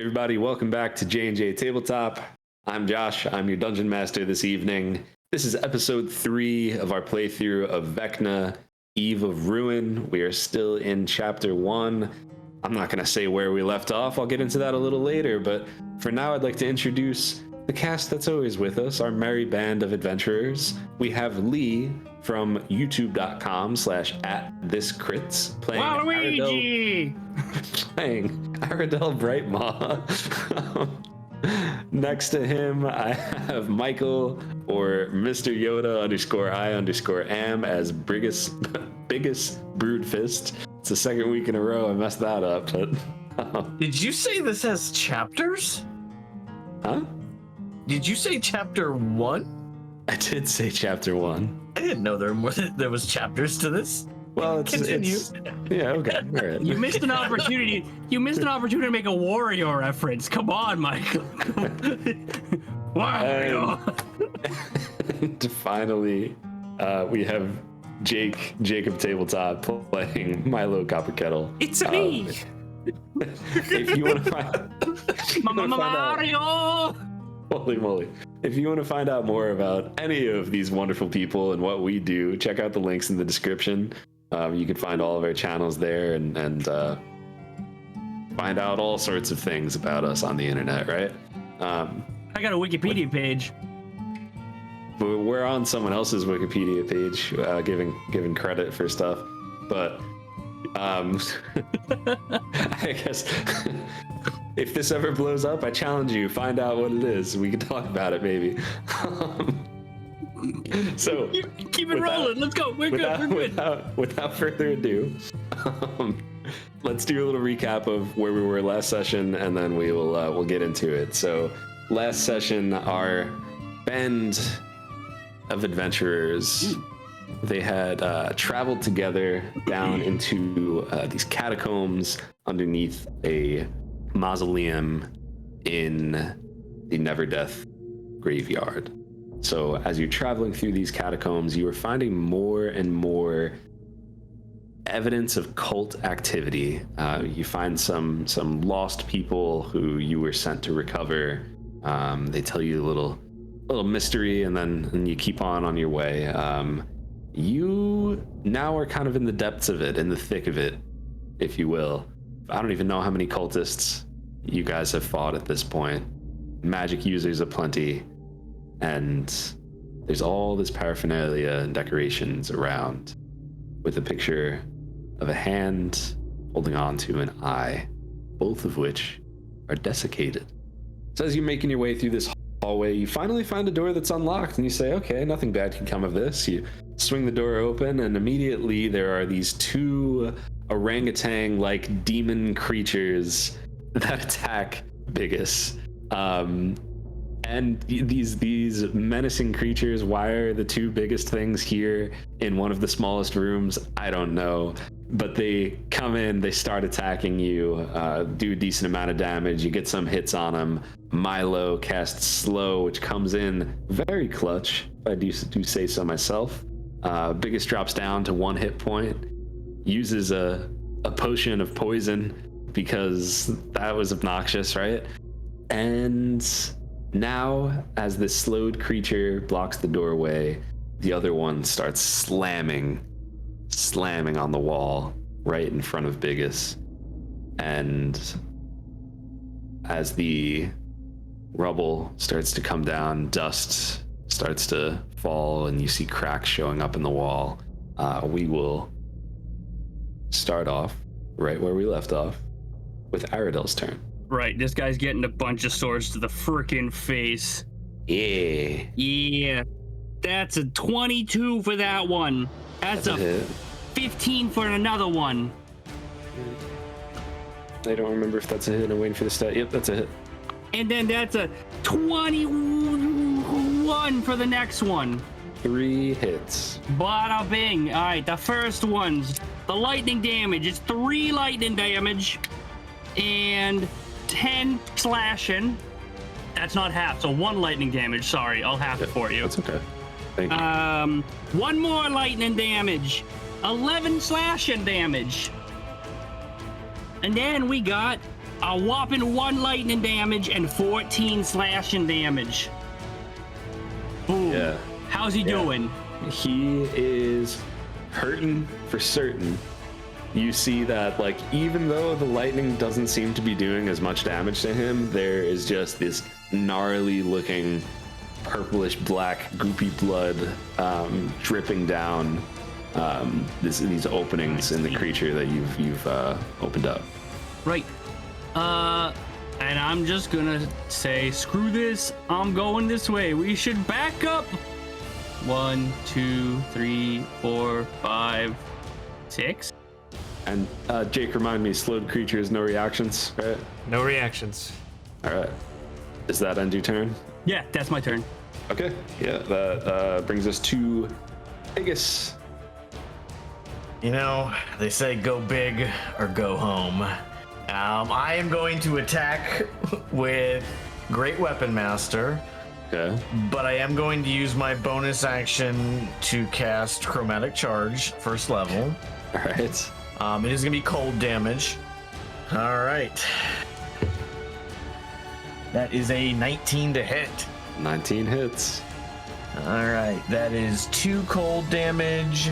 Everybody, welcome back to J&J Tabletop. I'm Josh. I'm your Dungeon Master this evening. This is episode 3 of our playthrough of Vecna, Eve of Ruin. We are still in chapter 1. I'm not going to say where we left off. I'll get into that a little later, but for now I'd like to introduce the cast that's always with us, our merry band of adventurers. We have Lee from youtube.com/@thiscrits playing Aradel Brightmaw. Next to him, I have Michael, or Mr. Yoda _I_am as Biggus Broodfist. It's the second week in a row I messed that up. But Did you say this has chapters? Huh? Did you say chapter 1? I did say chapter 1. I didn't know there was chapters to this. Well, Continue. Yeah, okay. All right. You missed an opportunity. You missed an opportunity to make a Wario reference. Come on, Michael. Wario. And finally, we have Jacob Tabletop playing Milo Copperkettle. It's me, If you want to find Mario. Holy moly. If you want to find out more about any of these wonderful people and what we do, check out the links in the description. You can find all of our channels there and find out all sorts of things about us on the internet, right? I got a Wikipedia page. We're on someone else's Wikipedia page, giving credit for stuff, but I guess if this ever blows up, I challenge you, find out what it is. We can talk about it, maybe. So Keep it rolling. Let's go. We're good. Without further ado, let's do a little recap of where we were last session, and then we'll get into it. So last session, our band of adventurers, they had traveled together down into these catacombs underneath a mausoleum in the Neverdeath Graveyard. So as you're traveling through these catacombs, you are finding more and more evidence of cult activity. You find some lost people who you were sent to recover. They tell you a little mystery, and then you keep on your way. You now are kind of in the depths of it, in the thick of it, if you will. I don't even know how many cultists you guys have fought at this point. Magic users aplenty. And there's all this paraphernalia and decorations around, with a picture of a hand holding on to an eye, both of which are desiccated. So as you're making your way through this hallway, you finally find a door that's unlocked, and you say, okay, nothing bad can come of this. You swing the door open, and immediately there are these 2 orangutan-like demon creatures that attack Biggus. And these menacing creatures, why are the 2 biggest things here in one of the smallest rooms? I don't know. But they come in, they start attacking you, do a decent amount of damage. You get some hits on them. Milo casts Slow, which comes in very clutch, if I do say so myself. Biggus drops down to 1 hit point, uses a potion of poison because that was obnoxious, right? And now, as this slowed creature blocks the doorway, the other one starts slamming on the wall right in front of Biggus. And as the rubble starts to come down, dust starts to fall, and you see cracks showing up in the wall, we will start off right where we left off with Aradel's turn. Right, this guy's getting a bunch of swords to the frickin' face. Yeah. That's a 22 for that one. That's a hit. 15 for another one. I don't remember if that's a hit. I'm waiting for the stat. Yep, that's a hit. And then that's a 21 for the next one. 3 hits. Bada bing. All right, the first one's the lightning damage. It's 3 lightning damage and 10 slashing. That's not half, so 1 lightning damage. Sorry, I'll half it for you. That's okay. Thank you. 1 more lightning damage. 11 slashing damage. And then we got a whopping 1 lightning damage and 14 slashing damage. Boom. Yeah. How's he doing? He is hurting for certain. You see that, like, even though the lightning doesn't seem to be doing as much damage to him, there is just this gnarly looking purplish black goopy blood dripping down these openings in the creature that you've opened up. Right. And I'm just gonna say, screw this. I'm going this way. We should back up. 1, 2, 3, 4, 5, 6. And Jake, remind me, slowed creatures, no reactions, right? No reactions. All right. Is that end your turn? Yeah, that's my turn. Okay. Yeah, that brings us to Biggus. You know, they say go big or go home. I am going to attack with Great Weapon Master, Okay. but I am going to use my bonus action to cast Chromatic Charge, first level. All right. It is going to be cold damage. All right. That is a 19 to hit. 19 hits. All right. That is 2 cold damage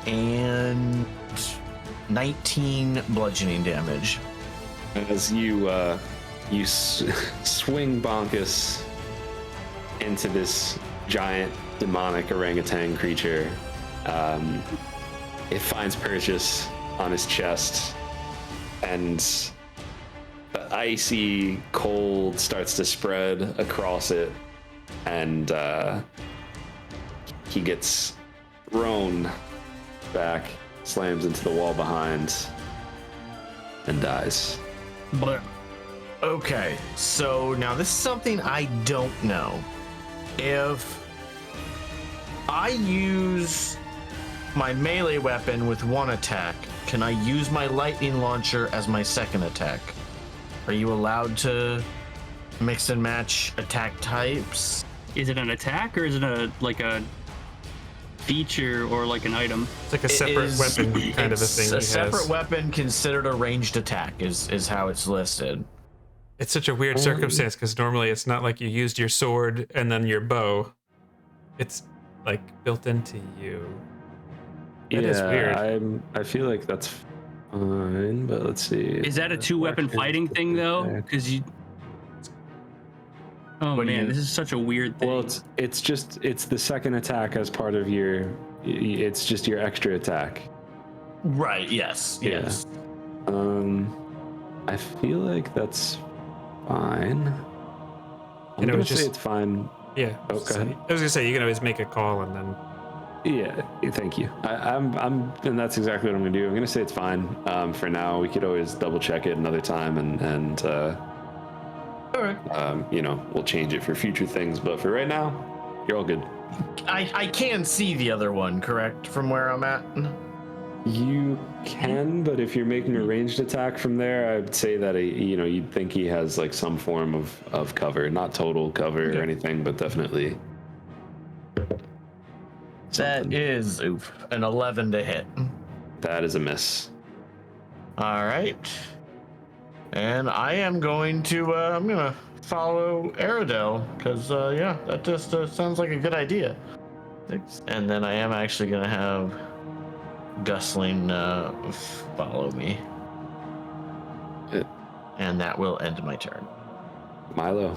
and 19 bludgeoning damage. As you swing Bonkus into this giant demonic orangutan creature, it finds purchase on his chest, and the icy cold starts to spread across it, and he gets thrown back, slams into the wall behind, and dies. But Okay, so now this is something I don't know. If I use my melee weapon with 1 attack, can I use my lightning launcher as my 2nd attack? Are you allowed to mix and match attack types? is it an attack or is it a feature or like an item? It's like a separate weapon kind of a thing. A separate weapon considered a ranged attack is how it's listed. It's such a weird circumstance because normally it's not like you used your sword and then your bow. It's like built into you. That is weird. I feel like that's fine, but let's see. Is that a 2-weapon fighting thing though? Because you. Oh man, this is such a weird thing. Well, it's the 2nd attack as part of your. It's just your extra attack. Right. Yes. Yeah. Yes. I feel like that's fine. I'm gonna say it's fine. Yeah. Oh, go ahead. I was gonna say you can always make a call and then. Yeah. Thank you. And that's exactly what I'm gonna do. I'm gonna say it's fine. For now, we could always double check it another time and. All right. We'll change it for future things, but for right now, you're all good. I can see the other one, correct, from where I'm at? You can, but if you're making a ranged attack from there, I'd say that you'd think he has like some form of cover, not total cover or anything, but definitely. That is an 11 to hit. That is a miss. All right. And I am going to, I'm going to follow Aradel, because, that just sounds like a good idea. And then I am actually going to have Gusling follow me. And that will end my turn. Milo,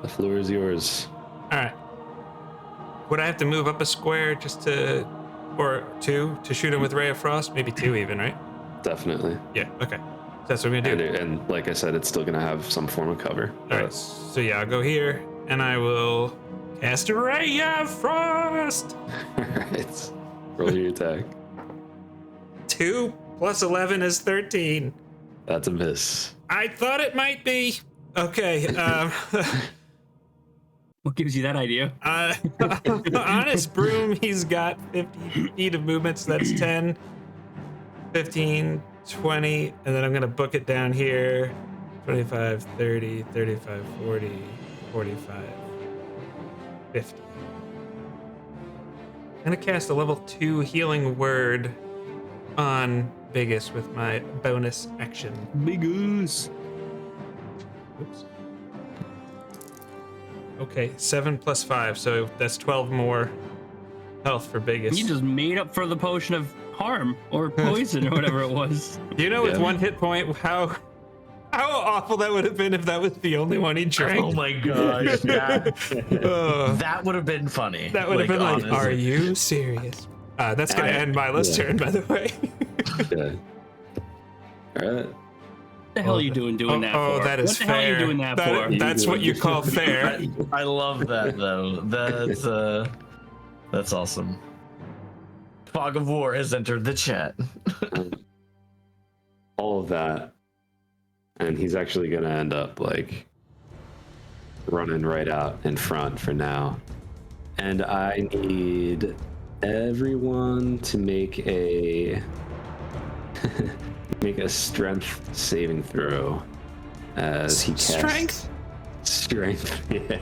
the floor is yours. All right. Would I have to move up a square or 2 to shoot him with Ray of Frost? Maybe 2 even, right? Definitely. Yeah. Okay. That's what I'm gonna do. And like I said, it's still gonna have some form of cover. All right. So yeah, I'll go here and I will cast a Ray of Frost. All right. Roll your attack. 2 plus 11 is 13. That's a miss. I thought it might be. Okay. What gives you that idea? Honest Broom, he's got 50 feet of movement, so that's 10, 15, 20, and then I'm gonna book it down here. 25, 30, 35, 40, 45, 50. I'm gonna cast a level 2 healing word on Biggus with my bonus action. Biggus. Oops. Okay, 7 plus 5, so that's 12 more health for Biggus. You just made up for the potion of harm or poison or whatever it was. You know, with 1 hit point, how awful that would have been if that was the only one he drank. Oh my gosh, that would have been funny. That would have been like, honestly. are you serious? That's gonna end Milo's turn, by the way. Yeah. All right. What the hell are you doing that for? Oh, that is what the fair. hell are you doing that for? That's what you call fair. I love that though. That's awesome. Fog of War has entered the chat. All of that, and he's actually gonna end up like running right out in front for now. And I need everyone to make a strength saving throw as he casts strength. Yeah.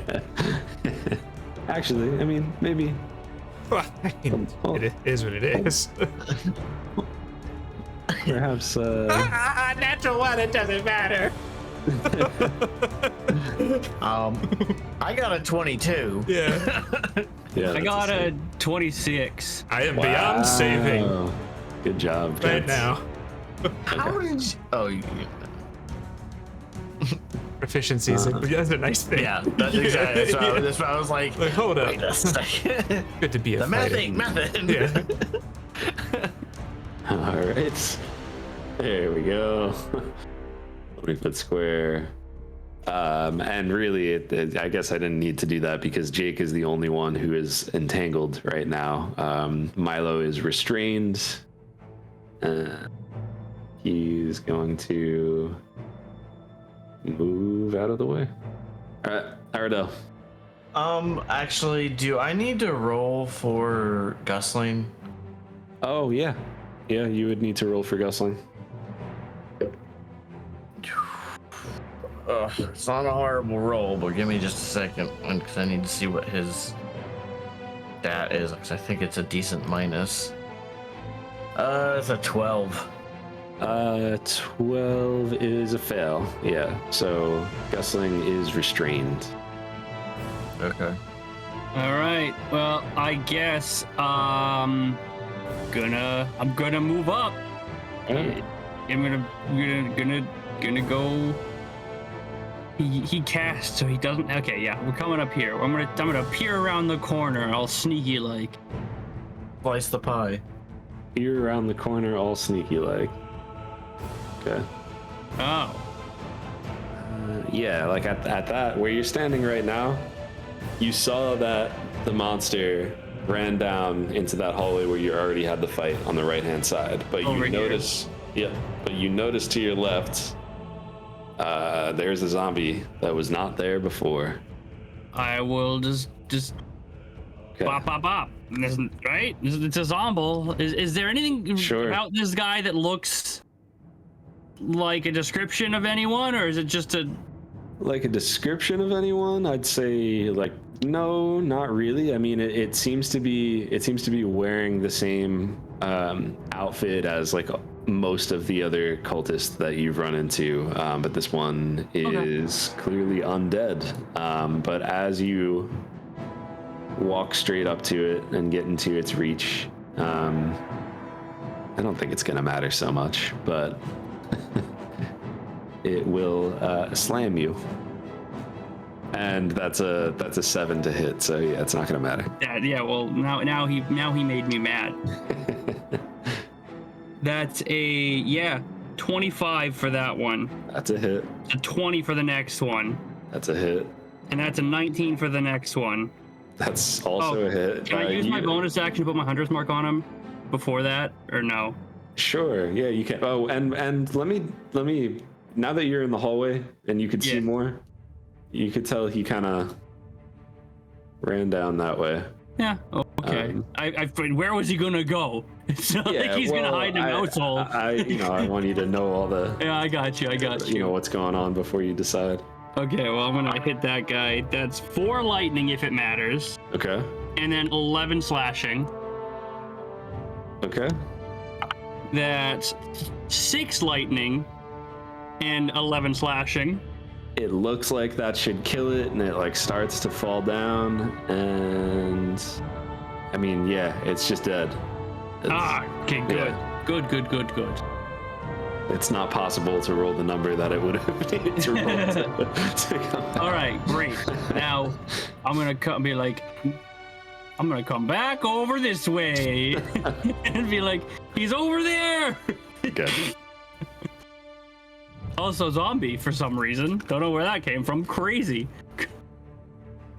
Actually, I mean, maybe. Well, I mean, it is what it is. Perhaps. Natural 1, it doesn't matter. I got a 22. Yeah. Yeah. I got a 26. I am beyond saving Good job, right gents. now. How did you? Oh, Proficiencies. That's a nice thing. yeah, that's exactly. That's what I was like. Like, hold up. Wait a second. Good to be a The fighter. method. Yeah. All right. There we go. 20-foot square. And really, I guess I didn't need to do that because Jake is the only one who is entangled right now. Milo is restrained. He's going to move out of the way. All right, Aradel. Actually, do I need to roll for Gusling? Oh, yeah. Yeah, you would need to roll for Gusling. It's not a horrible roll, but give me just a second because I need to see what his stat is because I think it's a decent minus. It's a 12. 12 is a fail. Yeah, so Gusling is restrained. Okay. All right. Well, I guess I'm gonna move up. Alright. I'm gonna go. He casts, so he doesn't. Okay, yeah, we're coming up here. I'm gonna peer around the corner, all sneaky like. Slice the pie. You're around the corner, all sneaky like. Okay. Oh. Yeah, like at that where you're standing right now, you saw that the monster ran down into that hallway where you already had the fight on the right hand side. But Over you here. notice, but you notice to your left, there's a zombie that was not there before. I will just Okay. bop bop bop. Right? It's a zombie. Is there anything Sure. about this guy that looks like a description of anyone, or is it just a? Like a description of anyone, I'd say like no, not really. I mean, it seems to be wearing the same outfit as like most of the other cultists that you've run into, but this one is clearly undead. But as you walk straight up to it and get into its reach, I don't think it's gonna matter so much, but it will slam you, and that's a 7 to hit. So yeah, it's not gonna matter. Yeah. Well, now he made me mad. That's a 25 for that one. That's a hit. A 20 for the next one, That's a hit. and that's a 19 for the next one. That's also a hit. Can I use my bonus action to put my hunter's mark on him before that, or no? Sure. Yeah, you can. Oh, and let me. Now that you're in the hallway and you could see more, you could tell he kind of ran down that way. Yeah. Okay. Where was he gonna go? It's not like he's gonna hide in a mouse hole. I want you to know all the. Yeah, I got you. You know what's going on before you decide. Okay, well, I'm gonna hit that guy. That's 4 lightning if it matters, Okay. and then 11 slashing. Okay. That's 6 lightning and 11 slashing. it looks like that should kill it, and it like starts to fall down, and I mean, yeah, it's just dead. Okay, good. Yeah. Good. It's not possible to roll the number that it would have needed to roll to come back. All right, great. Now I'm gonna be like, I'm gonna come back over this way and be like, he's over there. Okay. Also zombie for some reason. Don't know where that came from. Crazy.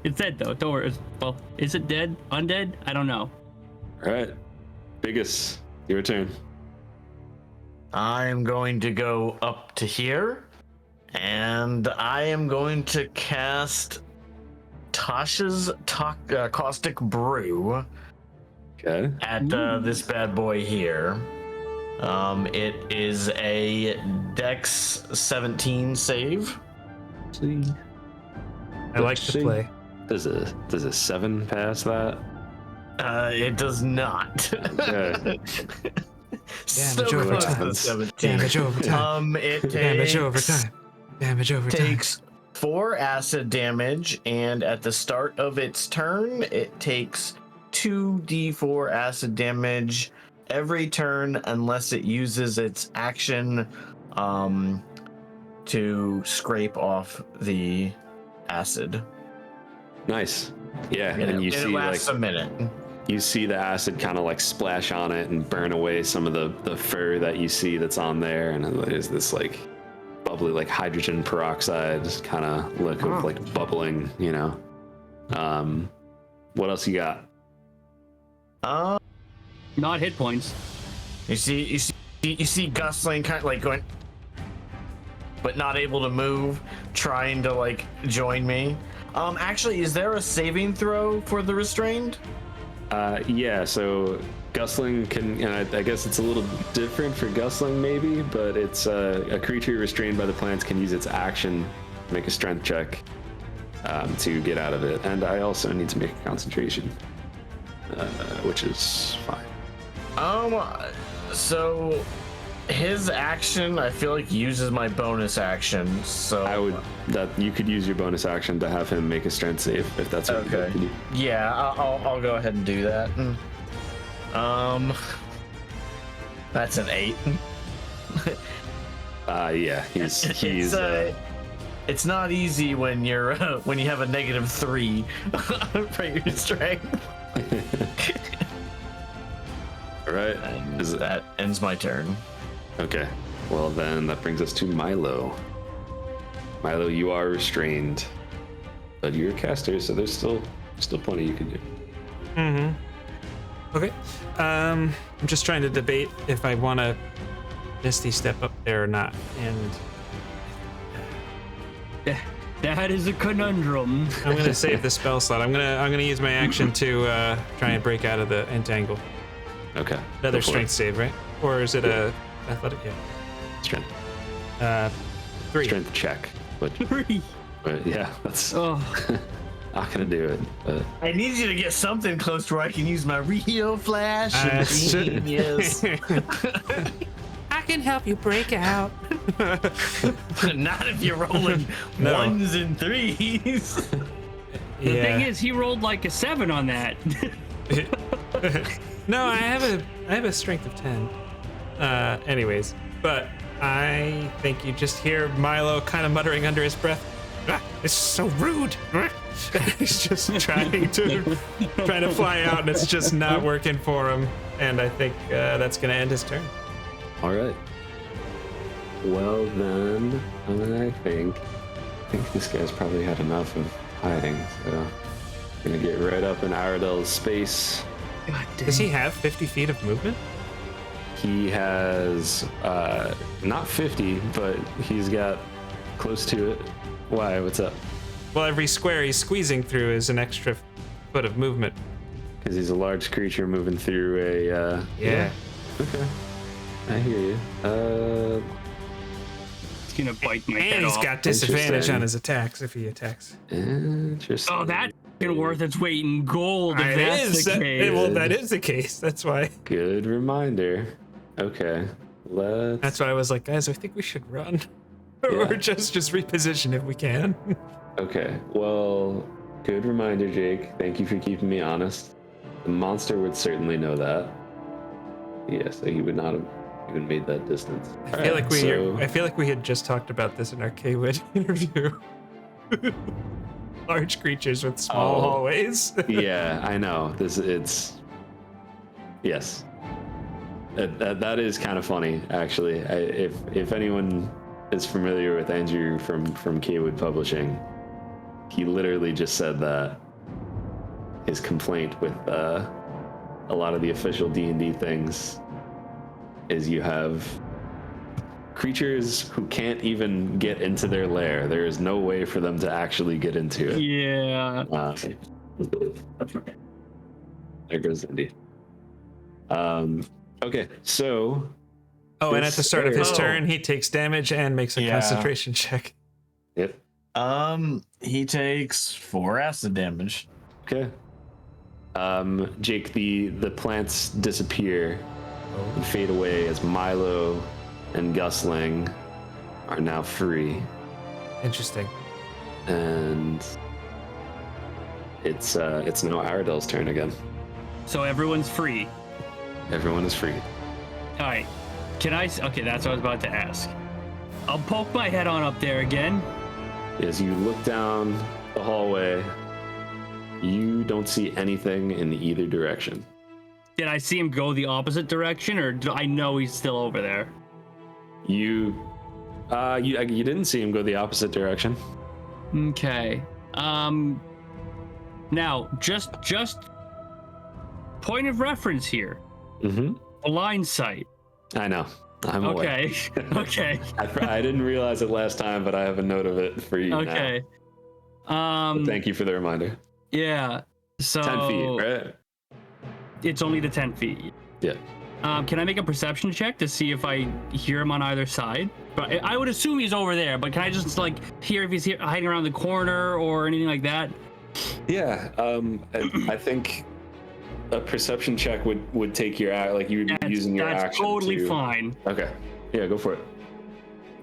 It's dead though. Don't worry. Well, is it dead? Undead? I don't know. All right, Biggus, your turn. I'm going to go up to here, and I am going to cast Tasha's Caustic Brew Okay. at this bad boy here. It is a Dex 17 save. See. I like to play. Does a 7 pass that? It does not. Okay. So close to 17. Damage overtime. It Damage overtime. Damage overtime. takes 4 acid damage, and at the start of its turn, it takes 2d4 acid damage every turn unless it uses its action to scrape off the acid. Nice. Yeah, And and you it see lasts like a minute. you see the acid kind of like splash on it and burn away some of the fur that you see that's on there, and there's this like bubbly like hydrogen peroxide kind of look of like bubbling, you know. What else you got? Not hit points. You see Gusling kind of like going, but not able to move, trying to like join me. Actually, is there a saving throw for the restrained? Yeah, so Gusling can, and I guess it's a little different for Gusling maybe, but it's a creature restrained by the plants can use its action to make a strength check to get out of it. And I also need to make a concentration, which is fine. So his action, I feel like uses my bonus action. So I would that you could use your bonus action to have him make a strength save if that's what you'd like to do. Yeah, I'll go ahead and do that. That's an 8. Yeah, he's it's not easy when you're when you have a -3 for your strength. all right. And that ends my turn. Okay. Well, then that brings us to Milo. Milo, you are restrained, but you're a caster, so there's still plenty you can do. Okay. I'm just trying to debate if I want to Misty step up there or not, and That is a conundrum. I'm gonna save the spell slot. I'm gonna use my action to try and break out of the entangle. Okay. Another Go for strength it. save, right? Or is it a athletic? Yeah. Strength. 3. Strength check. But yeah, that's Oh, not gonna do it. But I need you to get something close to where I can use my Rio Flash. Yes. I can help you break out. Not if you're rolling No. 1s and 3s. the Yeah. thing is, he rolled like a 7 on that. No, I have a strength of 10. Anyways, but I think you just hear Milo kind of muttering under his breath, "It's so rude." He's just trying to fly out, and it's just not working for him. And I think that's gonna end his turn. all right. Well then, I think this guy's probably had enough of hiding, so gonna get right up in Aradel's space. Does he have 50 feet of movement? He has not 50, but he's got close to it. Why? What's up? Well, every square he's squeezing through is an extra foot of movement. Because he's a large creature moving through a. Yeah. Okay. I hear you. He's gonna bite my And head he's off. got disadvantage Interesting. on his attacks if he attacks. Interesting. Oh, that's worth its weight in gold. If that's the case. Well, that is the case. That's why. Good reminder. Okay. Let's. That's why I was like, guys, I think we should run. Or just reposition if we can. Okay, well, good reminder, Jake. Thank you for keeping me honest. The monster would certainly know that. Yeah, so he would not have even made that distance. I feel like we had just talked about this in our K-Wit interview. Large creatures with small hallways. Yeah, I know. Yes. That is kind of funny, actually. If anyone is familiar with Andrew from K-Wood Publishing, he literally just said that his complaint with a lot of the official D&D things is you have creatures who can't even get into their lair. There is no way for them to actually get into it. Yeah. There goes Indy. Okay, so. Oh, and at the start of his turn, he takes damage and makes a Yeah. concentration check. Yep. He takes 4 acid damage. Okay. Jake, the plants disappear and fade away as Milo and Gusling are now free, Interesting. and it's now Aradel's turn again. So everyone's free. Everyone is free. All right. Can I? Okay, that's what I was about to ask. I'll poke my head on up there again. As you look down the hallway, you don't see anything in either direction. Did I see him go the opposite direction, or do I know he's still over there? You didn't see him go the opposite direction. Okay. Now, just point of reference here. Mm-hmm. Blind sight. I know. I'm aware. Okay. Okay. I didn't realize it last time, but I have a note of it for you now. Okay. So thank you for the reminder. Yeah. So 10 feet, right? It's only the 10 feet. Yeah. Can I make a perception check to see if I hear him on either side? But I would assume he's over there, but can I just hear if he's hiding around the corner or anything like that? Yeah. I think a perception check would take your you would be using your That's action. totally fine. Okay. Yeah, go for it.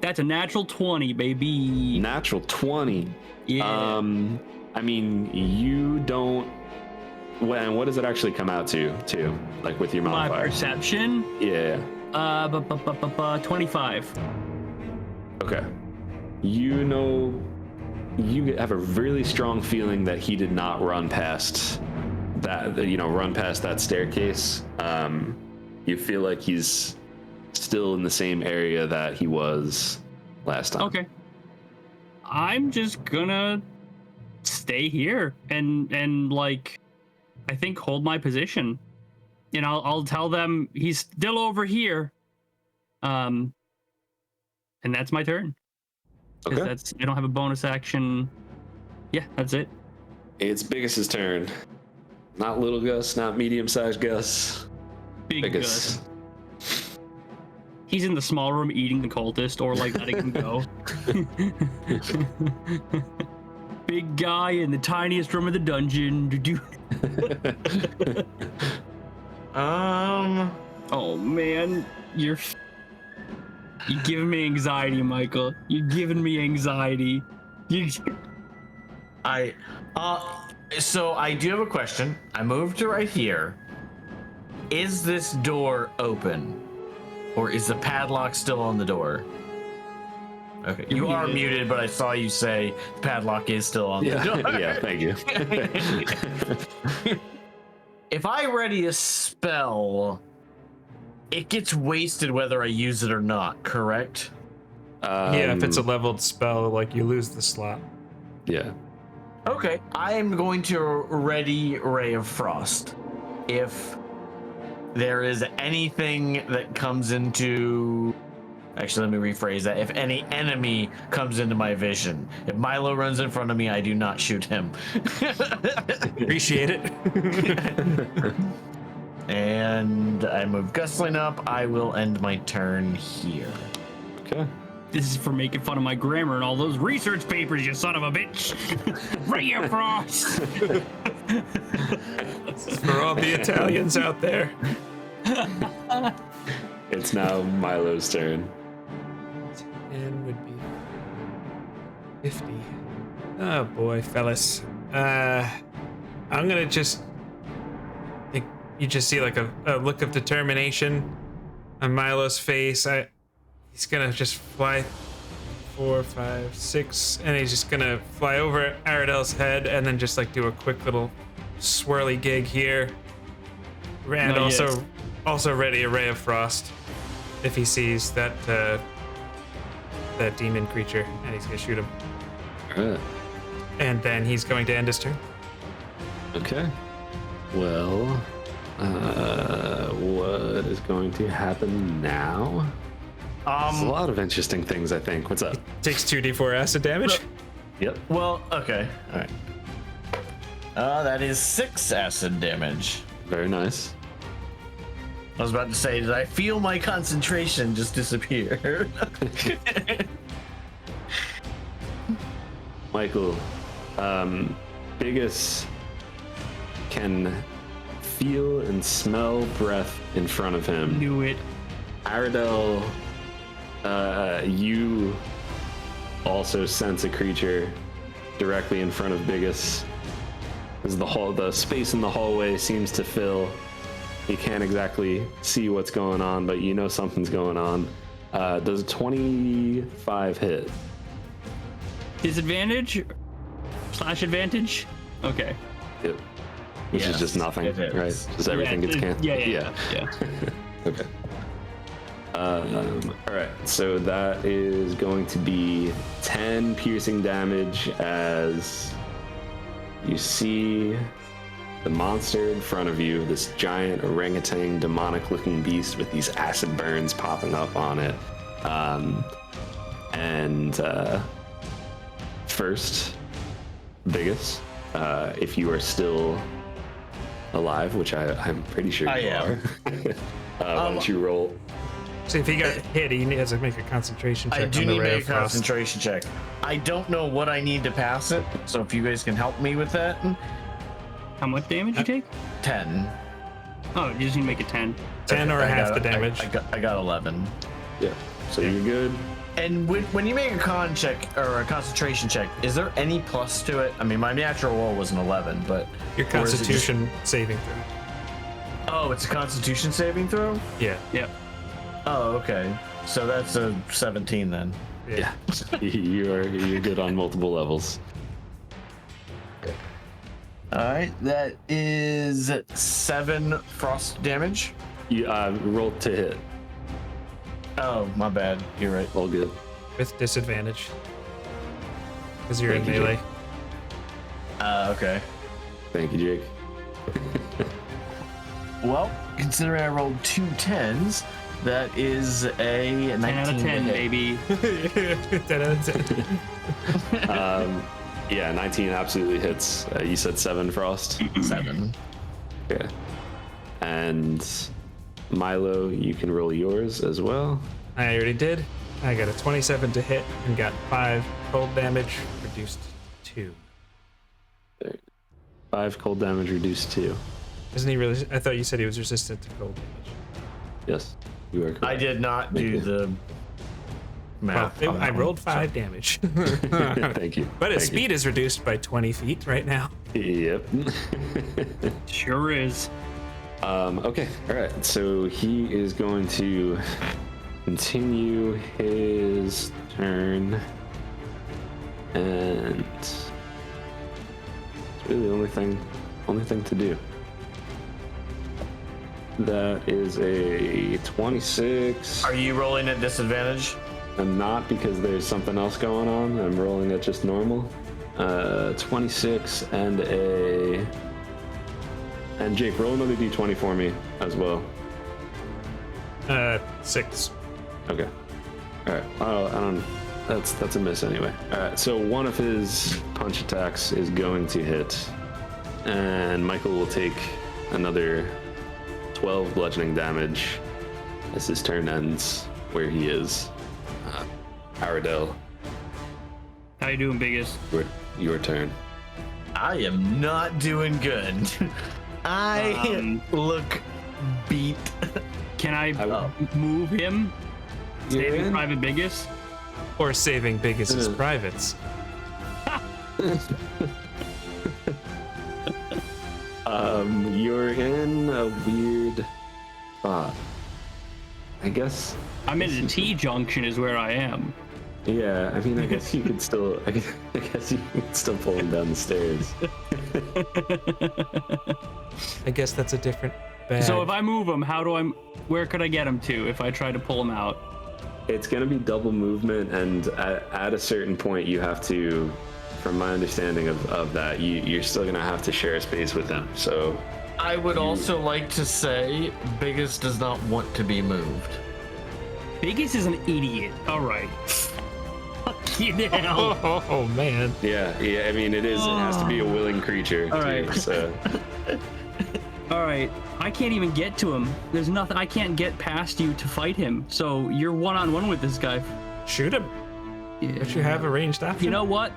That's a natural 20, baby. Natural 20. Yeah. I mean, you don't. What does it actually come out to? Like with your My modifier? perception? Yeah. 25. Okay. You know, you have a really strong feeling that he did not run past that staircase. You feel like he's still in the same area that he was last time. Okay. I'm just gonna stay here and I think hold my position. And I'll tell them he's still over here. And that's my turn. 'Cause Okay. I don't have a bonus action. Yeah, that's it. It's Biggus' turn. Not little Gus, not medium-sized Gus. Biggus. He's in the small room eating the cultist or letting him go. Big guy in the tiniest room of the dungeon. Oh man, you're giving me anxiety, Michael. You're giving me anxiety. So I do have a question. I moved to right here. Is this door open? Or is the padlock still on the door? Okay, you are muted, but I saw you say the padlock is still on the door. Yeah, thank you. If I ready a spell, it gets wasted whether I use it or not, correct? Yeah, if it's a leveled spell, you lose the slot. Yeah. Okay, I am going to ready Ray of Frost. If there is anything that comes into... Actually, let me rephrase that. If any enemy comes into my vision, if Milo runs in front of me, I do not shoot him. Appreciate it. And I move Gusling up. I will end my turn here. Okay. This is for making fun of my grammar and all those research papers, you son of a bitch. Ray of Frost. For all the Italians out there. It's now Milo's turn. And would be 50. Oh boy, fellas. I'm gonna just. You just see like a look of determination on Milo's face. He's gonna just fly 4, 5, 6, and he's just gonna fly over Aradel's head and then just like do a quick little swirly gig here. And also ready a ray of frost if he sees that demon creature, and he's gonna shoot him. And then he's going to end his turn. Okay. Well, what is going to happen now? There's a lot of interesting things, I think. What's up? Takes 2d4 acid damage. Yep. Well, okay. All right. That is 6 acid damage. Very nice. I was about to say, did I feel my concentration just disappear? Michael, Biggus can feel and smell breath in front of him. Knew it. Aradel, you also sense a creature directly in front of Biggus. As the space in the hallway seems to fill. You can't exactly see what's going on, but you know something's going on. Does a 25 hit? Disadvantage? / advantage? Okay. Yep. Which is just nothing, right? Just everything gets canceled. Yeah. Okay. All right. So that is going to be 10 piercing damage as you see the monster in front of you, this giant orangutan demonic-looking beast with these acid burns popping up on it. First, Biggus, if you are still alive, which I'm pretty sure you are. Why don't you roll? So if he got hit, he has to make a concentration check. I do need to make a concentration check. I don't know what I need to pass it, so if you guys can help me with that. How much damage you take? 10. Oh, you just need to make it 10. 10 or half the damage. I got 11. Yeah. So you're good. And when you make a con check or a concentration check, is there any plus to it? I mean, my natural roll was an 11, but your Constitution saving throw. Oh, it's a Constitution saving throw? Yeah. Yep. Oh, okay. So that's a 17 then. Yeah. you're good on multiple levels. All right, that is 7 frost damage. You roll to hit. Oh, my bad. You're right. All good. With disadvantage. Because you're in Thank you, melee. Okay. Thank you, Jake. Well, considering I rolled 2 10s, that is a 19 10 out of 10, baby. 10 out of 10. Yeah, 19 absolutely hits. You said 7 frost? 7. Okay. And Milo, you can roll yours as well. I already did. I got a 27 to hit and got 5 cold damage, reduced 2. 5 cold damage, reduced 2. Isn't he really? I thought you said he was resistant to cold damage. Yes, you are correct. I did not do the math. Well, I rolled 5 damage. Thank you. But his Thank speed is reduced by 20 feet right now. you. Yep. Sure is. Okay, all right. So he is going to continue his turn, and it's really the only thing to do. That is a 26. Are you rolling at disadvantage? I'm not, because there's something else going on. I'm rolling at just normal. 26 and Jake, roll another d20 for me as well. 6. Okay. All right. I don't. That's a miss anyway. All right. So one of his punch attacks is going to hit, and Michael will take another 12 bludgeoning damage as his turn ends where he is. Aradel, How you doing, Biggus? your turn. I am not doing good. I look beat. Can I move him? You're Saving in? Private Biggus? Or saving Biggus' privates. You're in a weird spot. I guess. I'm in a T junction is where I am. Yeah, I mean, I guess you could still. I guess you could still pull him down the stairs. I guess that's a different bag. So if I move him, where could I get him to if I try to pull him out? It's gonna be double movement, and at a certain point, you have to. From my understanding of that, you're still gonna have to share a space with him. So. I would also like to say, Biggus does not want to be moved. Biggus is an idiot. All right. Fuck you now. Oh man. Yeah. I mean, it has to be a willing creature. All too, right. So. All right. I can't even get to him. There's nothing. I can't get past you to fight him. So you're one-on-one with this guy. Shoot him. Yeah. Don't you have a ranged option? You know what?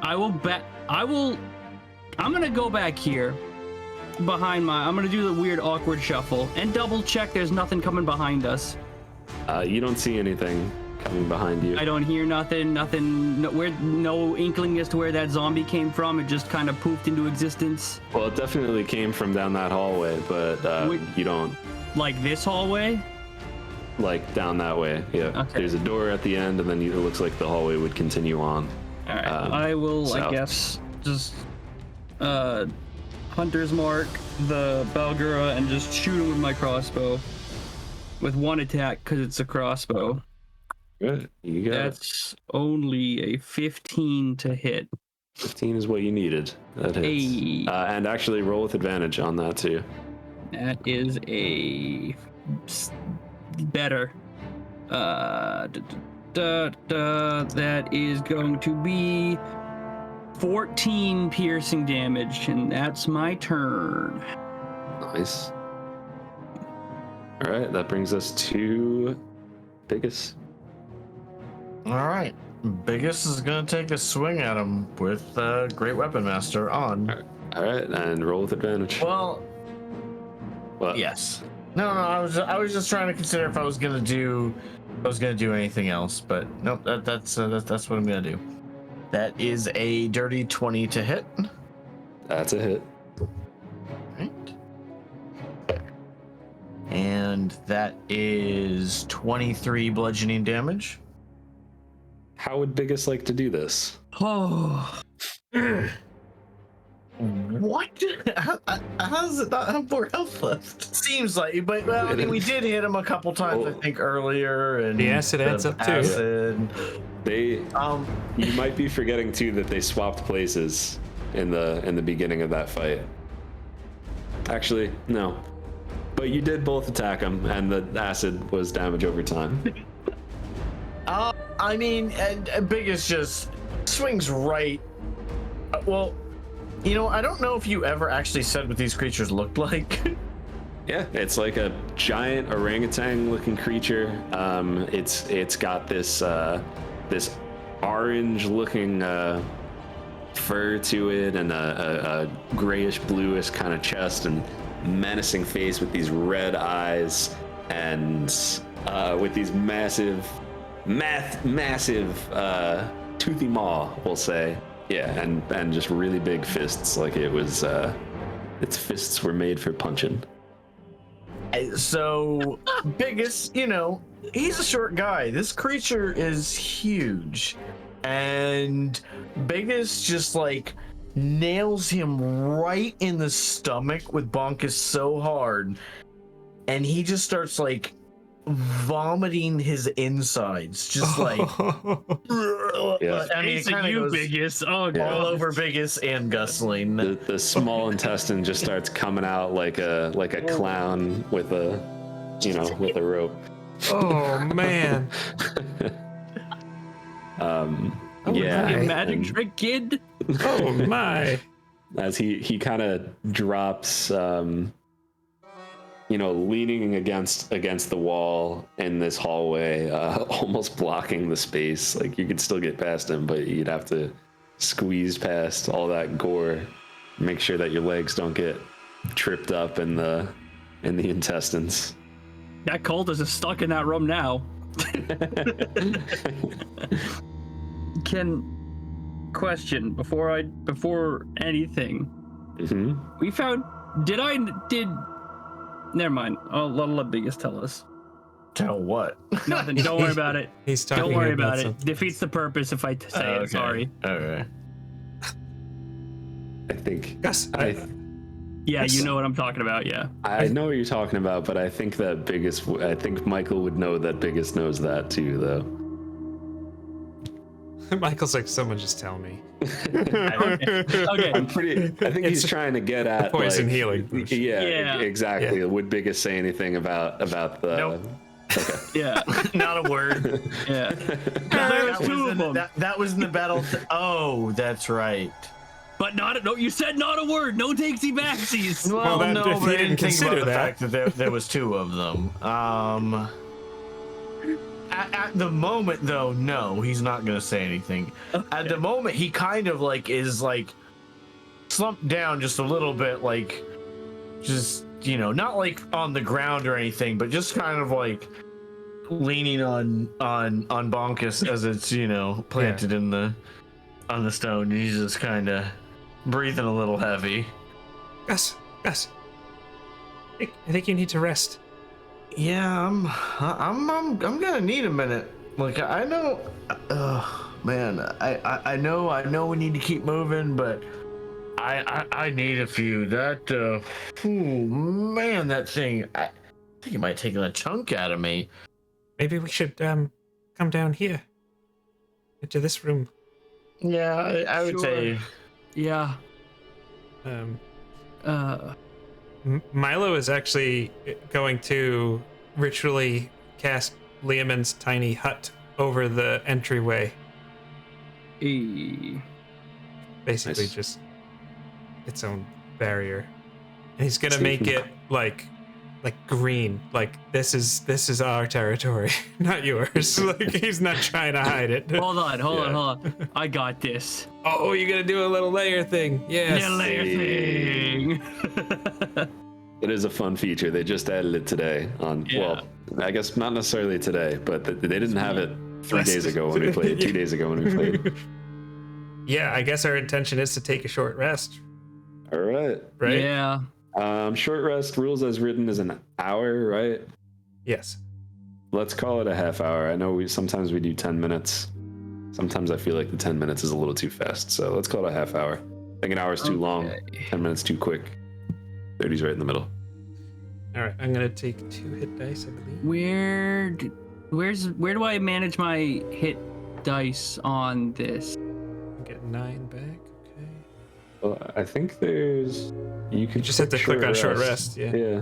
I'm gonna go back here behind I'm gonna do the weird awkward shuffle and double check there's nothing coming behind us. You don't see anything coming behind you. I don't hear nothing, no inkling as to where that zombie came from. It just kind of poofed into existence. Well, it definitely came from down that hallway, but you don't. Like this hallway? Like down that way, yeah. Okay. There's a door at the end, and then it looks like the hallway would continue on. All right, I will, south. I guess, just Hunter's Mark the Balgura and just shoot him with my crossbow. With one attack, because it's a crossbow. Good, you got it. That's only a 15 to hit. 15 is what you needed. That hits. Hey. And actually roll with advantage on that too. That is a better. That is going to be 14 piercing damage, and that's my turn. Nice. All right, that brings us to Biggus. All right. Biggus is going to take a swing at him with Great Weapon Master on. All right, and roll with advantage. Well, What? yes. No, I was just trying to consider if I was going to do anything else, but nope, that's what I'm going to do. That is a dirty 20 to hit. That's a hit. Right. And that is 23 bludgeoning damage. How would Biggus like to do this? Oh. What? How does it not have more health left? Seems like, but well, I mean, we did hit him a couple times, I think, earlier, and The acid adds up too. acid. You might be forgetting too that they swapped places in the beginning of that fight. Actually, no. But you did both attack him, and the acid was damage over time. I mean, Biggus just swings right. Well, you know, I don't know if you ever actually said what these creatures looked like. Yeah, it's like a giant orangutan-looking creature. It's got this this orange-looking fur to it, and a grayish-bluish kind of chest, and menacing face with these red eyes, and with these massive toothy maw, we'll say. Yeah, and just really big fists, like it was its fists were made for punching. So Biggus, you know, he's a short guy. This creature is huge, and Biggus just like nails him right in the stomach with Bonkus so hard, and he just starts like vomiting his insides, just like Yeah. I mean, it kinda you, goes Biggus. Oh, God. all over Biggus and Gusling. The small intestine just starts coming out like a clown with a rope. Oh man. Yeah. You magic and trick kid. Oh my. as he kind of drops, leaning against the wall in this hallway, almost blocking the space. Like you could still get past him, but you'd have to squeeze past all that gore. Make sure that your legs don't get tripped up in the intestines. That cultist is stuck in that room question before anything. Mm-hmm. We found. Never mind. I'll let Biggus tell us. Tell what? Nothing. Don't worry about it. He's talking Don't worry about it. something. Defeats the purpose if I say it. Sorry. Okay. I think. Gus, Yeah, you know what I'm talking about. Yeah. I know what you're talking about, but I think I think Michael would know that Biggus knows that too, though. Michael's like, someone just tell me. Okay. I think he's trying to get at poison like, healing potion. Yeah. Exactly. Yeah. Would Biggus say anything about the? Nope. Okay. Yeah. Not a word. Yeah. That was in the battle. Oh, that's right. But you said not a word. No takesy backsies. Well, that- no, if but you I didn't didn't think consider about the that. fact that there was two of them. At the moment, though, no, he's not gonna say anything. Okay. At the moment, he kind of is slumped down just a little bit, just not on the ground or anything, but just kind of leaning on Bonkus as it's planted on the stone. He's just kind of breathing a little heavy. Gus, I think you need to rest. Yeah, I'm gonna need a minute. I know, man, I know we need to keep moving, but I need a few. That man, that thing, I think it might take a chunk out of me. Maybe we should come down here into this room. Yeah, I would Sure. say. Yeah. Milo is actually going to ritually cast Liamon's tiny hut over the entryway. Basically, Nice. just its own barrier, and he's gonna See if make we- it like green. Like this is our territory, not yours. Like he's not trying to hide it. Hold on. I got this. Oh, you're gonna do a little layer thing. Yes. Yeah, layer thing. It is a fun feature. They just added it today Yeah. well, I guess not necessarily today, but they didn't have it 3 days ago when we played, 2 days ago when we played. Yeah, I guess our intention is to take a short rest, All right. right? Yeah. Short rest rules as written is an hour, right? Yes. Let's call it a half hour. I know sometimes we do 10 minutes. Sometimes I feel like the 10 minutes is a little too fast. So let's call it a half hour. I think an hour is too long. 10 minutes too quick. 30's right in the middle. All right, I'm gonna take 2 hit dice, I believe. Where do I manage my hit dice on this? Get 9 back. Okay. Well, I think there's... You can just have to click on short rest, yeah. Yeah.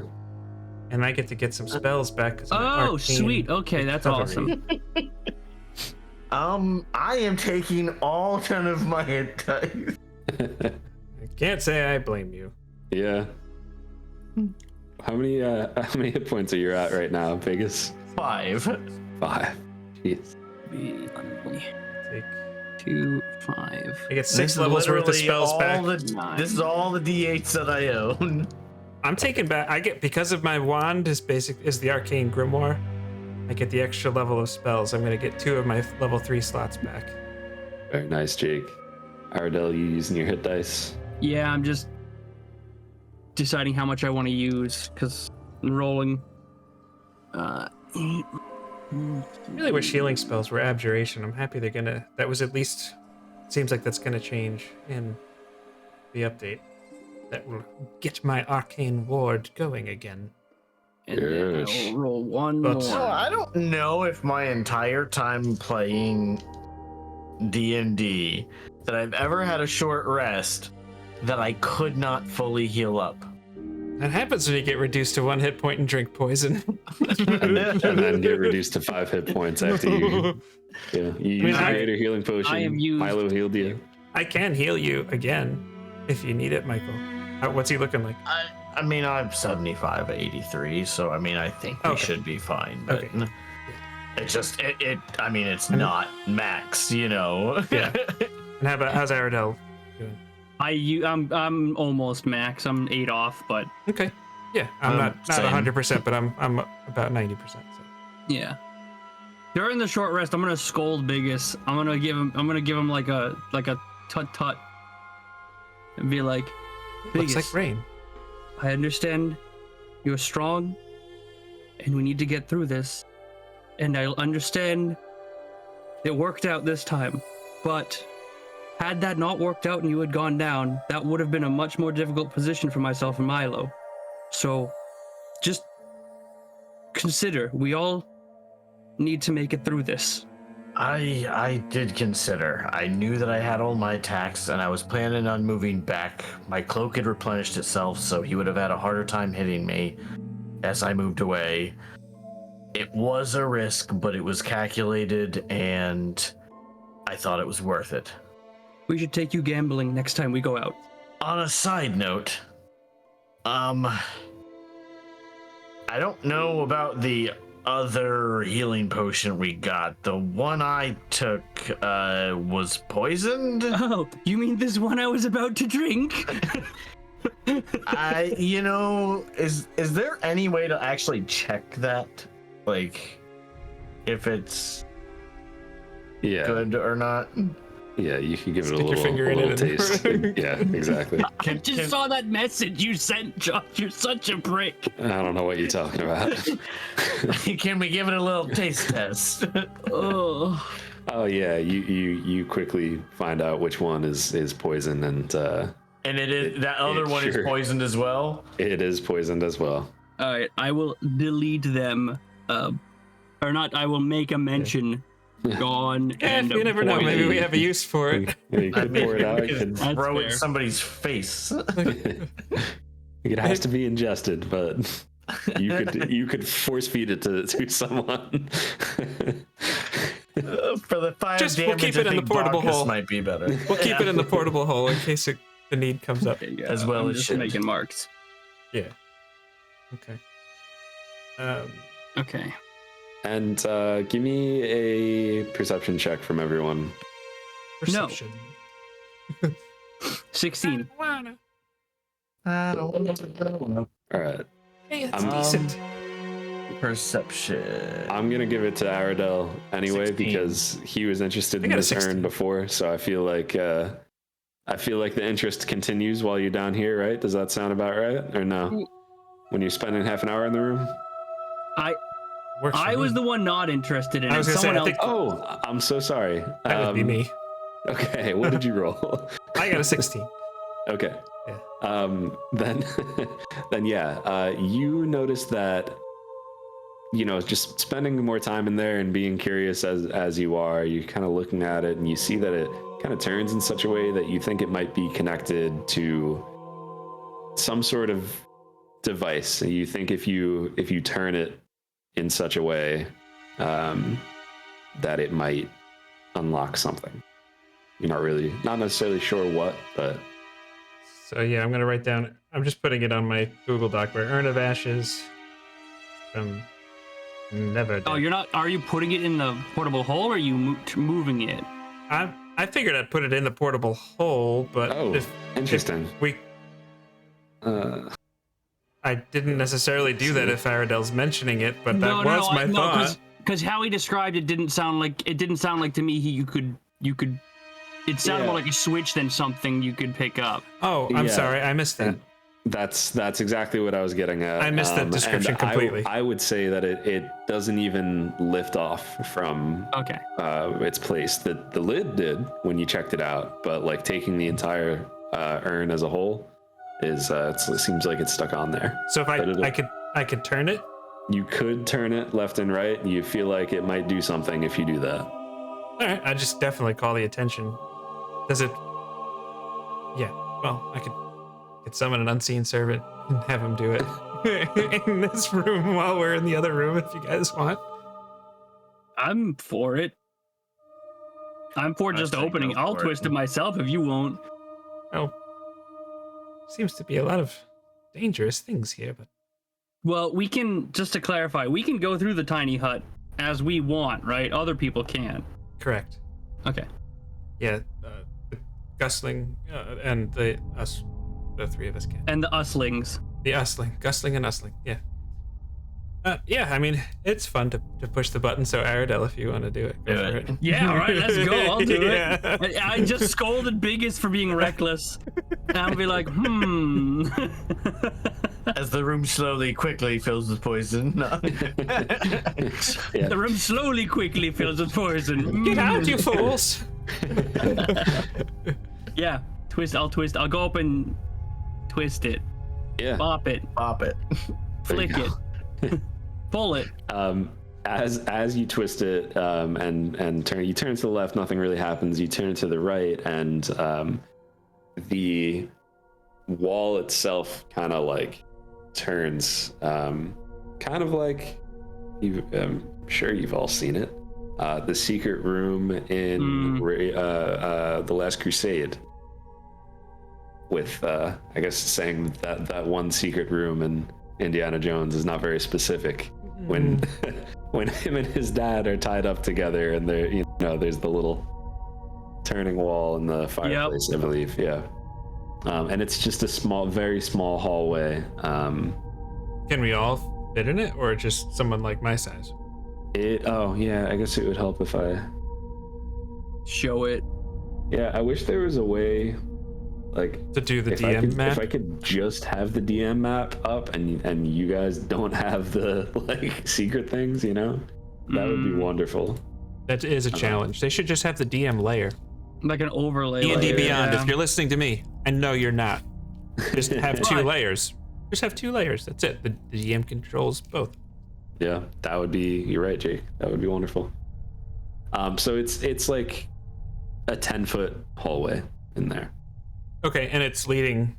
And I get to get some spells back. 'Cause my Oh, arcane sweet. Okay, that's recovery. awesome. I am taking all 10 of my hit dice. I can't say I blame you. Yeah. How many hit points are you at right now, Biggus? 5. 5. Jeez. Take, 2, 5. I get 6 levels worth of spells back. This is all the D8s that I own. I'm taking back. I get, because of my wand is the arcane grimoire. I get the extra level of spells. I'm gonna get 2 of my level 3 slots back. Very nice, Jake. Aradel, you using your hit dice? Yeah, I'm just deciding how much I want to use because I'm rolling. Really wish healing spells were abjuration. I'm happy they're gonna. That was at least. Seems like that's gonna change in the update. That will get my arcane ward going again. And then Yes. I'll roll one But- more. So I don't know if my entire time playing D&D that I've ever had a short rest that I could not fully heal up. That happens when you get reduced to 1 hit point and drink poison. And then get reduced to 5 hit points after you. Yeah. You use I- a greater healing potion. I have used- Milo healed you. I can heal you again if you need it, Michael. What's he looking like? I mean, I'm 75, 83, so I mean, I think we Okay. should be fine. But Okay. it just, I mean, it's not max, you know? Yeah. And how's Aradel doing? I'm almost max. I'm 8 off, but Okay. Yeah, I'm not same. 100%, but I'm about 90%. So. yeah. During the short rest, I'm gonna scold Biggus. I'm gonna give him like a tut tut, and be like, Looks Biggus, like rain. I understand you're strong, and we need to get through this. And I understand it worked out this time, but had that not worked out and you had gone down, that would have been a much more difficult position for myself and Milo. So just consider, we all need to make it through this. I did consider. I knew that I had all my attacks, and I was planning on moving back. My cloak had replenished itself, so he would have had a harder time hitting me as I moved away. It was a risk, but it was calculated, and I thought it was worth it. We should take you gambling next time we go out. On a side note, I don't know about the other healing potion we got. The one I took was poisoned. Oh, you mean this one I was about to drink? Is there any way to actually check that? Like, if it's good or not? Yeah, you can give it a Stick your finger in little it taste. Yeah, exactly. I just saw that message you sent, Josh. You're such a prick. I don't know what you're talking about. Can we give it a little taste test? Oh. Oh yeah, you quickly find out which one is poison, and And that other one is poisoned as well? It is poisoned as well. All right, I will delete them, or not. I will make a mention. Gone. And you never know. Maybe we have a use for it. You could pour it out. You could That's throw it in fair. somebody's face. It has to be ingested, but you could force feed it to someone. For the 5 Just damage, we'll keep it in the portable hole. Might be better. We'll keep it in the portable hole in case the need comes up. As well I'm as just should. making marks. Yeah. Okay. Okay. And give me a perception check from everyone. Perception. 16. I don't know. All right. Hey, that's decent. Perception. I'm gonna give it to Aradel anyway 16. because he was interested I in got a this 16. urn before, so I feel like the interest continues while you're down here, right? Does that sound about right, or no? When you're spending half an hour in the room? Works for I was me. the one not interested in I it. was gonna say, Someone I else. think Oh, I'm so sorry. that would be me. Okay, what did you roll? I got a 16. Okay. Yeah. Then yeah, you notice that, just spending more time in there and being curious as you are, you're kind of looking at it and you see that it kind of turns in such a way that you think it might be connected to some sort of device. You think if you turn it in such a way that it might unlock something. You're not necessarily sure what, but So yeah, I'm gonna write down. I'm just putting it on my Google Doc. Where Urn of Ashes from Neverdeath. Oh, you're not. Are you putting it in the portable hole, or are you moving it? I figured I'd put it in the portable hole, but interesting. I didn't necessarily do that if Aradel's mentioning it, but that was my thought. Because how he described it didn't sound like to me. You could. It sounded more like a switch than something you could pick up. Oh, I'm sorry, I missed that. That's exactly what I was getting at. I missed that description and completely. I would say that it doesn't even lift off from its place. The lid did when you checked it out, but like taking the entire urn as a whole it seems like it's stuck on there. So if I could turn it. You could turn it left and right. You feel like it might do something if you do that. All right, I just definitely call the attention. Does it? Yeah. Well, I could summon an unseen servant and have him do it in this room while we're in the other room, if you guys want. I'm for it. I'm for just opening. I'll twist it myself if you won't. Oh, seems to be a lot of dangerous things here, but. Well, we can, just to clarify, we can go through the tiny hut as we want, right? Other people can't. Correct. Okay. Yeah, the Gusling and the three of us can. And the uslings. The Usling, Gusling and Usling, yeah. Yeah, I mean, it's fun to push the button. So Aradel, if you want to do it, go for it. Yeah, all right, let's go. I'll do Yeah. it. I just scolded Biggus for being reckless. And I'll be like, As the room quickly fills with poison. Yeah. The room slowly, quickly fills with poison. Get out, you fools! Yeah, I'll twist. I'll go up and twist it. Yeah. Bop it. Pop it. Flick it. Pull it. As you twist it and turn, you turn to the left, nothing really happens. You turn to the right, and the wall itself kind of like turns, kind of like I'm sure you've all seen it. The secret room in the Last Crusade, with I guess saying that one secret room in Indiana Jones is not very specific. When him and his dad are tied up together, and there's the little turning wall in the fireplace, I believe. Yeah. And it's just a very small hallway. Can we all fit in it, or just someone like my size? I guess it would help if I Show it. Yeah, I wish there was a way, like, To do the if DM map? If I could just have the DM map up, and you guys don't have the like secret things, that would be wonderful. That is a challenge. They should just have the DM layer. Like an overlay. D&D layer, Beyond, yeah. if you're listening to me, I know you're not. Just have two Right. layers. Just have 2 layers. That's it. The DM controls both. Yeah, that would be. You're right, Jake. That would be wonderful. So it's like a 10-foot hallway in there. Okay, and it's leading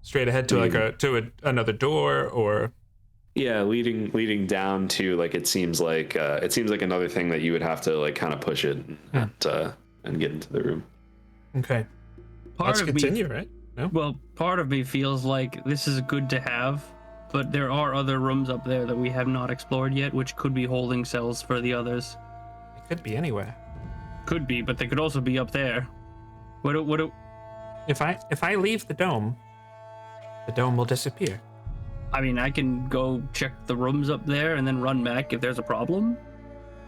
straight ahead to another door, or Yeah, leading down to, like, it seems like another thing that you would have to, like, kind of push it and get into the room. okay. Let's continue, right? No. Well, part of me feels like this is good to have, but there are other rooms up there that we have not explored yet, which could be holding cells for the others. It could be anywhere. Could be, but they could also be up there. If I leave the dome will disappear. I mean, I can go check the rooms up there and then run back if there's a problem.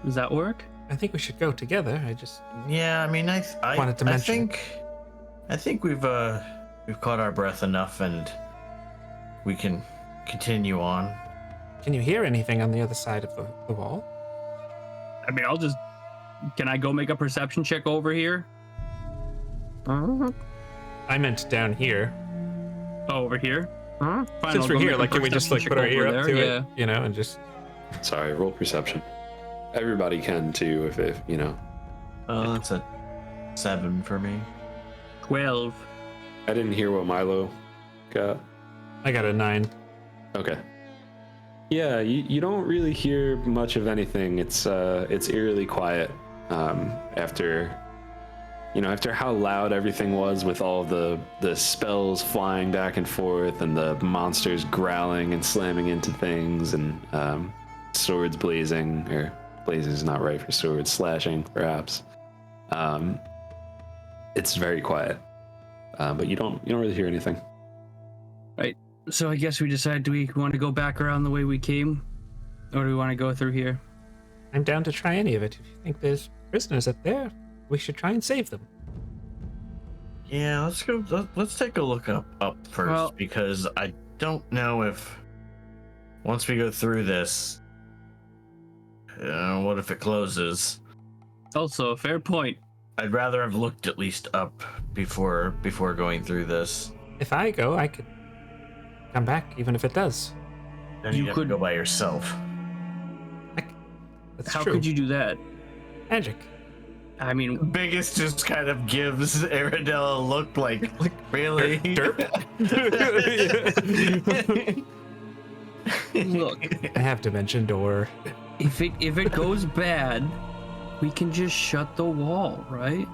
Does that work? I think we should go together. I just Yeah, I mean, I Wanted to mention I think we've caught our breath enough, and we can continue on. Can you hear anything on the other side of the wall? I mean, can I go make a perception check over here? I meant down here. Oh, over here? Fine, Since I'll we're go here, make a like, can we just like perception put our check ear over up to there? it, Yeah. and just Sorry, roll perception. Everybody can too, if That's a 7 for me. 12. I didn't hear what Milo got. I got a 9. Okay. Yeah, you don't really hear much of anything. It's eerily quiet after how loud everything was, with all the spells flying back and forth and the monsters growling and slamming into things, and swords blazing, or blazing is not right for swords, slashing perhaps. It's very quiet, but you don't really hear anything. Right. So I guess we decide, do we want to go back around the way we came? Or do we want to go through here? I'm down to try any of it. If you think there's prisoners up there, we should try and save them. Yeah, let's go. Let's take a look up first, because I don't know if once we go through this, what if it closes? Also, a fair point. I'd rather have looked at least up before going through this. If I go, I could come back, even if it does. Then You you could- could go by yourself. That's How true. could you do that? Magic. I mean, Biggus just kind of gives Aradel a look like really? look, I have dimension door. if it goes bad, we can just shut the wall, right?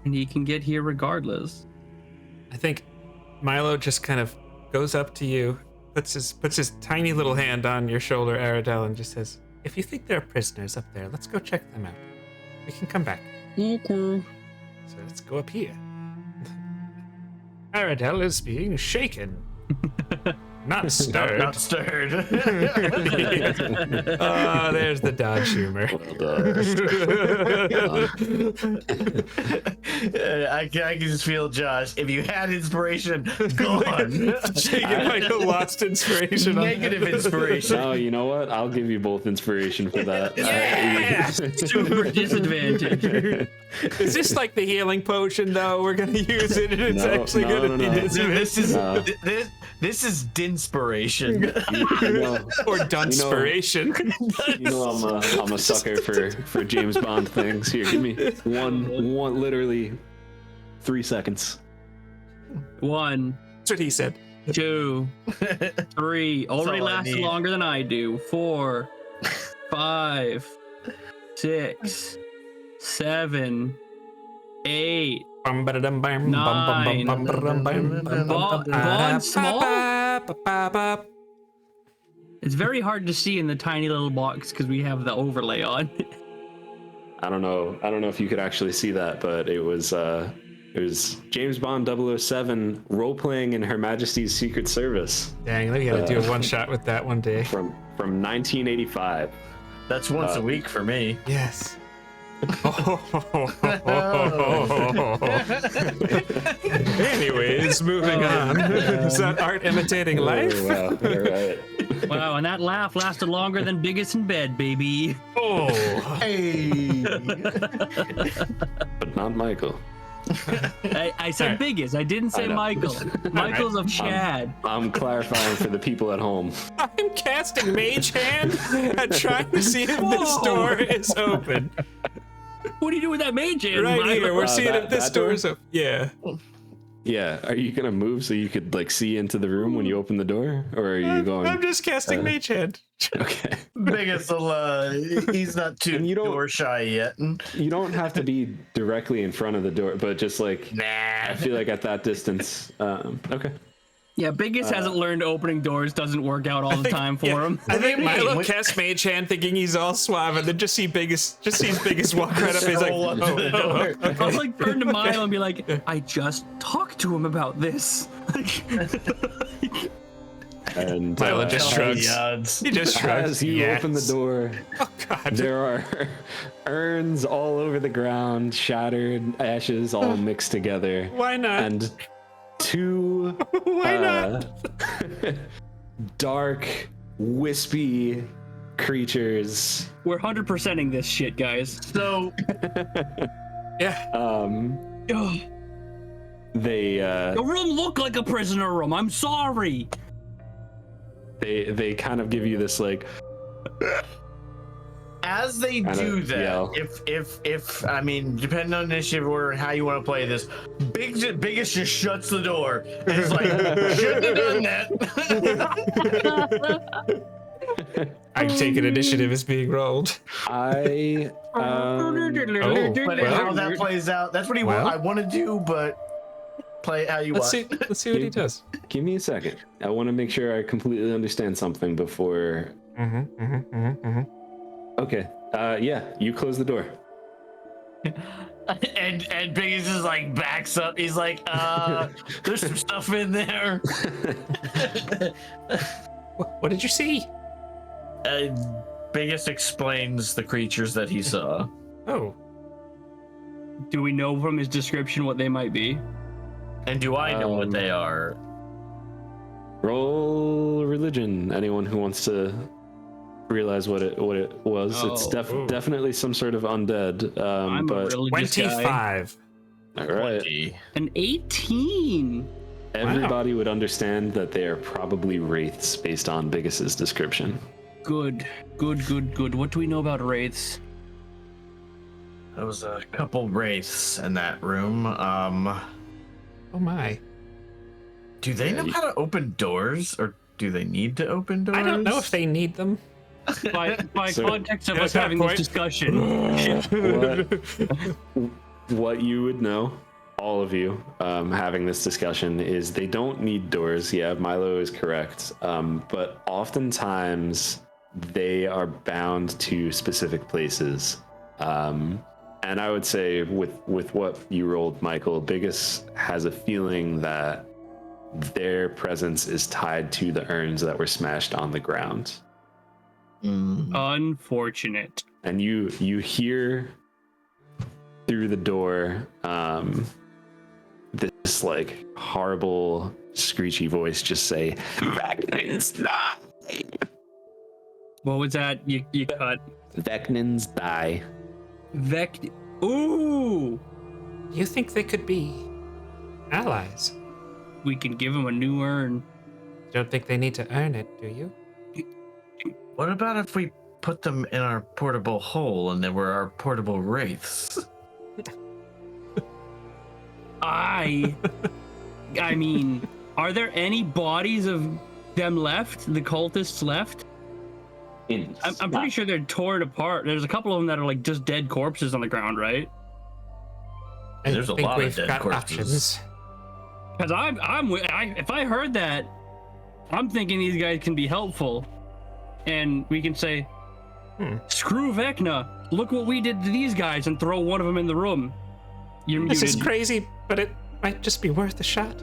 And he can get here regardless. I think Milo just kind of goes up to you, puts his tiny little hand on your shoulder, Aradel, and just says, "If you think there are prisoners up there, let's go check them out. We can come back." Okay. So let's go up here. Aradel is being shaken. Not stirred. Not stirred. Oh, there's the dodge humor. I can just feel Josh. If you had inspiration, gone. Jake and Michael lost inspiration. Negative inspiration. No, you know what? I'll give you both inspiration for that. Yeah! Super disadvantage. Is this like the healing potion, though? We're gonna use it, and it's actually gonna be disadvantage. This is dinspiration. Or dunspiration. You know I'm a sucker for James Bond things. Here, give me one literally 3 seconds. 1, That's what he said. 2, 3. Already all I lasts need. longer than I do. 4, 5, 6, 7, 8. Bond small. It's very hard to see in the tiny little box because we have the overlay on. I don't know if you could actually see that, but it was James Bond 007 role playing in Her Majesty's Secret Service Dang, we gotta do a one shot with that one day. from 1985. That's once a week for me. Yes. Anyways, moving on. Is that art imitating life? Oh, wow. All right. Wow, and that laugh lasted longer than Biggus in bed, baby. Oh. Hey. But not Michael. I said Biggus. I didn't say know. Michael. Michael's of Chad. I'm clarifying for the people at home. I'm casting Mage Hand and trying to see if this door is open. What do you do with that mage hand? Right Milo? here, we're seeing if this that door? door is open. Yeah. Yeah, are you gonna move so you could like see into the room when you open the door, or are you going? I'm just casting Mage Hand. Okay. Biggest he's not too And you don't- door shy yet. You don't have to be directly in front of the door, but just like Nah. I feel like at that distance. Okay. Yeah, Biggus hasn't learned opening doors doesn't work out all the time for him. I think Milo Wait. casts Mage Hand thinking he's all suave, and then just sees Biggus walk right up. He's like, Roll up to the door. I was like turn to Milo and be like, I just talked to him about this. And Milo just Tell me shrugs. the odds. He just shrugs. as you Yes. open the door, Oh God. there are urns all over the ground, shattered ashes all mixed together, Why not? and two Why not? dark, wispy creatures. We're 100%ing this shit, guys. So Yeah. Ugh. They The room looked like a prisoner room. I'm sorry. they kind of give you this like as they Kinda do that, yell. if I mean, depending on initiative order and how you want to play this, Biggest just shuts the door. And it's like, shouldn't have done that. I'm taking initiative is being rolled. I But well. how that plays out, that's what I want to do, but play it how you Let's want. see. Let's see what he does. give me a second. I want to make sure I completely understand something before. Okay. Yeah, you close the door. And Biggest is like backs up. He's like, there's some stuff in there. What did you see? Biggest explains the creatures that he saw. Oh. Do we know from his description what they might be? And do I know what they are? Roll religion. Anyone who wants to realize what it was. It's definitely some sort of undead. I'm a But religious guy. 25. all right. 20. An 18. Everybody would understand that they are probably wraiths based on Biggus's description. Good. What do we know about wraiths? There was a couple wraiths in that room. Oh my. Do they know how to open doors, or do they need to open doors? I don't know if they need them. By So- context of At us that having point- this discussion. What you would know, all of you, having this discussion, is they don't need doors. Yeah, Milo is correct. But oftentimes they are bound to specific places. And I would say with what you rolled, Michael, Biggus has a feeling that their presence is tied to the urns that were smashed on the ground. Unfortunate. And you hear through the door this like horrible screechy voice just say, Vecnans die. What was that? You cut. Vecnans die. Ooh! You think they could be allies? We can give them a new urn. Don't think they need to earn it, do you? What about if we put them in our portable hole and they were our portable wraiths? I mean, are there any bodies of them left? The cultists left? I'm pretty sure they're torn apart. There's a couple of them that are like just dead corpses on the ground, right? There's a lot of dead corpses. Because if I heard that, I'm thinking these guys can be helpful, and we can say, "Screw Vecna! Look what we did to these guys," and throw one of them in the room. This is crazy, but it might just be worth a shot.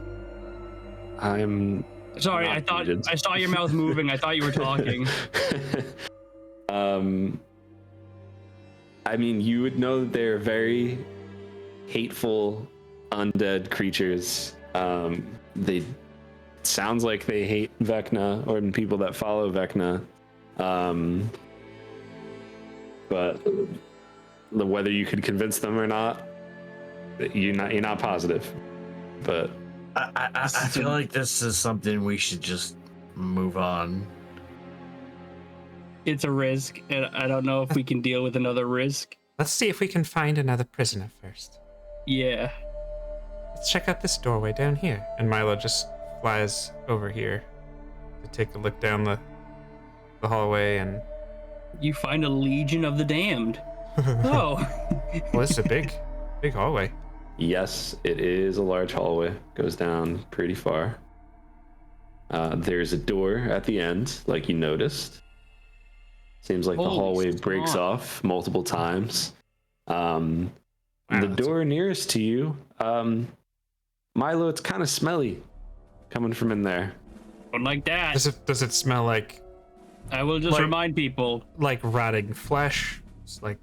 I'm sorry. I thought I saw your mouth moving. I thought you were talking. I mean, you would know that they're very hateful undead creatures. They sounds like they hate Vecna or people that follow Vecna. But whether you could convince them or not, you're not positive. But I feel like this is something we should just move on. It's a risk, and I don't know if we can deal with another risk. Let's see if we can find another prisoner first. Yeah. Let's check out this doorway down here. And Milo just flies over here to take a look down the hallway, and you find a legion of the damned. Oh. Well, it's a big hallway. Yes, it is a large hallway. Goes down pretty far. There's a door at the end, like you noticed. Seems like the hallway breaks off multiple times. The door nearest to you, Milo, it's kind of smelly coming from in there. Don't like that. Does it smell like? I will just remind people. Like rotting flesh. It's like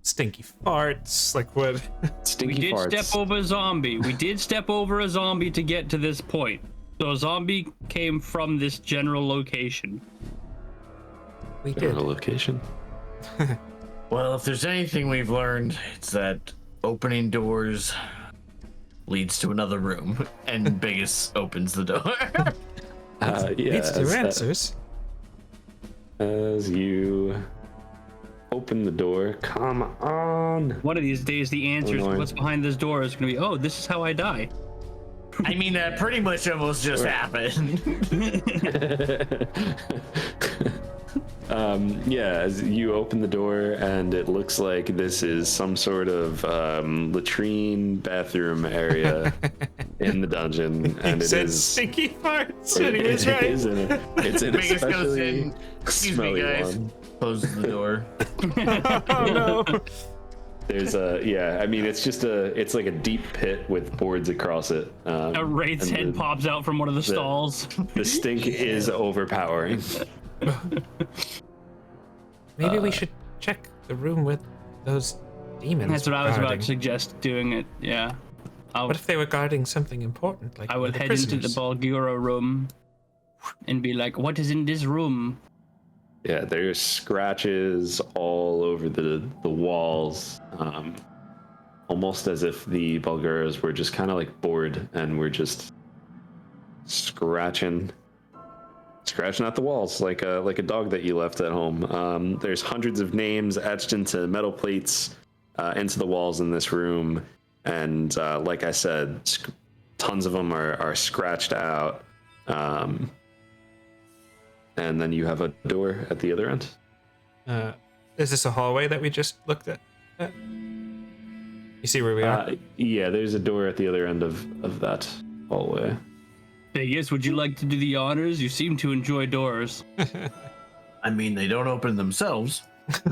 stinky farts. Like what? Stinky farts. We did step over a zombie. We did step over a zombie to get to this point. So a zombie came from this general location. We did. General location. Well, if there's anything we've learned, it's that opening doors leads to another room, and Biggus opens the door. Leads to answers. As you open the door, come on. One of these days, the answer to what's behind this door is going to be, oh, this is how I die. I mean, that pretty much almost just happened. As you open the door, and it looks like this is some sort of latrine bathroom area in the dungeon, and it is stinky farts. And he was right. It's an Biggus especially goes in. Excuse me, guys. one. Closes the door. Oh no. There's it's like a deep pit with boards across it. A wraith's head pops out from one of the stalls. The stink is overpowering. Maybe we should check the room with those demons. That's what I was about to suggest doing it. Yeah. What if they were guarding something important? Like I will head into the Bulgura room and be like, what is in this room? Yeah, there's scratches all over the walls, almost as if the Bulguras were just kind of like bored and were just scratching at the walls like a dog that you left at home. There's hundreds of names etched into metal plates into the walls in this room, and like I said, tons of them are scratched out. And then you have a door at the other end. Is this a hallway that we just looked at? You see where we are? Yeah, there's a door at the other end of that hallway. Biggus, would you like to do the honors? You seem to enjoy doors. I mean, they don't open themselves. And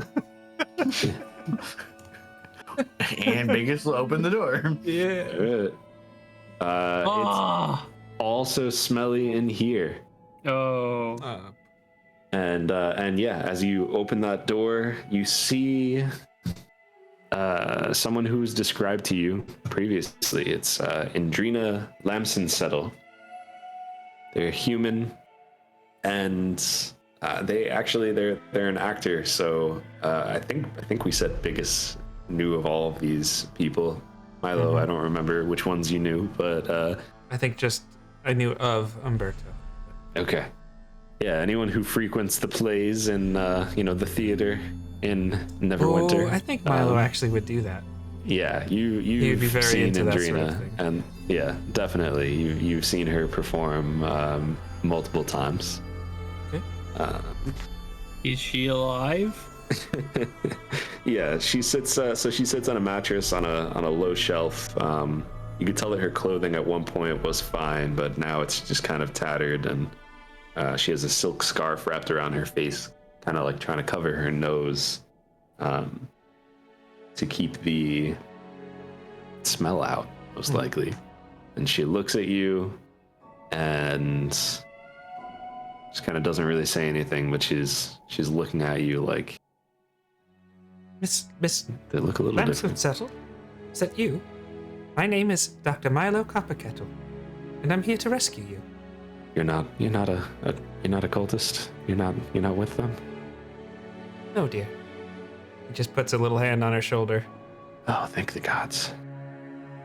Biggus will open the door. Yeah. It's all also smelly in here. Oh. And yeah, as you open that door, you see someone who's described to you previously. It's Indrina Lamson-Settle. They're human, and they're an actor. So I think we said Biggus knew of all of these people. Milo, I don't remember which ones you knew, but I think just I knew of Umberto. okay. Yeah, anyone who frequents the plays and the theater in Neverwinter. Oh, I think Milo actually would do that. Yeah, He'd you've be very seen into that Indrina, sort of thing. and yeah, definitely you've seen her perform multiple times. Okay. Is she alive? Yeah, she sits. So she sits on a mattress on a low shelf. You could tell that her clothing at one point was fine, but now it's just kind of tattered, and she has a silk scarf wrapped around her face, kind of like trying to cover her nose, to keep the smell out, most likely. And she looks at you, and just kind of doesn't really say anything, but she's looking at you like. Miss They look a little different. Lamson-Settle? Is that you? My name is Dr. Milo Copperkettle, and I'm here to rescue you. You're not a cultist. You're not with them. No, dear. He just puts a little hand on her shoulder. Oh, thank the gods.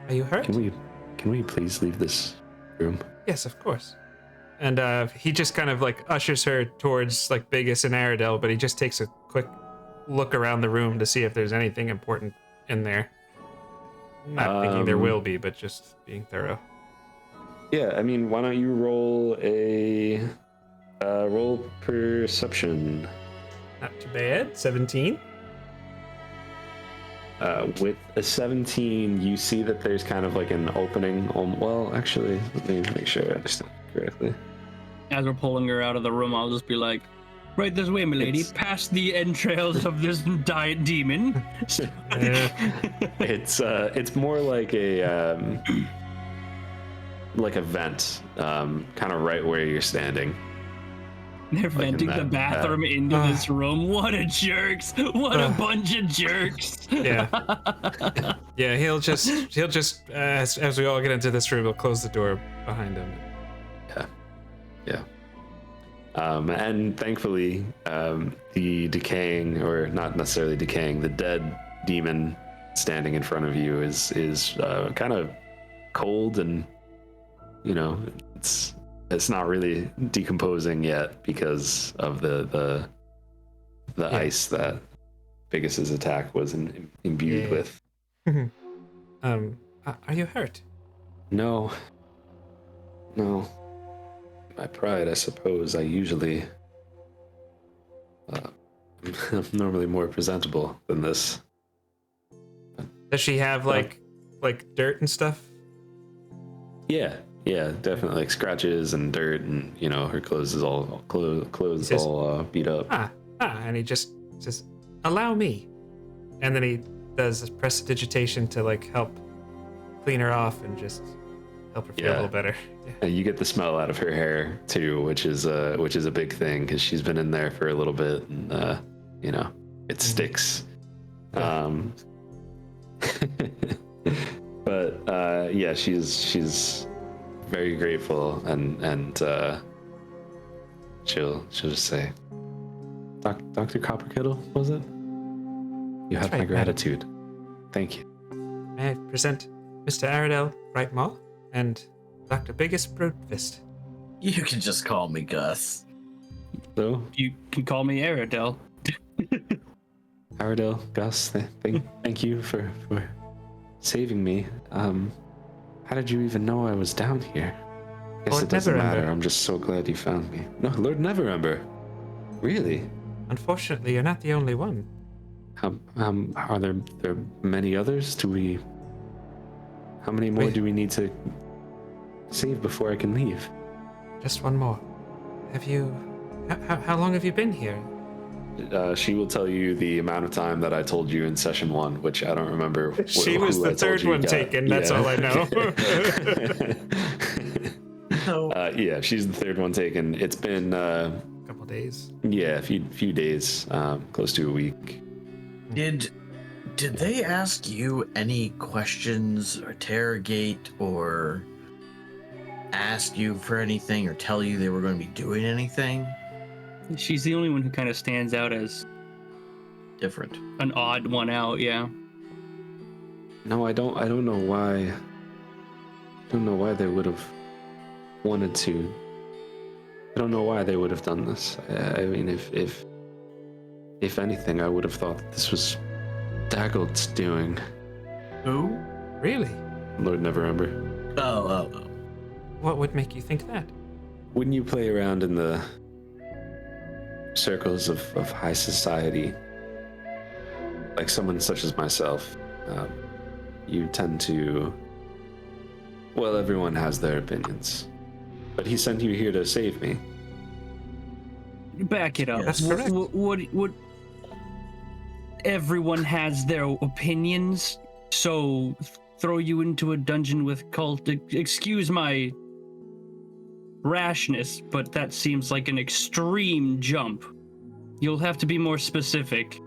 Are you hurt? Can we please leave this room? Yes, of course. And he just kind of like ushers her towards like Biggus and Aradel, but he just takes a quick look around the room to see if there's anything important in there. Not thinking there will be, but just being thorough. Yeah, I mean, why don't you roll a roll perception? Not too bad. 17. With a 17, you see that there's kind of like an opening. Well, actually, let me make sure I understand correctly. As we're pulling her out of the room, I'll just be like, right this way, milady, past the entrails of this diet demon. It's more like a vent, kind of right where you're standing. They're venting the bathroom into this room. What a jerks! What a bunch of jerks! Yeah. Yeah, he'll just as we all get into this room, he'll close the door behind him. Yeah. And thankfully, the decaying, or not necessarily decaying, the dead demon standing in front of you is kind of cold, and it's not really decomposing yet because of the ice that Bigus's attack was imbued with. Are you hurt? No. My pride, I suppose. I usually I'm normally more presentable than this. Does she have like dirt and stuff? Yeah, definitely, like scratches and dirt, and her clothes is all beat up. And he just says, "Allow me," and then he does prestidigitation to like help clean her off and just help her feel a little better. Yeah. And you get the smell out of her hair too, which is a big thing because she's been in there for a little bit, and it sticks. But yeah, she's very grateful, and she'll just say, Dr. Copperkettle, was it? You have my gratitude. Thank you. May I present Mr. Aradel Brightmaw and Dr. Biggus Broodfist. You can just call me Gus. So, You can call me Aradel. Aradel, Gus, thank you for saving me. How did you even know I was down here? I guess Lord it doesn't Neverember. matter. I'm just so glad you found me. No, Lord Neverember. Really? Unfortunately, you're not the only one. Are there many others? How many more do we need to save before I can leave? Just one more. How long have you been here? She will tell you the amount of time that I told you in session 1, which I don't remember. She who was I the told third you one got. taken, that's all I know. So Yeah, she's the third one taken. It's been A couple days. yeah, a few days, close to a week. Did they ask you any questions or interrogate or ask you for anything or tell you they were going to be doing anything? She's the only one who kind of stands out as Different. an odd one out, yeah. No, I don't know why. I don't know why they would have wanted to. I don't know why they would have done this. I mean, if anything, I would have thought that this was Daggled's doing. Who? Really? Lord Neverember. Oh. What would make you think that? Wouldn't you play around in the circles of high society, like someone such as myself? You tend to... Well, everyone has their opinions. But he sent you here to save me. Back it up. That's correct. What everyone has their opinions, so throw you into a dungeon with cult. Excuse my rashness, but that seems like an extreme jump. You'll have to be more specific.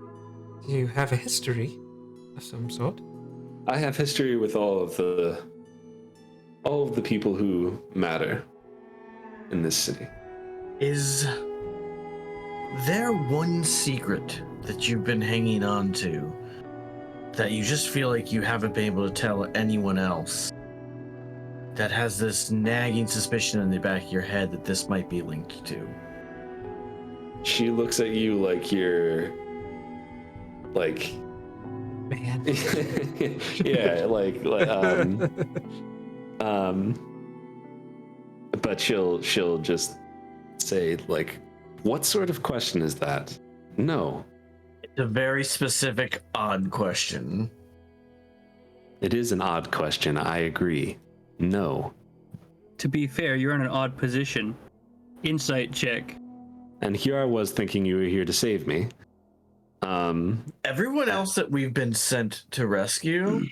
You have a history of some sort. I have history with all of the people who matter in this city. Is there one secret that you've been hanging on to that you just feel like you haven't been able to tell anyone else, that has this nagging suspicion in the back of your head that this might be linked to? She looks at you like you're like Man. yeah, but she'll just say, like, what sort of question is that? No. It's a very specific, odd question. It is an odd question, I agree. No. To be fair, you're in an odd position. Insight check. And here I was thinking you were here to save me. Everyone else that we've been sent to rescue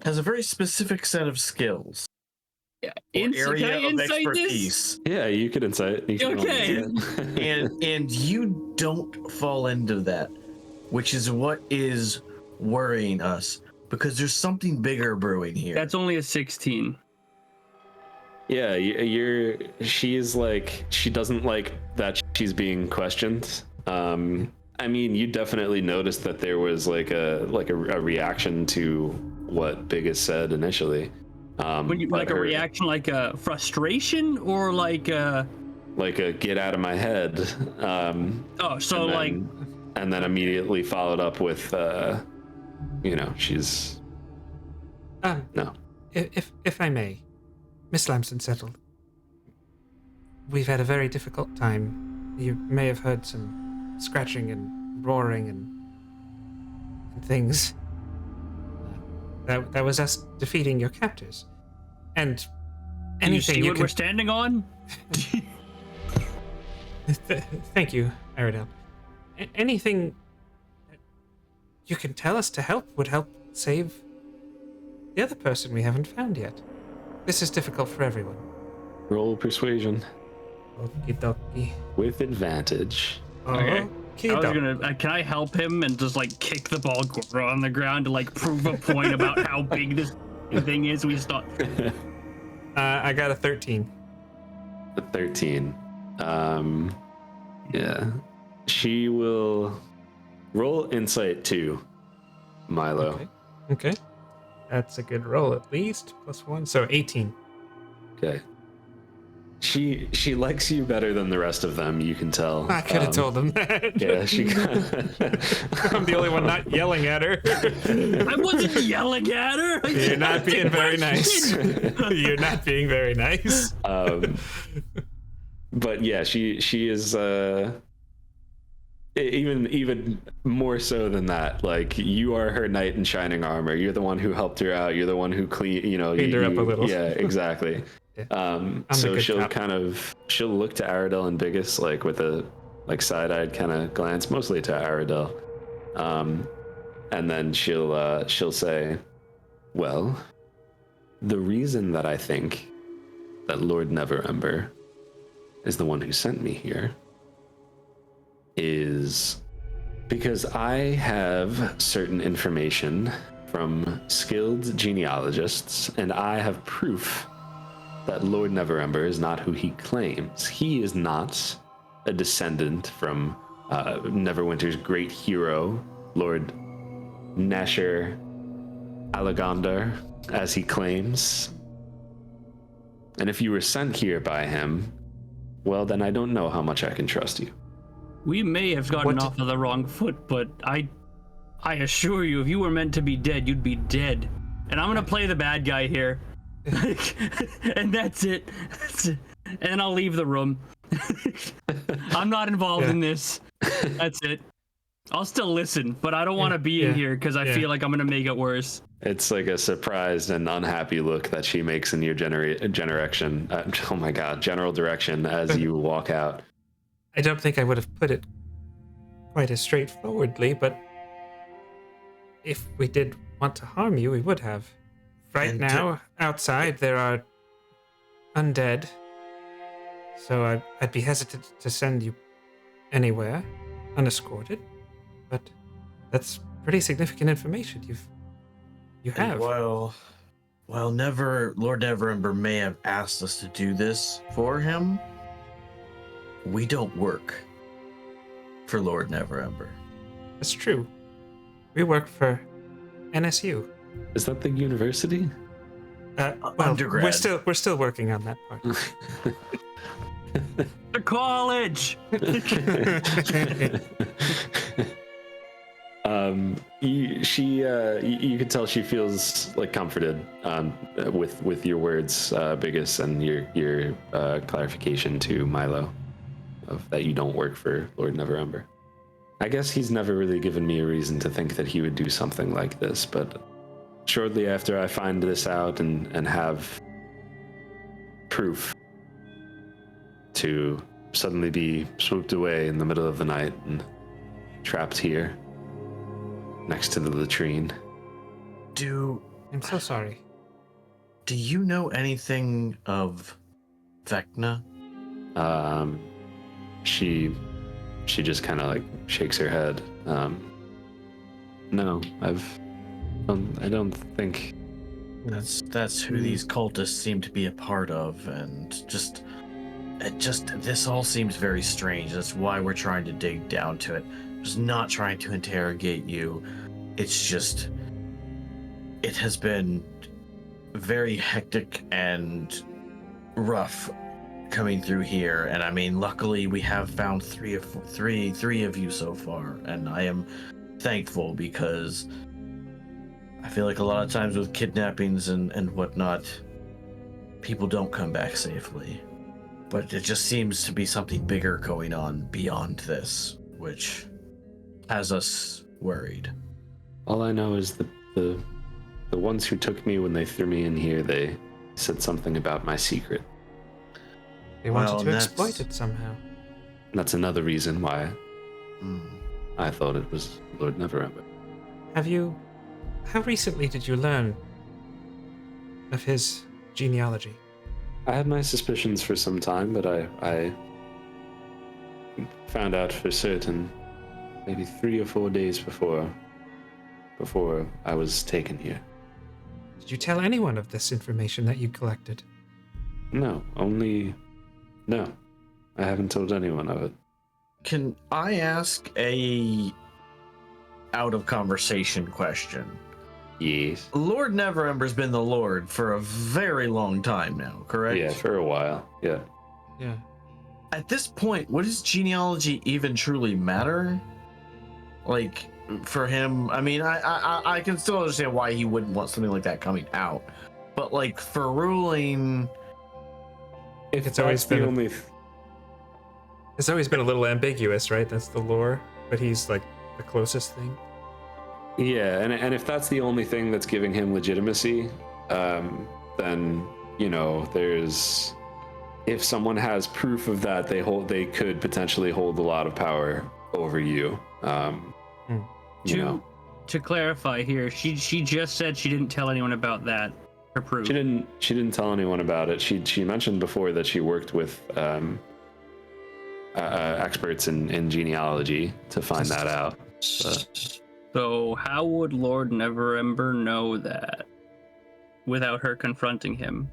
has a very specific set of skills. Yeah, Or can area I of insight expertise. Yeah, you could insight. You could Okay. insight. and you don't fall into that, which is what is worrying us, because there's something bigger brewing here. That's only a 16. Yeah, she's like, she doesn't like that she's being questioned. I mean, you definitely noticed that there was like a reaction to what Biggus said initially. When you like a reaction, like a frustration, or like a get out of my head. And then immediately followed up with, she's no. If I may, Miss Lamson settled. We've had a very difficult time. You may have heard some scratching and roaring and things. That was us defeating your captors. And anything you see you what can... we're standing on? Thank you, Aradel. Anything you can tell us to help would help save the other person we haven't found yet. This is difficult for everyone. Roll persuasion Okie dokie. with advantage. Okay. Okie I was dokie. gonna. Can I help him and just like kick the ball on the ground to like prove a point about how big this thing is? We start. I got a 13. 13. Yeah. She will roll insight 2, Milo. Okay. That's a good roll at least. +1. So 18. Okay. She likes you better than the rest of them, you can tell. I could have told them that. Yeah, she I'm the only one not yelling at her. I wasn't yelling at her. You're not being very nice. You're not being very nice. But yeah, she is even more so than that. Like, you are her knight in shining armor. You're the one who helped her out. You're the one who cleaned her up a little. Yeah, exactly. Yeah. So good she'll cop. she'll look to Aradel and Biggus like with a side-eyed kind of glance, mostly to Aradel, and then she'll say, "Well, the reason that I think that Lord Neverember is the one who sent me here is because I have certain information from skilled genealogists, and I have proof that Lord Neverember is not who he claims. He is not a descendant from Neverwinter's great hero, Lord Nasher Alagondar, as he claims. And if you were sent here by him, well, then I don't know how much I can trust you. We may have gotten off of the wrong foot, but I assure you, if you were meant to be dead, you'd be dead. And I'm gonna play the bad guy here. And that's it. And I'll leave the room. I'm not involved in this. That's it. I'll still listen, but I don't want to be in here because I feel like I'm gonna make it worse. It's like a surprised and unhappy look that she makes in your general direction as you walk out. I don't think I would have put it quite as straightforwardly, but if we did want to harm you, we would have. Right now, outside, there are undead, so I'd be hesitant to send you anywhere unescorted, but that's pretty significant information you have. Well, Lord Neverember may have asked us to do this for him. We don't work for Lord Neverember. That's true. We work for NSU. Is that the university? Undergrad. We're still working on that part. The college. You could tell she feels like comforted with your words, Biggus, and your clarification to Milo of that you don't work for Lord Neverember. I guess he's never really given me a reason to think that he would do something like this, but shortly after I find this out and have proof to suddenly be swooped away in the middle of the night and trapped here next to the latrine. I'm so sorry. Do you know anything of Vecna? She just kind of like shakes her head. No, I don't think. That's who these cultists seem to be a part of, and this all seems very strange. That's why we're trying to dig down to it. Just not trying to interrogate you. It's just, it has been very hectic and rough coming through here, and I mean, luckily we have found three of you so far, and I am thankful, because I feel like a lot of times with kidnappings and whatnot, people don't come back safely. But it just seems to be something bigger going on beyond this, which has us worried. All I know is the ones who took me when they threw me in here, they said something about my secret. They wanted to exploit it somehow. And that's another reason why I thought it was Lord Neverember. How recently did you learn of his genealogy? I had my suspicions for some time, but I found out for certain maybe 3 or 4 days before I was taken here. Did you tell anyone of this information that you collected? No, I haven't told anyone of it. Can I ask a out of conversation question? Yes. Lord Neverember's been the Lord for a very long time now, correct? Yeah, for a while. Yeah. Yeah. At this point, would his genealogy even truly matter? Like, for him, I mean, I can still understand why he wouldn't want something like that coming out. But, like, for ruling... It's always been it's always been a little ambiguous, right? That's the lore, but he's like the closest thing. Yeah, and if that's the only thing that's giving him legitimacy, then there's, if someone has proof of that, they could potentially hold a lot of power over you. To clarify here, she just said she didn't tell anyone about that. Her proof. She didn't tell anyone about it. She mentioned before that she worked with experts in genealogy to find that out. But So how would Lord Neverember know that without her confronting him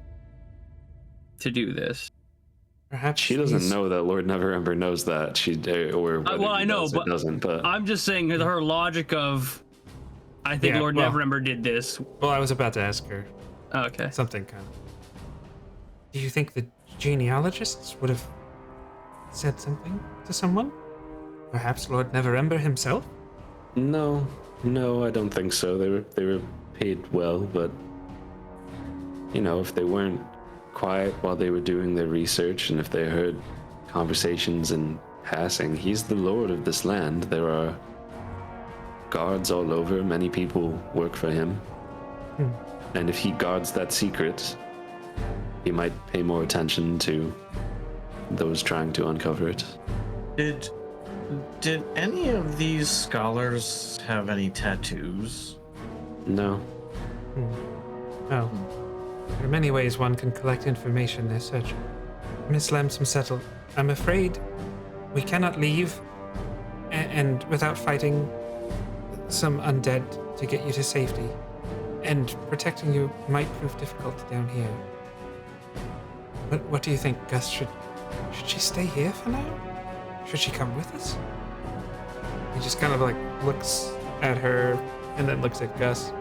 to do this? Perhaps she doesn't know that Lord Neverember knows that. Well, I know, but doesn't. But I'm just saying her logic of, I think Lord Neverember did this. Well, I was about to ask her Okay. something kind of. Do you think the genealogists would have said something to someone? Perhaps Lord Neverember himself? no, I don't think so. They were paid well, but if they weren't quiet while they were doing their research, and if they heard conversations in passing, he's the lord of this land. There are guards all over. Many people work for him. And if he guards that secret, he might pay more attention to those trying to uncover it. Did any of these scholars have any tattoos? No. Oh. There are many ways one can collect information as such. Miss Lamson settled. I'm afraid we cannot leave and without fighting some undead to get you to safety. And protecting you might prove difficult down here. What do you think, Gus? Should she stay here for now? Should she come with us? He just kind of looks at her and then looks at Gus.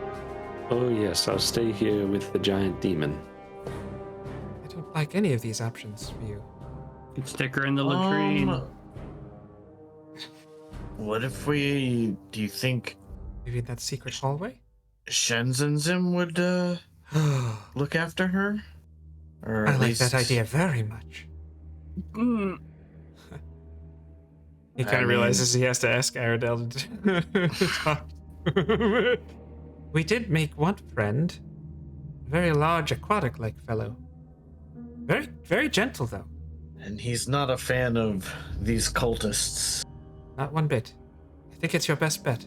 Oh yes, I'll stay here with the giant demon. I don't like any of these options for you. You can stick her in the latrine. What if do you think Maybe in that secret hallway? Shenzenzim would look after her? Or I at like least... that idea very much. He kind of realizes he has to ask Aradel to talk. We did make one friend. A very large aquatic-like fellow. Very, very gentle, though. And he's not a fan of these cultists. Not one bit. I think it's your best bet.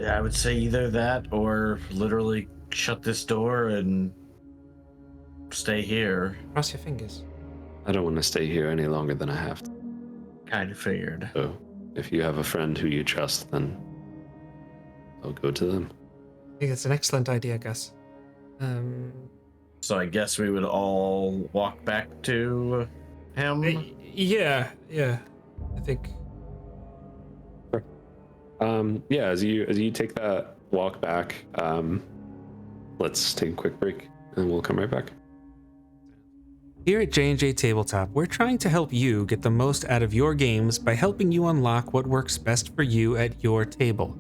I would say either that or literally shut this door and stay here. Cross your fingers. I don't want to stay here any longer than I have to. Kind of figured. So if you have a friend who you trust, then I'll go to them. I think it's an excellent idea, Gus. So I guess we would all walk back to him? Yeah. I think. Yeah, as you take that walk back, let's take a quick break and we'll come right back. Here at J&J Tabletop, we're trying to help you get the most out of your games by helping you unlock what works best for you at your table.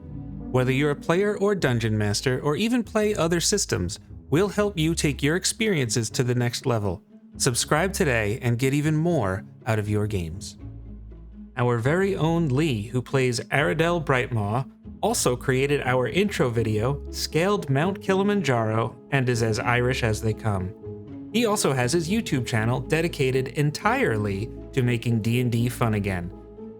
Whether you're a player or dungeon master, or even play other systems, we'll help you take your experiences to the next level. Subscribe today and get even more out of your games. Our very own Lee, who plays Aradel Brightmaw, also created our intro video, scaled Mount Kilimanjaro, and is as Irish as they come. He also has his YouTube channel dedicated entirely to making D&D fun again.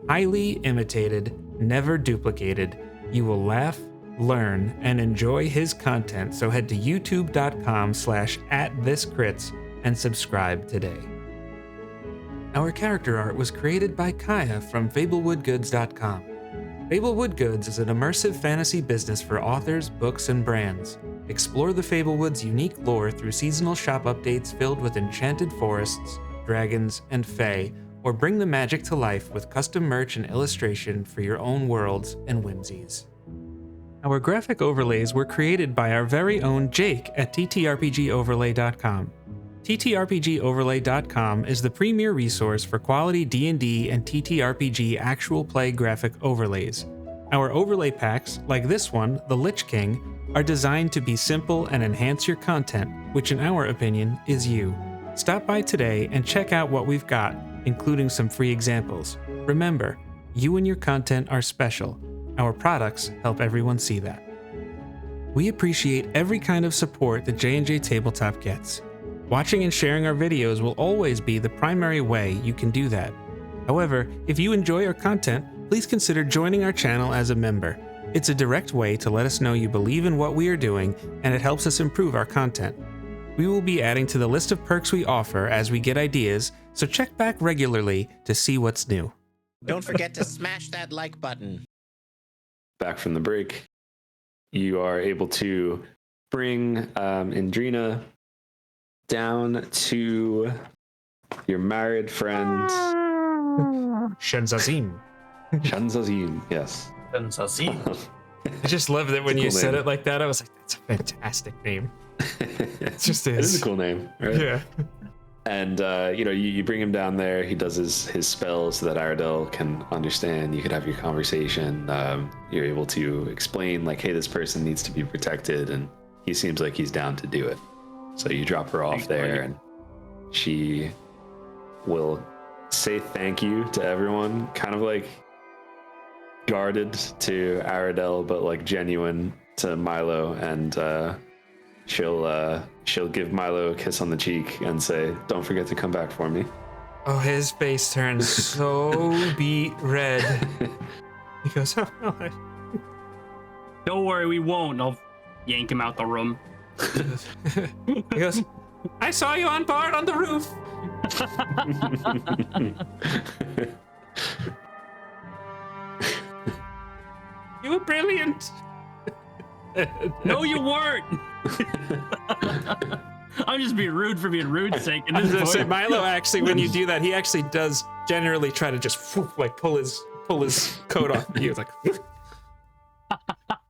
Highly imitated, never duplicated. You will laugh, learn, and enjoy his content, so head to youtube.com/@thiscrits and subscribe today. Our character art was created by Kaya from FablewoodGoods.com. Fablewood Goods is an immersive fantasy business for authors, books, and brands. Explore the Fablewoods' unique lore through seasonal shop updates filled with enchanted forests, dragons, and fae, or bring the magic to life with custom merch and illustration for your own worlds and whimsies. Our graphic overlays were created by our very own Jake at TTRPGoverlay.com. TTRPGoverlay.com is the premier resource for quality D&D and TTRPG actual play graphic overlays. Our overlay packs, like this one, the Lich King, are designed to be simple and enhance your content, which in our opinion is you. Stop by today and check out what we've got, including some free examples. Remember, you and your content are special. Our products help everyone see that. We appreciate every kind of support that J&J Tabletop gets. Watching and sharing our videos will always be the primary way you can do that. However, if you enjoy our content, please consider joining our channel as a member. It's a direct way to let us know you believe in what we are doing, and it helps us improve our content. We will be adding to the list of perks we offer as we get ideas, so check back regularly to see what's new. Don't forget to smash that like button. Back from the break, you are able to bring Indrina down to your married friend Shenzazim. Shanzazim. Yes. I just love that when It's a you cool said name. it like that. I was like, that's a fantastic name. It just It is is. a cool name, right? Yeah. And you bring him down there. He does his spells so that Aradel can understand. You could have your conversation. You're able to explain like, hey, this person needs to be protected, and he seems like he's down to do it. So you drop her off there, and she will say thank you to everyone, kind of like guarded to Aradel, but like genuine to Milo, and she'll give Milo a kiss on the cheek and say, "Don't forget to come back for me." Oh, his face turns so beet red. He goes, oh, no. Don't worry, we won't. I'll yank him out the room. He goes, I saw you on board on the roof. You were brilliant. No, you weren't. I'm just being rude for being rude's sake. I was gonna say, Milo actually, when you do that, he actually does generally try to just like pull his coat off you. It's like,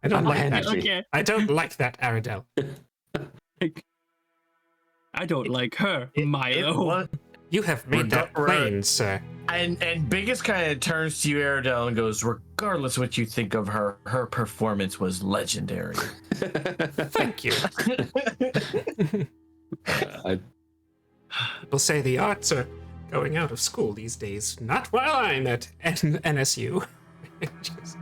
I don't like that. Okay. I don't like that, Aradel. I don't like her, Milo. You have made that plain, sir. And Biggus kind of turns to you, Aradel, and goes, regardless what you think of her, her performance was legendary. Thank you. I People say the arts are going out of school these days. Not while I'm at NSU. Just-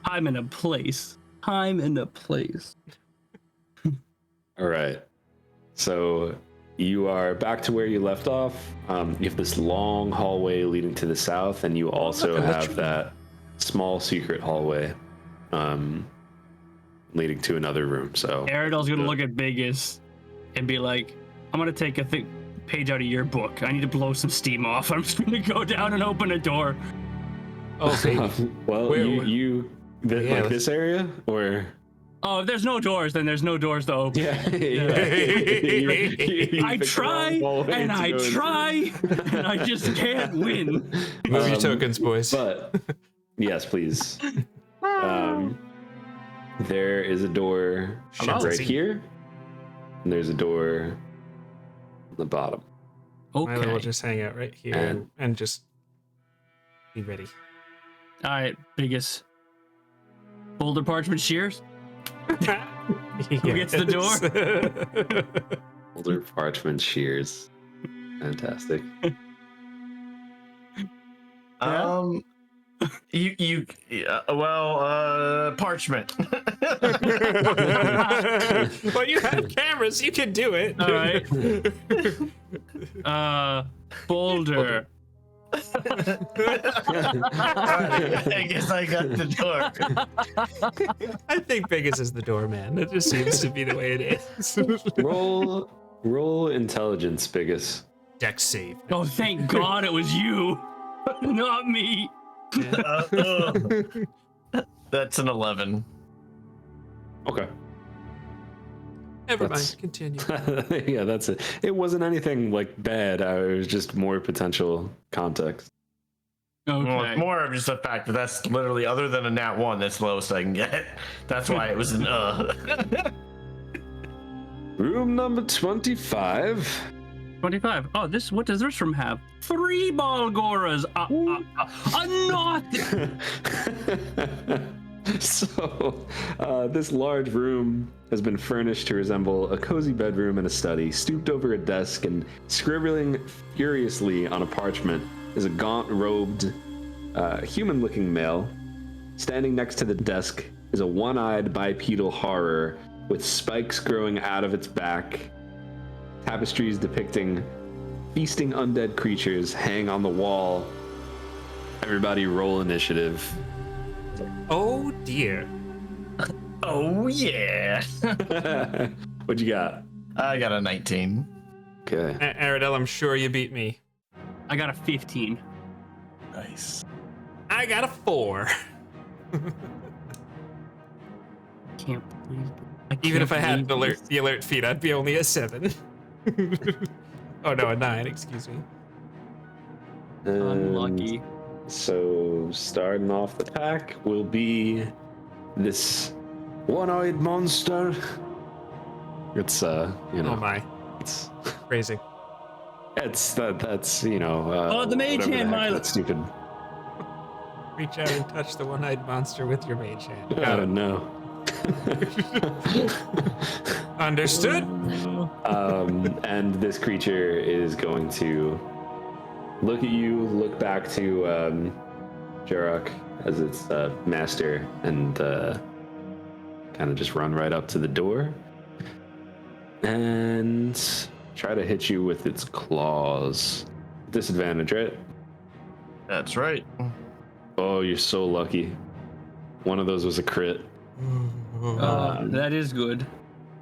I'm in a place. I'm in a place. All right. So you are back to where you left off. You have this long hallway leading to the south, and you also have that small secret hallway leading to another room. So Aradel's gonna look at Biggus and be like, I'm gonna take a page out of your book. I need to blow some steam off. I'm just gonna go down and open a door. Oh, baby. well, Where- like this area, or Oh, if there's no doors, then there's no doors to open. yeah. I try and I try and I just can't win. Move your tokens, boys. But yes, please. There is a door right here, and there's a door on the bottom. Milo will Okay. just hang out right here and just be ready. All right, Biggus. Boulder parchment shears. Who gets the door? Older parchment shears. Fantastic. Parchment. Well, you have cameras. You can do it. All right. Boulder. I guess I got the door. I think Biggus is the doorman. It just seems to be the way it is. Roll intelligence, Biggus. Dex save. Oh, thank God it was you, not me. That's an 11. Okay. Never That's- mind. Continue. Yeah, that's it. It wasn't anything like bad. It was just more potential context. Well, Okay. it's more of just the fact that that's literally, other than a nat 1, that's the lowest I can get. That's why it was an Room number 25. 25. Oh, what does this room have? 3 Balgoras. Nothing. So, this large room has been furnished to resemble a cozy bedroom and a study. Stooped over a desk and scribbling furiously on a parchment is a gaunt-robed, human-looking male. Standing next to the desk is a one-eyed bipedal horror with spikes growing out of its back. Tapestries depicting feasting undead creatures hang on the wall. Everybody roll initiative. Oh dear. Oh, yeah. What you got? I got a 19. Okay. Aradel, I'm sure you beat me. I got a 15. Nice. I got a 4. Can't believe. Even if I had the alert feat, I'd be only a 7. Oh no, a 9. Excuse me. Unlucky. So starting off the pack will be this one-eyed monster. It's Oh my, it's crazy. that's you know. Oh, the mage whatever the hand, heck Milo. That stupid. Reach out and touch the one-eyed monster with your mage hand. I don't know. Understood. And this creature is going to look at you, look back to Jarok as its master, and kind of just run right up to the door and try to hit you with its claws. Disadvantage, right? That's right. Oh, you're so lucky. One of those was a crit. That is good.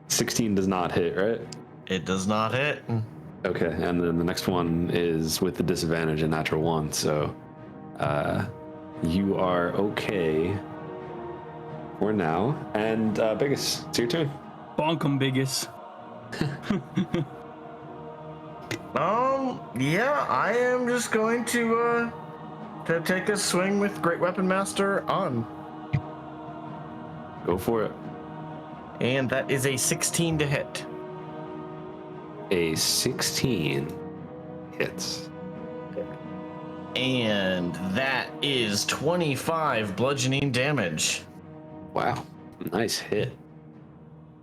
16 does not hit, right? It does not hit. Okay, and then the next one is with the disadvantage, a natural 1. So you are okay for now. And Biggus, it's your turn. Bonk 'em, Biggus. Yeah, I am just going to take a swing with Great Weapon Master on. Go for it. And that is a 16 to hit. A 16 hits. And that is 25 bludgeoning damage. Wow, nice hit.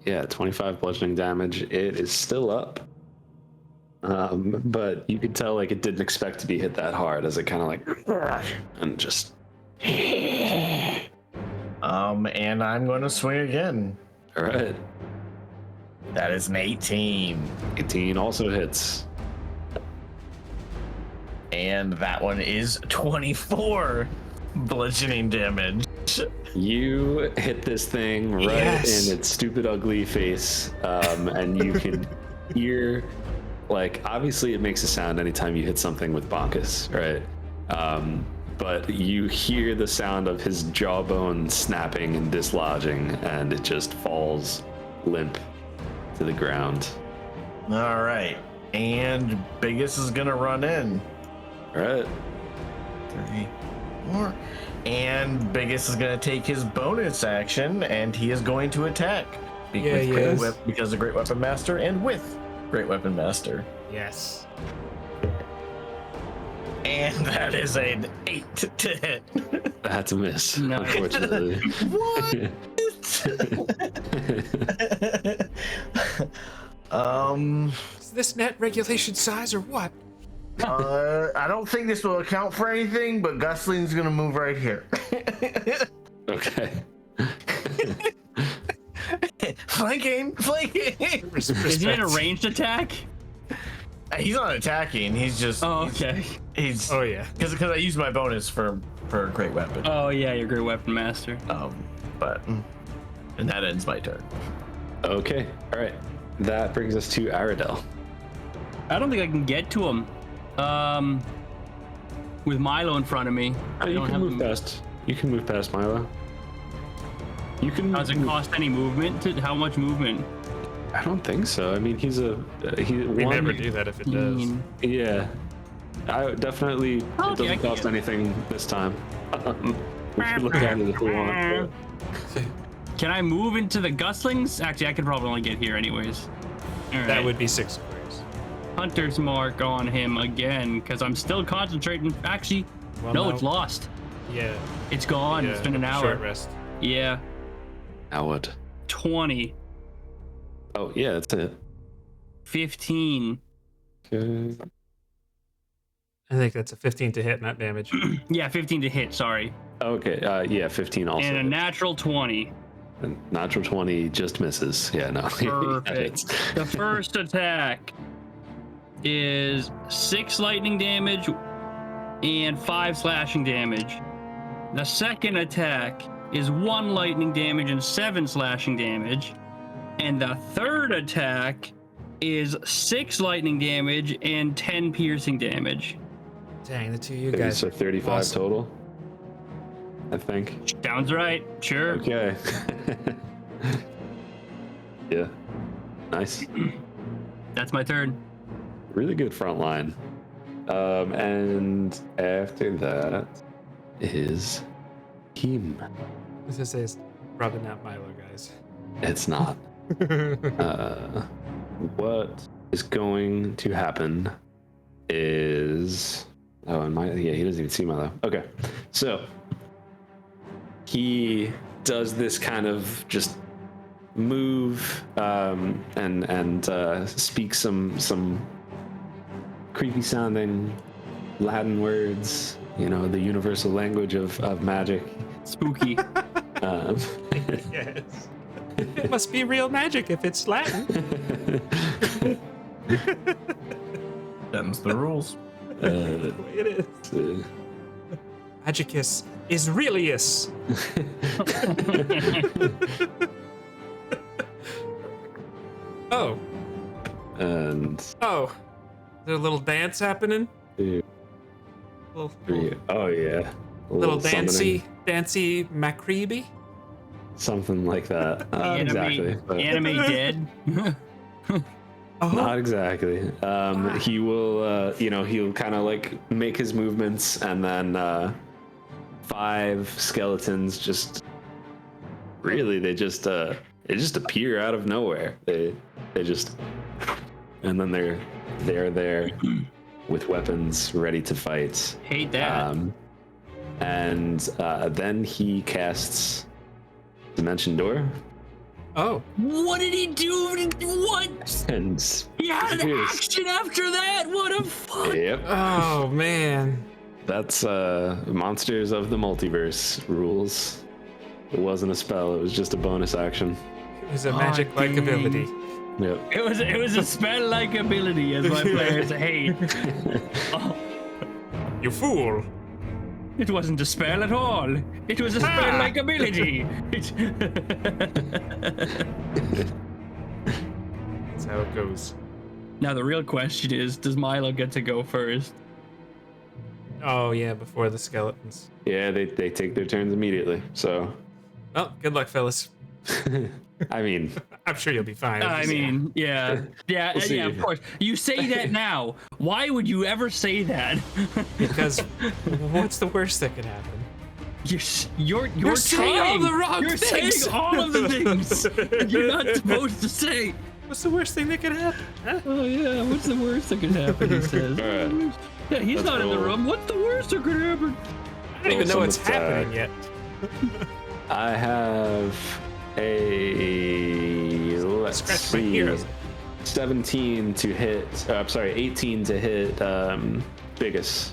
Yeah, 25 bludgeoning damage. It is still up. But you could tell like it didn't expect to be hit that hard as it kind of like and just And I'm going to swing again. all right. That is an 18. 18 also hits. And that one is 24 bludgeoning damage. You hit this thing right Yes. in its stupid ugly face, and you can hear, like, obviously it makes a sound anytime you hit something with Bonkus, right? But you hear the sound of his jawbone snapping and dislodging, and it just falls limp to the ground. All right. And Biggus is going to run in. All right. 3, 4. And Biggus is going to take his bonus action, and he is going to attack. Yeah, he is. Because of Great Weapon Master and with Great Weapon Master. Yes. And that is an 8 to hit. That's a miss, Nice. unfortunately. Is this net regulation size or what? I don't think this will account for anything, but Gusling's gonna move right here. Okay. Flanking! Is he in a ranged attack? He's not attacking. He's just. Oh, okay. He's. Oh yeah. Because I used my bonus for Great Weapon. Oh yeah, you're Great Weapon Master. And that ends my turn. Okay. All right. That brings us to Aradel. I don't think I can get to him. With Milo in front of me. I You don't can have move him. past. You can move past Milo. You can. Does it cost any movement? How much movement? I don't think so. I mean, he's a. We never do that if it does. Yeah. I would definitely. Okay, It I doesn't can cost get- anything this time. We can look at it if we want. Can I move into the Guslings? Actually, I could probably only get here anyways. All right. That would be 6 squares. Hunter's mark on him again, because I'm still concentrating. Actually, Well, no, no. it's lost. Yeah. It's gone. It's been an hour. Short rest. Yeah. Now what? 20. Oh yeah, that's it. 15. Okay. I think that's a 15 to hit, not damage. Yeah, 15 to hit, sorry. Okay. Yeah, 15 also. And a natural 20. And natural 20 just misses. Yeah, no. Perfect. The first attack is 6 lightning damage and 5 slashing damage. The second attack is 1 lightning damage and 7 slashing damage. And the third attack is 6 lightning damage and 10 piercing damage. Dang, the two of you guys. So 35 awesome. total, I think. Sounds right. Sure. Okay. Yeah. Nice. That's my turn. Really good front line. And after that is him. This is probably not Milo, guys. It's not. What is going to happen is he doesn't even see Milo. Okay, so he does this kind of just move and speak some creepy sounding Latin words, the universal language of magic. Spooky. Yes. It must be real magic if it's Latin. Them's the rules. It is. Magicus is realius. Oh. And Is there a little dance happening? two, Little, three. Oh yeah. A little summoning, dancy Macreeby? something like that. Not exactly. But Anime dead. not exactly. He will, he'll kind of like make his movements, and then 5 skeletons just they just appear out of nowhere. They just, and then they're there with weapons ready to fight. Hate that. And then he casts Dimension Door. Oh. What did he do? What? And He had an Yes. action after that. What a fuck. yep, Oh, man. that's Monsters of the Multiverse rules. It wasn't a spell; it was just a bonus action. It was a magic-like dang. ability. Yep. It was a spell-like ability, as my players hate. Oh, You fool. it wasn't a spell at all. It was a spell-like ability. That's how it goes. Now the real question is, does Milo get to go first? Oh, yeah, before the skeletons. Yeah, they take their turns immediately. So, Well, good luck, fellas. I mean, I'm sure you'll be fine. I mean, yeah, see. yeah, of course. You say that now. Why would you ever say that? Because what's the worst that could happen? You're saying all trying. the wrong You're things. saying all of the things that you're not supposed to say. What's the worst thing that could happen? Huh? Oh yeah, what's the worst that could happen? He says. all right. Yeah, he's Let's not in the roll. room. What's the worst that could happen? I don't even know what's Someone's happening yet. I have a Scratch my ears. 17 to hit. I'm sorry, 18 to hit. Biggus.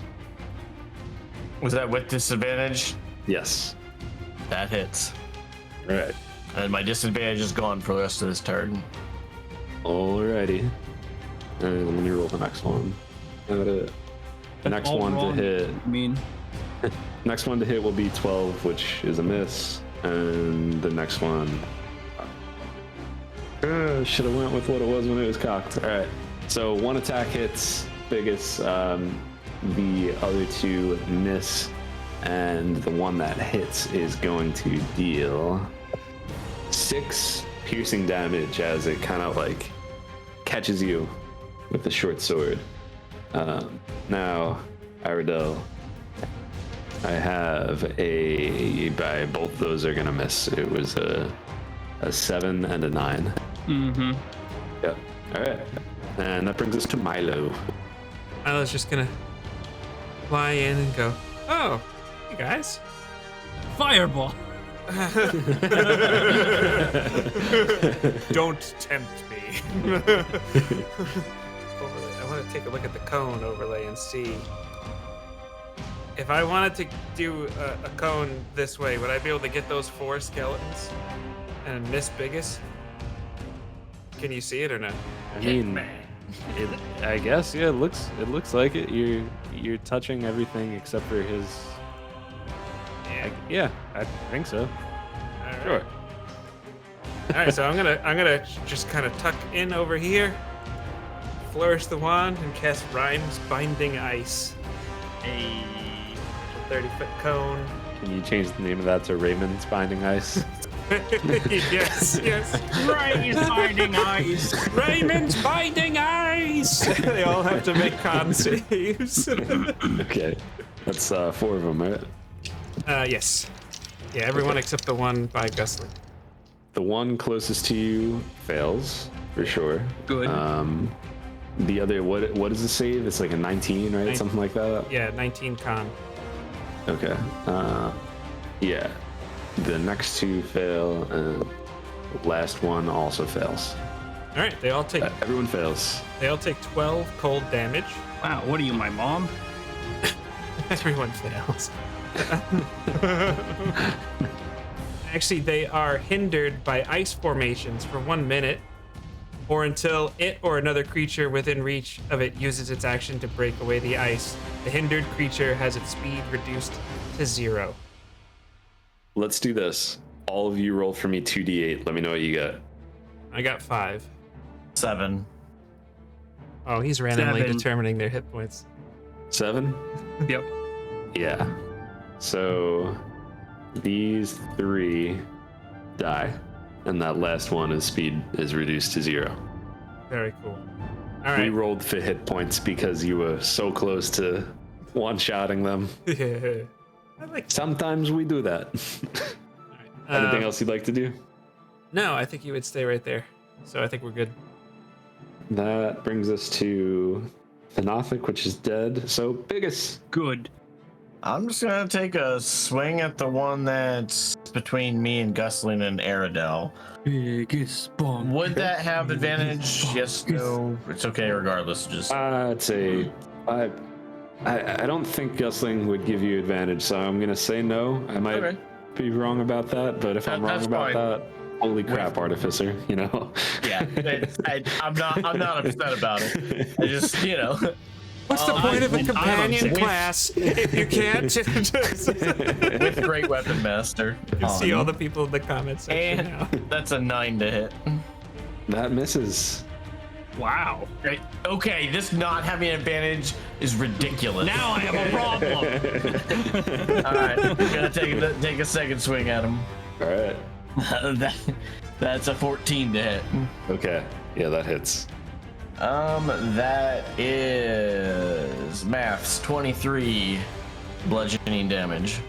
Was that with disadvantage? Yes. That hits. All right. And my disadvantage is gone for the rest of this turn. Alrighty. And let me roll the next one. The next all one wrong. to hit. I mean, Next one to hit will be 12, which is a miss. And the next one. Should have went with what it was when it was cocked. All right. So one attack hits Biggus. The other 2 miss, and the one that hits is going to deal 6 piercing damage as it kind of like catches you with the short sword. Now, Aradel, I have by both those are gonna miss. It was a 7 and a 9. mm-hmm. Yep. All right. And that brings us to Milo. Milo's just gonna fly in and go, oh, hey guys. Fireball. Don't tempt me. I want to take a look at the cone overlay and see. If I wanted to do a cone this way, would I be able to get those 4 skeletons and miss Biggus? Can you see it or not? I mean, I guess yeah. It looks like it. You're touching everything except for his. Yeah. I think so. All right. Sure. All right, so I'm gonna just kind of tuck in over here, flourish the wand, and cast Rhyme's Binding Ice. A 30-foot cone. Can you change the name of that to Raymond's Binding Ice? Yes. Raymond's Binding Ice. Raymond's Binding Ice. They all have to make con saves. Okay, that's 4 of them, right? Yes. Yeah, everyone except the one by Gusling. The one closest to you fails for sure. Good. The other, what is the save? It's like a 19, right? Something like that. Yeah, 19 con. Okay. Yeah. The next 2 fail, and the last one also fails. All right, they all take Everyone fails. 12 cold damage. Wow, what are you, my mom? Everyone fails. Actually, they are hindered by ice formations for 1 minute, or until it or another creature within reach of it uses its action to break away the ice. The hindered creature has its speed reduced to 0. Let's do this. All of you roll for me 2d8. Let me know what you get. I got 5. 7. Oh, he's randomly 7. determining their hit points. 7? Yep. Yeah. So these 3 die, and that last one is speed is reduced to 0. Very cool. All We right. rolled for hit points because you were so close to one-shotting them. I like. Sometimes we do that. Anything else you'd like to do? No, I think you would stay right there. So I think we're good. That brings us to Thanathic, which is dead. So Biggus. Good. I'm just gonna take a swing at the one that's between me and Gusling and Aradel. Biggest bomb. Would that have advantage? Yes, no. It's okay regardless. Just I'd say I don't think Gusling would give you advantage, so I'm gonna say no. I might Okay. be wrong about that, but if I'm wrong That's about fine. that, holy crap, Artificer, you know? yeah. I'm not upset about it. I just What's the point of a companion upset. class if you can't with Great Weapon Master. see all the people in the comments section now? And that's a 9 to hit. That misses. Wow. Right. Okay, this not having an advantage is ridiculous. Now I have a problem. All right, I'm gonna take a second swing at him. All right. That's a 14 to hit. Okay. Yeah, that hits. That is maths 23 bludgeoning damage.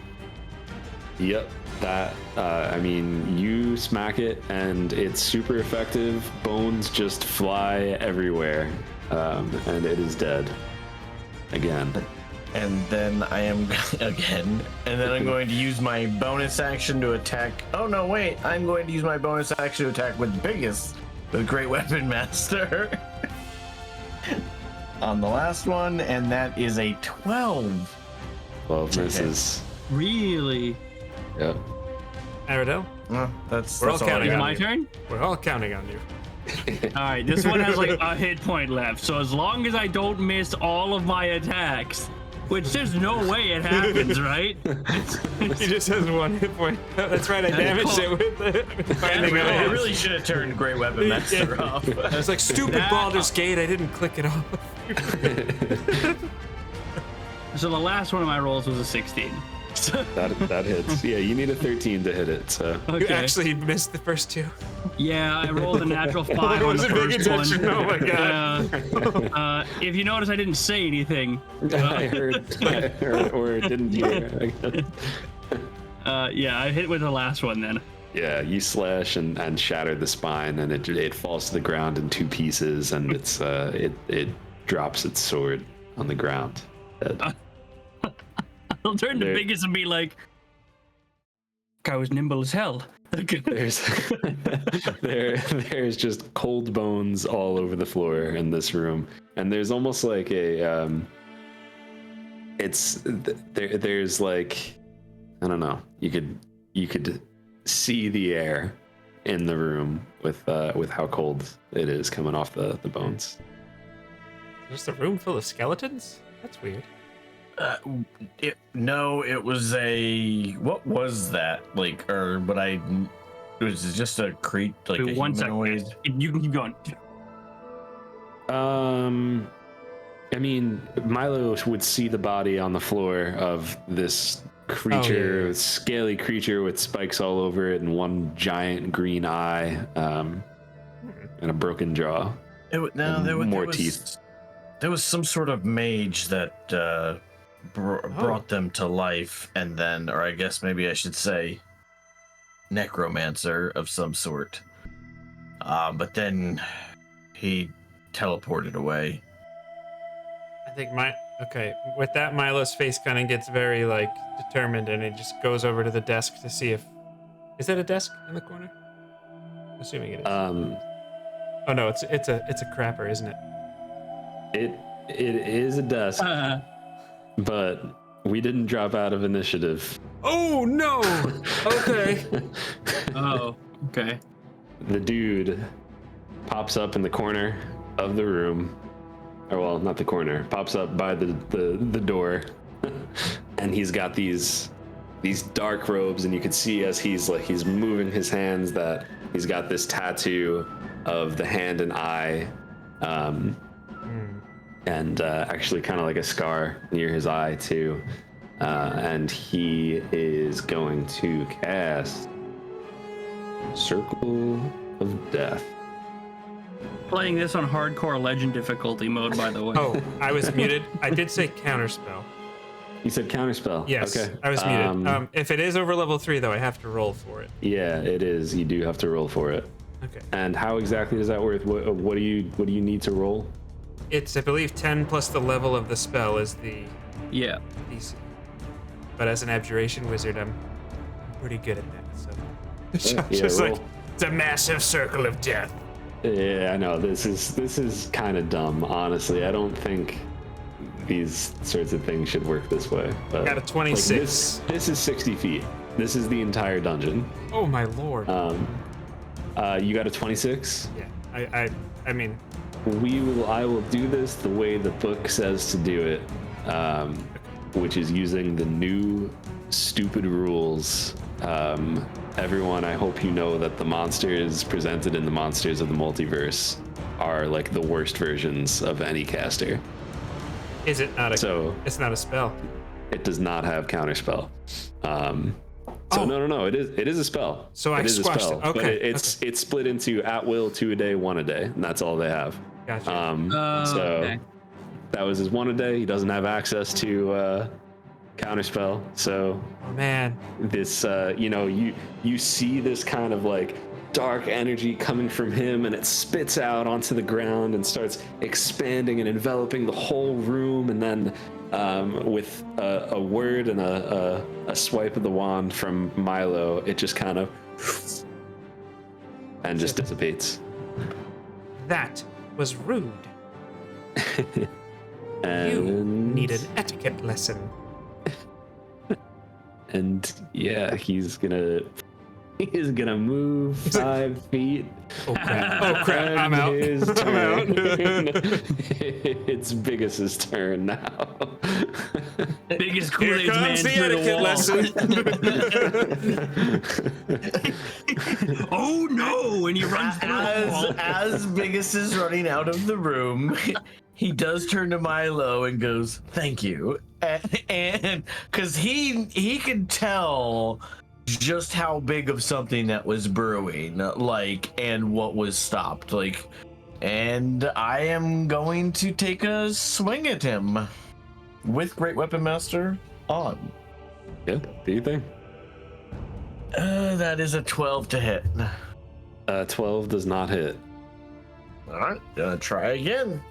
Yep. That, I mean, you smack it and it's super effective. Bones just fly everywhere. And it is dead. Again. And then I am again. And then I'm going to use my bonus action to attack. Oh no, wait! I'm going to use my bonus action to attack with Biggus, the Great Weapon Master, on the last one, and that is a 12. 12 misses. Really? Yep. Aradel, That's all all I counting Is on got. my you. turn? we're all counting on you. All right, this one has like a hit point left. So as long as I don't miss all of my attacks, which there's no way it happens, right? He just has 1 hit point. That's right, I damaged it with the binding I ice. really should have turned Great Weapon Master off. I was like, stupid That- Baldur's Gate, I didn't click it off. So the last one of my rolls was a 16. That hits. Yeah, you need a 13 to hit it, so. You Okay. actually missed the first 2. Yeah, I rolled a natural 5 I on the wasn't paying first one. attention. Oh my god. If you notice, I didn't say anything. I heard or didn't hear. Yeah, I hit with the last one then. Yeah, you slash and shatter the spine, and it falls to the ground in 2 pieces, and it drops its sword on the ground. Dead. I'll turn to There- Biggus and be like, guy was nimble as hell. There's there's just cold bones all over the floor in this room, and there's almost like a there's like, I don't know, you could see the air in the room with how cold it is coming off the bones. Just a room full of skeletons? That's weird. It was a. What was that? Like, it was just a creep, like a Wait, one humanoid. second. You can keep going. I mean, Milo would see the body on the floor of this creature, scaly creature with spikes all over it and one giant green eye, and a broken jaw. More teeth. There was some sort of mage that brought them to life, and then, or I guess maybe I should say, necromancer of some sort. But then he teleported away. I think with that, Milo's face kind of gets very like determined, and it just goes over to the desk to see if is that a desk in the corner? I'm assuming it is. Oh no, it's a crapper, isn't it? It is a desk, but we didn't drop out of initiative. Oh no! Okay. Oh, okay. The dude pops up in the corner of the room. Or well, not the corner. Pops up by the door, and he's got these dark robes, and you can see as he's moving his hands that he's got this tattoo of the hand and eye, and actually kind of like a scar near his eye too, and he is going to cast Circle of Death. Playing this on hardcore legend difficulty mode, by the way. Oh, I was muted. I did say counterspell. You said counterspell. Yes, okay. I was muted. If it is over level 3, though, I have to roll for it. Yeah, it is. You do have to roll for it. Okay. And how exactly does that work? What do you need to roll? It's, I believe, 10 plus the level of the spell is the Yeah. DC. But as an abjuration wizard, I'm pretty good at that. So just roll. like it's a massive circle of death. Yeah, I know. This is kind of dumb, honestly. I don't think these sorts of things should work this way. But Got a 26. This is 60 feet. This is the entire dungeon. Oh my lord. You got a 26? Yeah. I mean. I will do this the way the book says to do it, which is using the new stupid rules. Everyone, I hope you know that the monsters presented in the Monsters of the Multiverse are like the worst versions of any caster. Is it not a? So it's not a spell. It does not have counterspell. No. It is a spell. So I squashed it. Okay. But it's split into at will, 2 a day, 1 a day, and that's all they have. Gotcha. Okay. That was his 1 a day. He doesn't have access to counterspell. So man, this you see this kind of like dark energy coming from him, and it spits out onto the ground and starts expanding and enveloping the whole room, and then with a word and a swipe of the wand from Milo, it just kind of and just dissipates. That was rude. And You need an etiquette lesson. And yeah, he's gonna move 5 feet. Oh crap! I'm out. His I'm turn. out. It's Biggus' turn now. Biggest Here Kool-Aid man comes the through etiquette the lesson. Oh no! And he runs through the wall. As Biggus is running out of the room, he does turn to Milo and goes, "Thank you," and because he could tell just how big of something that was brewing, and what was stopped, and I am going to take a swing at him with Great Weapon Master on. Yeah, do you think? That is a 12 to hit. 12 does not hit. All right, gonna try again.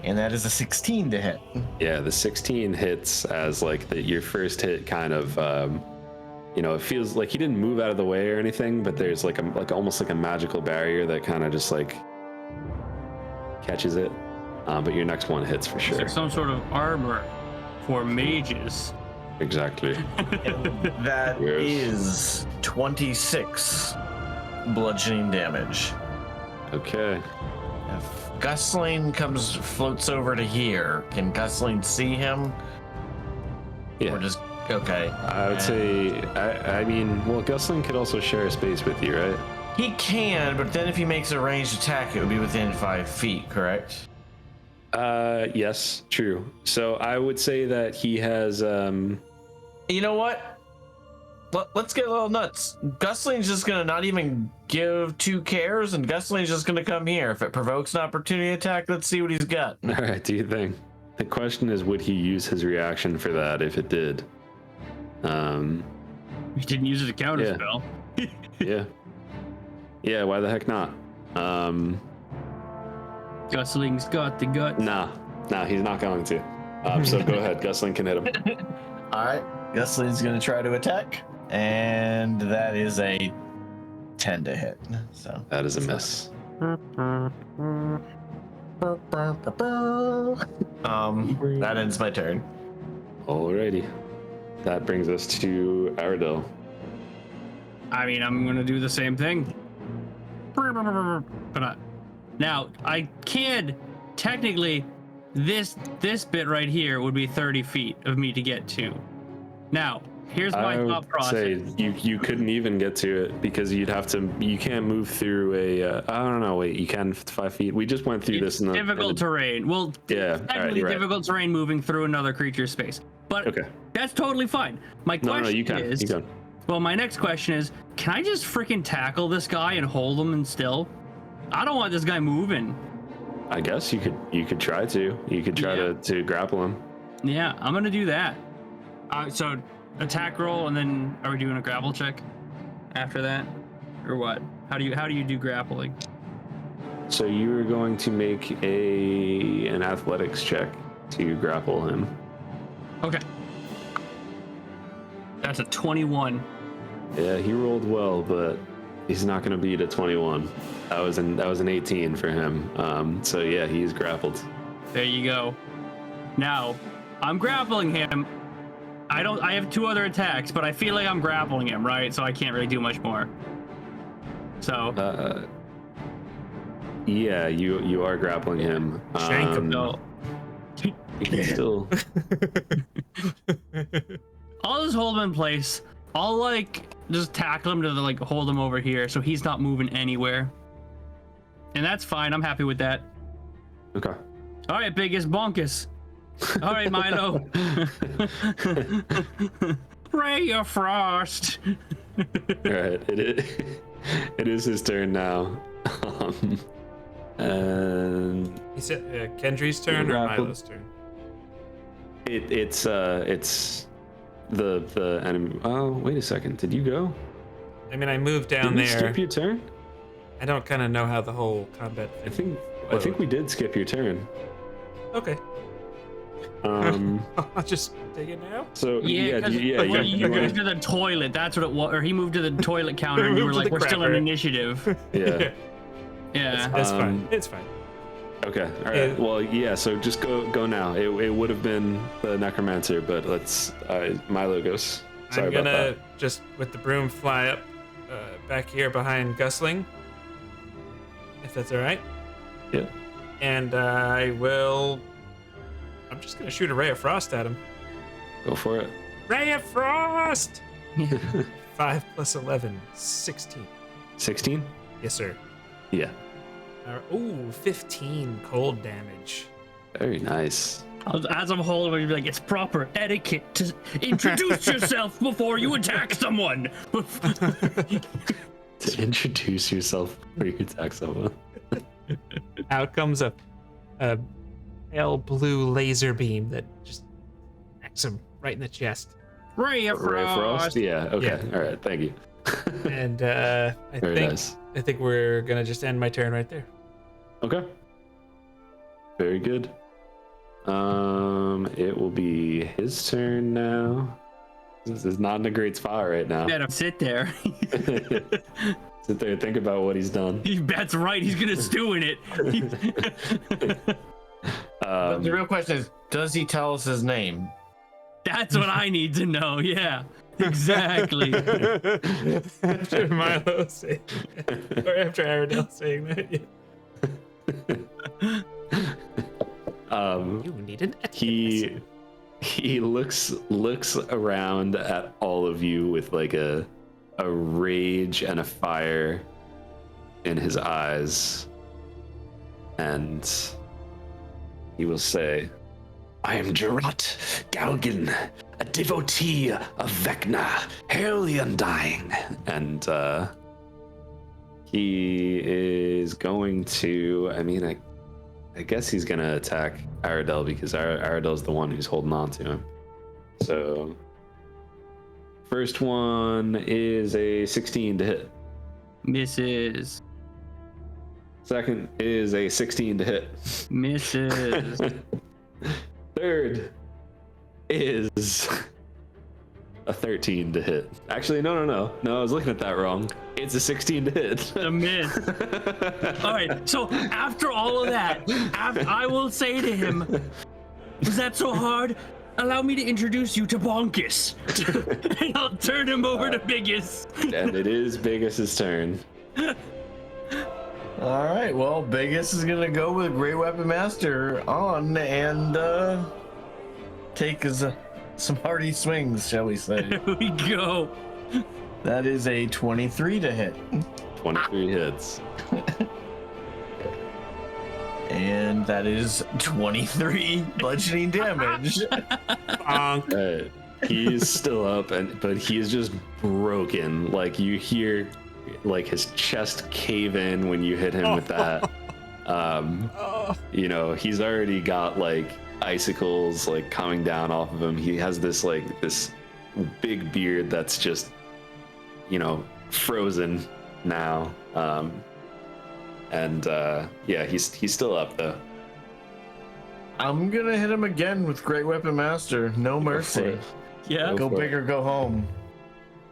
And that is a 16 to hit. Yeah, the 16 hits as your first hit kind of, it feels like he didn't move out of the way or anything, but there's almost like a magical barrier that kind of just catches it. But your next one hits for Is sure. there some sort of armor for mages? Exactly. That Yes. is 26 bludgeoning damage. Okay. If Gusling floats over to here, can Gusling see him? Yeah. Or just okay? I would say, Gusling could also share a space with you, right? He can, but then if he makes a ranged attack, it would be within 5 feet, correct? Yes, true. So I would say that he has You know what? Let's get a little nuts. Gusling's just gonna not even give 2 cares, and Gusling's just gonna come here. If it provokes an opportunity attack, let's see what he's got. all right, do you think? The question is, would he use his reaction for that if it did? He didn't use it to counter Yeah. spell. Yeah. Yeah, why the heck not? Gusling's got the guts. Nah, he's not going to. So go ahead, Gusling can hit him. All right, Gusling's gonna try to attack, and that is a 10 to hit. So That is a miss. that ends my turn. Alrighty. That brings us to Aradel. I mean, I'm gonna do the same thing. But now I can technically this bit right here would be 30 feet of me to get to. Now, here's my I thought would process. say you couldn't even get to it because you can't move through a I don't know, wait, you can 5 feet. We just went through It's this in the difficult terrain. Well, Yeah, technically alright, you're right. difficult terrain moving through another creature's space. But Okay. that's totally fine. My question No, you can. is, You can. well, my next question is, can I just freaking tackle this guy and hold him and still? I don't want this guy moving. I guess you could try to. You could try Yeah. to grapple him. Yeah, I'm gonna do that. So attack roll, and then are we doing a grapple check after that, or what? How do you do grappling? So you are going to make an athletics check to grapple him. Okay. That's a 21. Yeah, he rolled well, but he's not going to beat a 21. That was an 18 for him. So yeah, he's grappled. There you go. Now, I'm grappling him. I have 2 other attacks, but I feel like I'm grappling him, right? So I can't really do much more. So, Yeah, you are grappling him. Shank him. no. You can still. I'll just hold him in place. I'll just tackle him to hold him over here so he's not moving anywhere. And that's fine. I'm happy with that. Okay. All right, Biggus Bonkus. All right, Milo. Ray of Frost. All right. It is his turn now. And Is it Kendry's turn or Grappled. Milo's turn? it's the enemy. Oh, wait a second. Did you go? I mean, I moved down Did we there. skip your turn? I don't kind of know how the whole combat I thing. think we did skip your turn. Okay. I'll just take it now. So Yeah, yeah, you wanna- moved to the toilet. That's what it was. Or he moved to the toilet counter, I and you were moved to like, the "We're still in crapper." initiative." yeah. Yeah. That's fine. Um, It's fine. Okay. All right. Yeah. Well, yeah. So just go now. It would have been the necromancer, but let's. Milo goes. Sorry I'm about gonna that. just with the broom fly up back here behind Gusling, if that's all right. Yeah. And I'm just gonna shoot a ray of frost at him. Go for it. Ray of frost. 5 plus 11, 16. 16. Yes, sir. Yeah. Ooh, 15 cold damage. Very nice. As I'm holding him, you'd be like, "It's proper etiquette to introduce yourself before you attack someone." To introduce yourself before you attack someone. Out comes a pale blue laser beam that just knocks him right in the chest. Ray of Ray of Frost. Frost. Yeah. Okay. Yeah. All right. Thank you. And Very nice. I think we're gonna just end my turn right there. Okay. Very good. It will be his turn now. This is not in a great spot right now. Better sit there. Sit there and think about what he's done. That's right. He's gonna stew in it. But the real question is, does he tell us his name? That's what I need to know. Yeah, exactly. After Milo saying that, or after Aradel saying that, yeah. You need an etiquette he looks around at all of you with like a rage and a fire in his eyes, and he will say, I am Geralt Galgan, a devotee of Vecna. Hail the Undying. And he is going to, I guess he's going to attack Aradel because Aradel's the one who's holding on to him. So, first one is a 16 to hit. Misses. Second is a 16 to hit. Misses. Third is a 13 to hit. Actually, no, I was looking at that wrong. It's a 16 to hit. A miss. All right, so after all of that, I will say to him, was that so hard? Allow me to introduce you to Bonkus. And I'll turn him over to Biggus. And it is Biggus's turn. All right, well, Biggus is gonna go with Great Weapon Master on and take some hearty swings, shall we say. There we go. That is a 23 to hit. 23 hits. And that is 23 bludgeoning damage. He's still up, but he is just broken. Like, you hear like his chest cave in when you hit him with that. You know, he's already got like icicles like coming down off of him. He has this big beard that's just, you know, frozen now. Yeah, he's still up though. I'm gonna hit him again with Great Weapon Master. No mercy. Yeah. Go big or go home.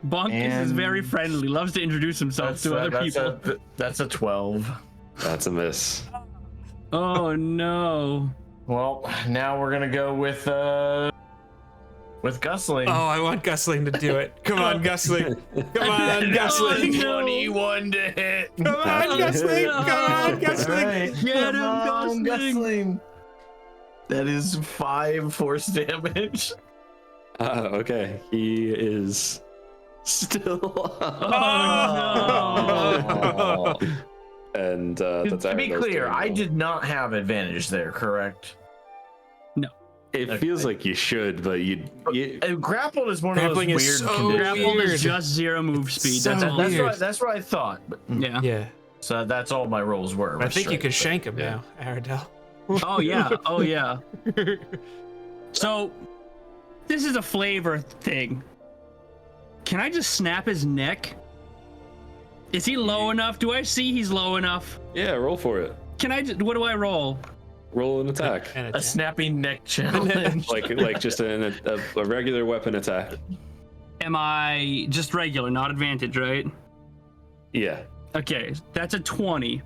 Bonkus is very friendly, loves to introduce himself to other people. That's a 12. That's a miss. Oh no. Well, now we're gonna go with Gusling. Oh, I want Gusling to do it. Come on, Gusling. Come on, Gusling. No. 21 to hit. Come on, Gusling. Come on, Gusling. Right. Get him, Come on, Gusling. That is 5 force damage. Okay, he is still up. Oh no. And that's To be Aradel's clear, turn. I did not have advantage there, correct? It feels like you should, but you Grappled is one of those Grappling weird is so conditions. Grapple weird. is just 0 move speed. So That's all. weird. That's what I thought. But, Yeah. Yeah. so that's all my rolls were. I think you could straight. shank him now, Aradel. Oh yeah. Oh yeah. So, this is a flavor thing. Can I just snap his neck? Is he low enough? Do I see he's low enough? yeah, roll for it. Can I? What do I roll? Roll an attack. A snapping neck challenge. like just a regular weapon attack. Am I just regular, not advantage, right? Yeah, Okay, that's a 20.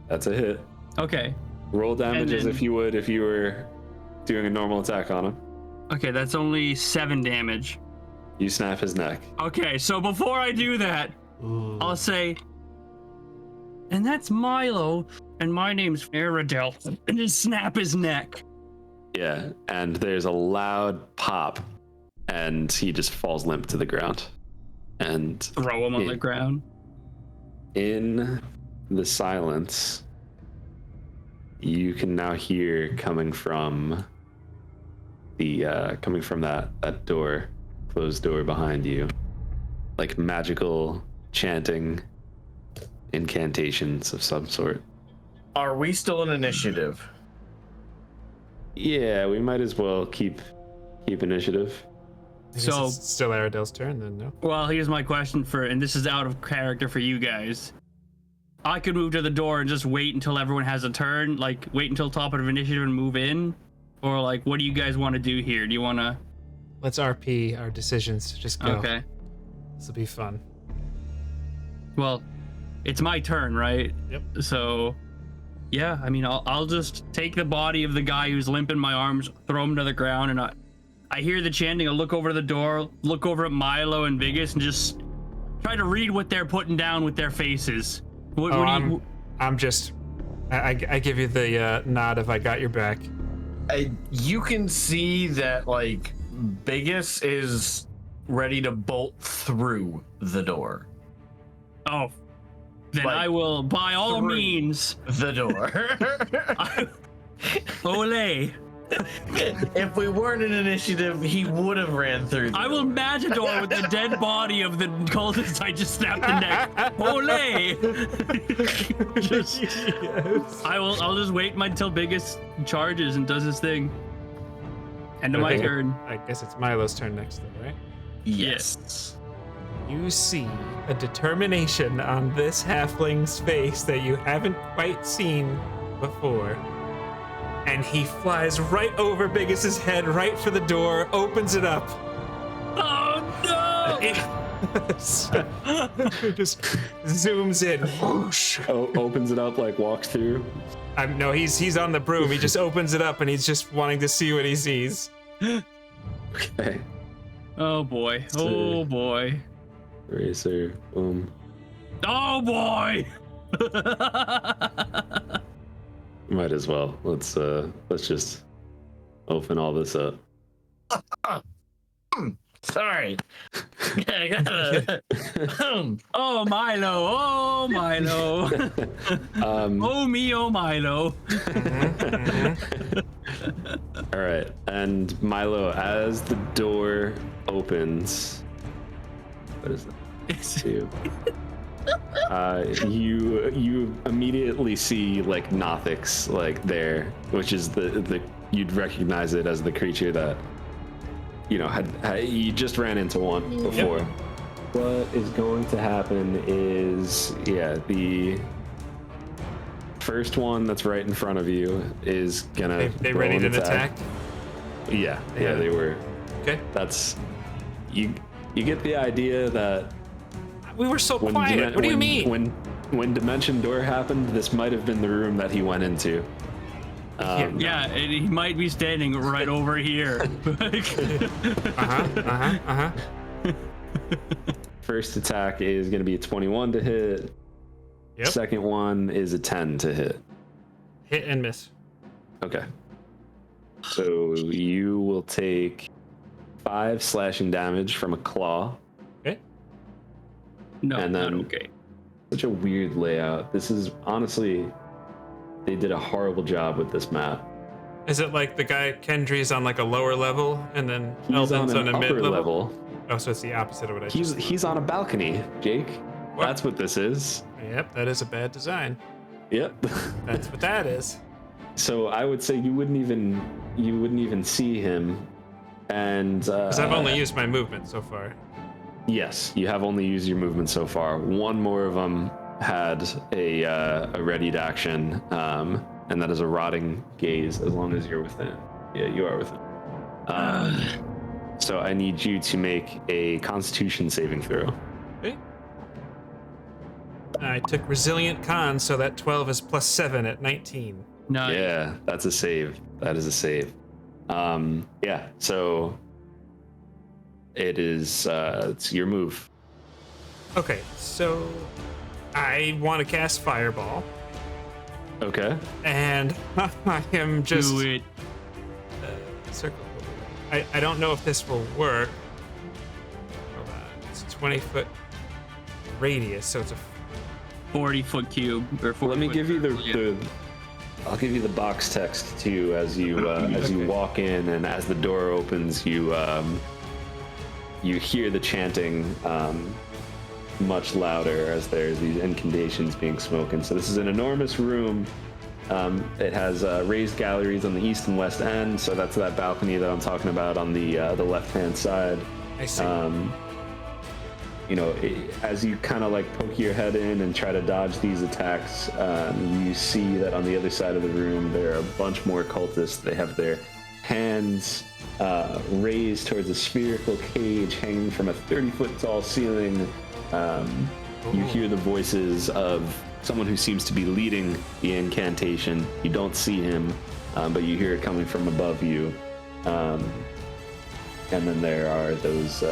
that's a hit. Okay. Roll damage as then- if you would if you were doing a normal attack on him. Okay, that's only 7 damage. You snap his neck. Okay, so before I do that, I'll say, and that's Milo, and my name's Aradel, and just snap his neck. Yeah, and there's a loud pop, and he just falls limp to the ground. And Throw him on the ground. in the silence, you can now hear coming from that door, closed door behind you, like magical chanting, incantations of some sort. Are we still in initiative? Yeah, we might as well keep initiative. I guess So- it's still Aradel's turn then, no? Well, here's my question and this is out of character for you guys. I could move to the door and just wait until everyone has a turn, like wait until top of initiative and move in? Or like, what do you guys want to do here? Do you want to? Let's RP our decisions. Just go. Okay. This will be fun. Well, it's my turn, right? Yep. So, yeah, I mean, I'll just take the body of the guy who's limp in my arms, throw him to the ground, and I hear the chanting. I look over the door, look over at Milo and Biggus, and just try to read what they're putting down with their faces. What do you? I'm just. I give you the nod if I got your back. You can see that like Biggus is ready to bolt through the door. Oh, then Like, I will, by all through means, the door. Ole. If we weren't in initiative, he would have ran through. I will matador with the dead body of the cultist. I just snapped the neck. Ole. Just, Yes. I'll just wait until Biggus charges and does his thing. End of my Okay. turn. I guess it's Milo's turn next, though, right? Yes. You see a determination on this halfling's face that you haven't quite seen before. And he flies right over Biggus's head, right for the door, opens it up. Oh no! It just zooms in. Whoosh. Opens it up, like walks through. No, he's on the broom. He just opens it up and he's just wanting to see what he sees. Okay. Oh boy! Oh boy! Racer. Boom. Oh boy! Might as well. Let's just open all this up. Sorry. Oh Milo! Oh Milo! Oh me! Oh Milo! All right, and Milo, as the door opens, what is that? You immediately see like Nothix like there, which is the you'd recognize it as the creature that had you just ran into one before. Yep. What is going to happen is the first one that's right in front of you is gonna. They ready to attack? Yeah, they were. Okay. That's you get the idea that we were so quiet. What do you mean? When Dimension Door happened, this might have been the room that he went into. Yeah, he might be standing right over here. First attack is going to be a 21 to hit. Yep. Second one is a 10 to hit. Hit and miss. Okay. So you will take 5 slashing damage from a claw. Okay. No, and then, not okay. Such a weird layout. This is honestly, they did a horrible job with this map. Is it like the guy Kendry's on like a lower level and then He's Eldon's on on an a mid upper level. Oh, so it's the opposite of what I just He's on a balcony, Jake. What? That's what this is. Yep, that is a bad design. Yep. That's what that is. So I would say you wouldn't even see him, and because I've only used my movement so far. Yes, you have only used your movement so far. One more of them had a readied action, and that is a rotting gaze. As long as you're within. Yeah, you are within. So I need you to make a Constitution saving throw. Okay. I took Resilient Con, so that 12 is plus 7 at 19. Nice. Yeah, that's a save. That is a save. Yeah, so it is it's your move. Okay, so I want to cast Fireball. Okay. And I am just Do it. circle. I don't know if this will work. Hold on. It's a 20-foot radius, so it's a 40-foot cube. Or 40 Let me give you I'll give you the box text too as you walk in, and as the door opens, you hear the chanting much louder as there's these incantations being spoken. So this is an enormous room. It has raised galleries on the east and west end, so that's that balcony that I'm talking about on the left-hand side. I see. As you kind of like poke your head in and try to dodge these attacks, you see that on the other side of the room there are a bunch more cultists. They have their hands raised towards a spherical cage hanging from a 30-foot tall ceiling. You hear the voices of someone who seems to be leading the incantation. You don't see him, but you hear it coming from above you. And then there are those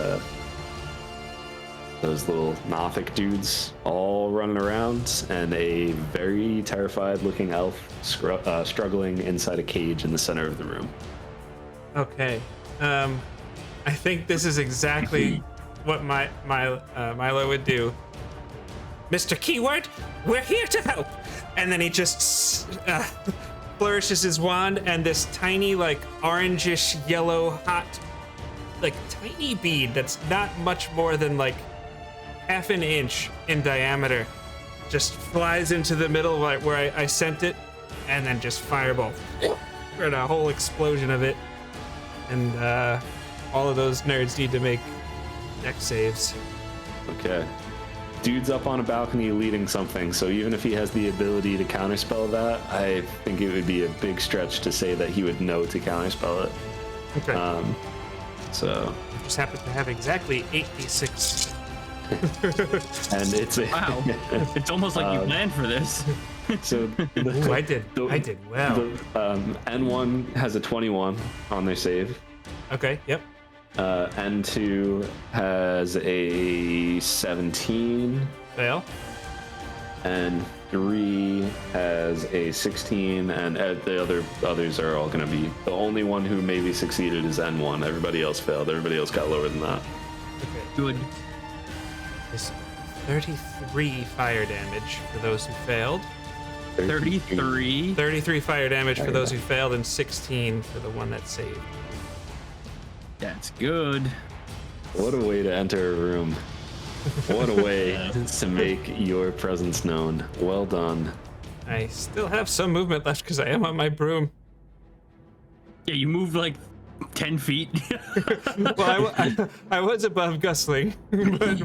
little Nothic dudes all running around, and a very terrified looking elf struggling inside a cage in the center of the room. Okay. I think this is exactly what Milo would do. Mr. Keyword, we're here to help. And then he just flourishes his wand, and this tiny, like, orangish, yellow, hot, like, tiny bead that's not much more than, like, half an inch in diameter just flies into the middle where I sent it, and then just fireball. And a whole explosion of it. And all of those nerds need to make dex saves. Okay. Dude's up on a balcony leading something, so even if he has the ability to counterspell that, I think it would be a big stretch to say that he would know to counterspell it. Okay. So. I just happen to have exactly 8d6. And it's a. Wow. It's almost like you planned for this. So. Ooh, I did well. N1 has a 21 on their save. Okay, yep. N2 has a 17. Fail. And 3 has a 16, and the others are all going to be. The only one who maybe succeeded is N1. Everybody else failed. Everybody else got lower than that. Okay. Good. There's 33 fire damage for those who failed. 33. 33 fire damage for those who failed, and 16 for the one that saved. That's good. What a way to enter a room. What a way to make your presence known. Well done. I still have some movement left because I am on my broom. Yeah, you moved like 10 feet. Well, I was above gustling. But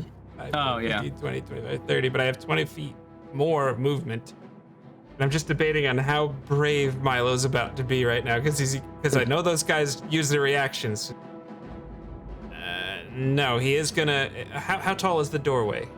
Oh, yeah. 20, 25, 30, but I have 20 feet more movement. And I'm just debating on how brave Milo's about to be right now, because I know those guys use their reactions. No, he is gonna. How tall is the doorway?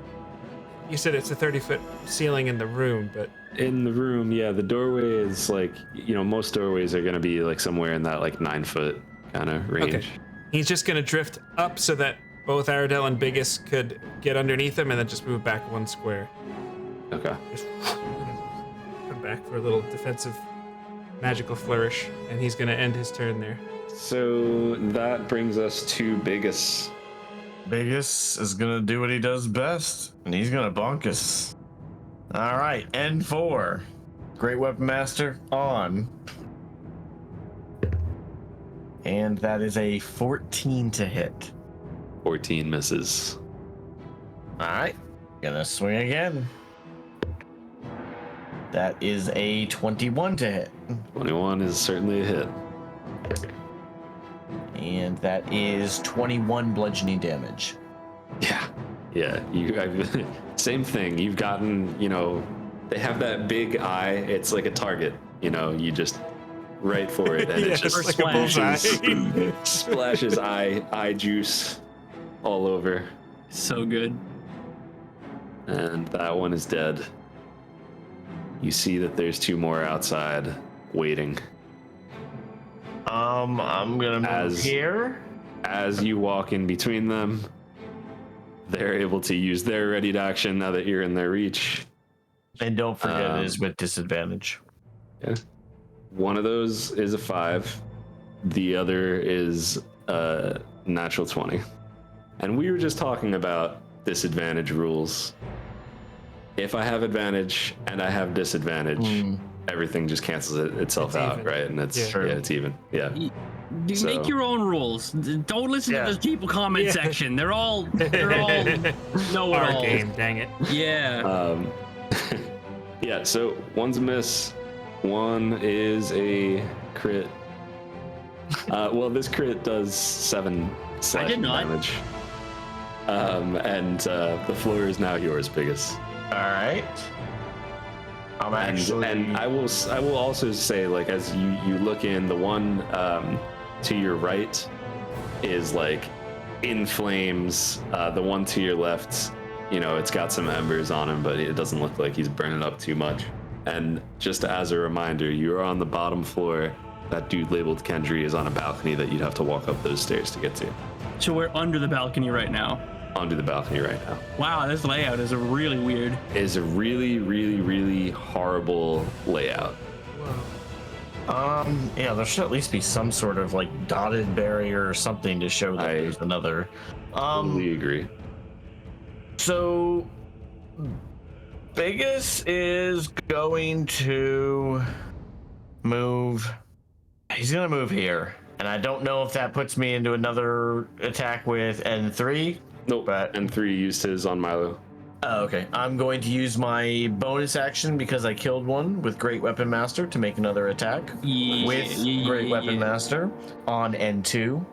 You said it's a 30-foot ceiling in the room, but In the room, yeah, the doorway is like, most doorways are going to be like somewhere in that like 9-foot kind of range. okay. He's just gonna drift up so that both Aradel and Biggus could get underneath him, and then just move back 1 square. Okay. Just come back for a little defensive magical flourish, and he's gonna end his turn there. So that brings us to Biggus. Biggus is gonna do what he does best, and he's gonna bonk us. All right, N4. Great Weapon Master on. And that is a 14 to hit. 14 misses. All right, gonna swing again. That is a 21 to hit. 21 is certainly a hit. And that is 21 bludgeoning damage. Yeah. Same thing. You've gotten, they have that big eye. It's like a target, you just right for it, and Yeah, it just like a bullseye. splashes eye juice all over. So good. And that one is dead. You see that there's 2 more outside waiting. I'm gonna move here. As you walk in between them, they're able to use their readied action now that you're in their reach. And don't forget it is with disadvantage. Yeah. One of those is a 5. The other is a natural 20. And we were just talking about disadvantage rules. If I have advantage and I have disadvantage, everything just cancels itself out, even. right? And it's it's even. Yeah. You So- make your own rules. Don't listen Yeah. to those people comment section. They're all know it Our all. game, dang it. Yeah. Yeah, so one's a miss, one is a crit. Well, this crit does 7 slashing not. damage. And the floor is now yours, Biggus. All right. I'm actually. And I will also say, like, as you look in, the one to your right is like in flames. The one to your left, it's got some embers on him, but it doesn't look like he's burning up too much. And just as a reminder, you're on the bottom floor. That dude labeled Kendry is on a balcony that you'd have to walk up those stairs to get to. So we're under the balcony right now. Onto the balcony right now. Wow, this layout is really weird. It is a really, really, really horrible layout. Yeah, there should at least be some sort of like dotted barrier or something to show that there's another. Totally agree. So Biggus is going to move. He's gonna move here, and I don't know if that puts me into another attack with N3. Nope. But N3 used his on Milo. oh, okay. I'm going to use my bonus action because I killed one with Great Weapon Master to make another attack with Great Weapon Master on N2,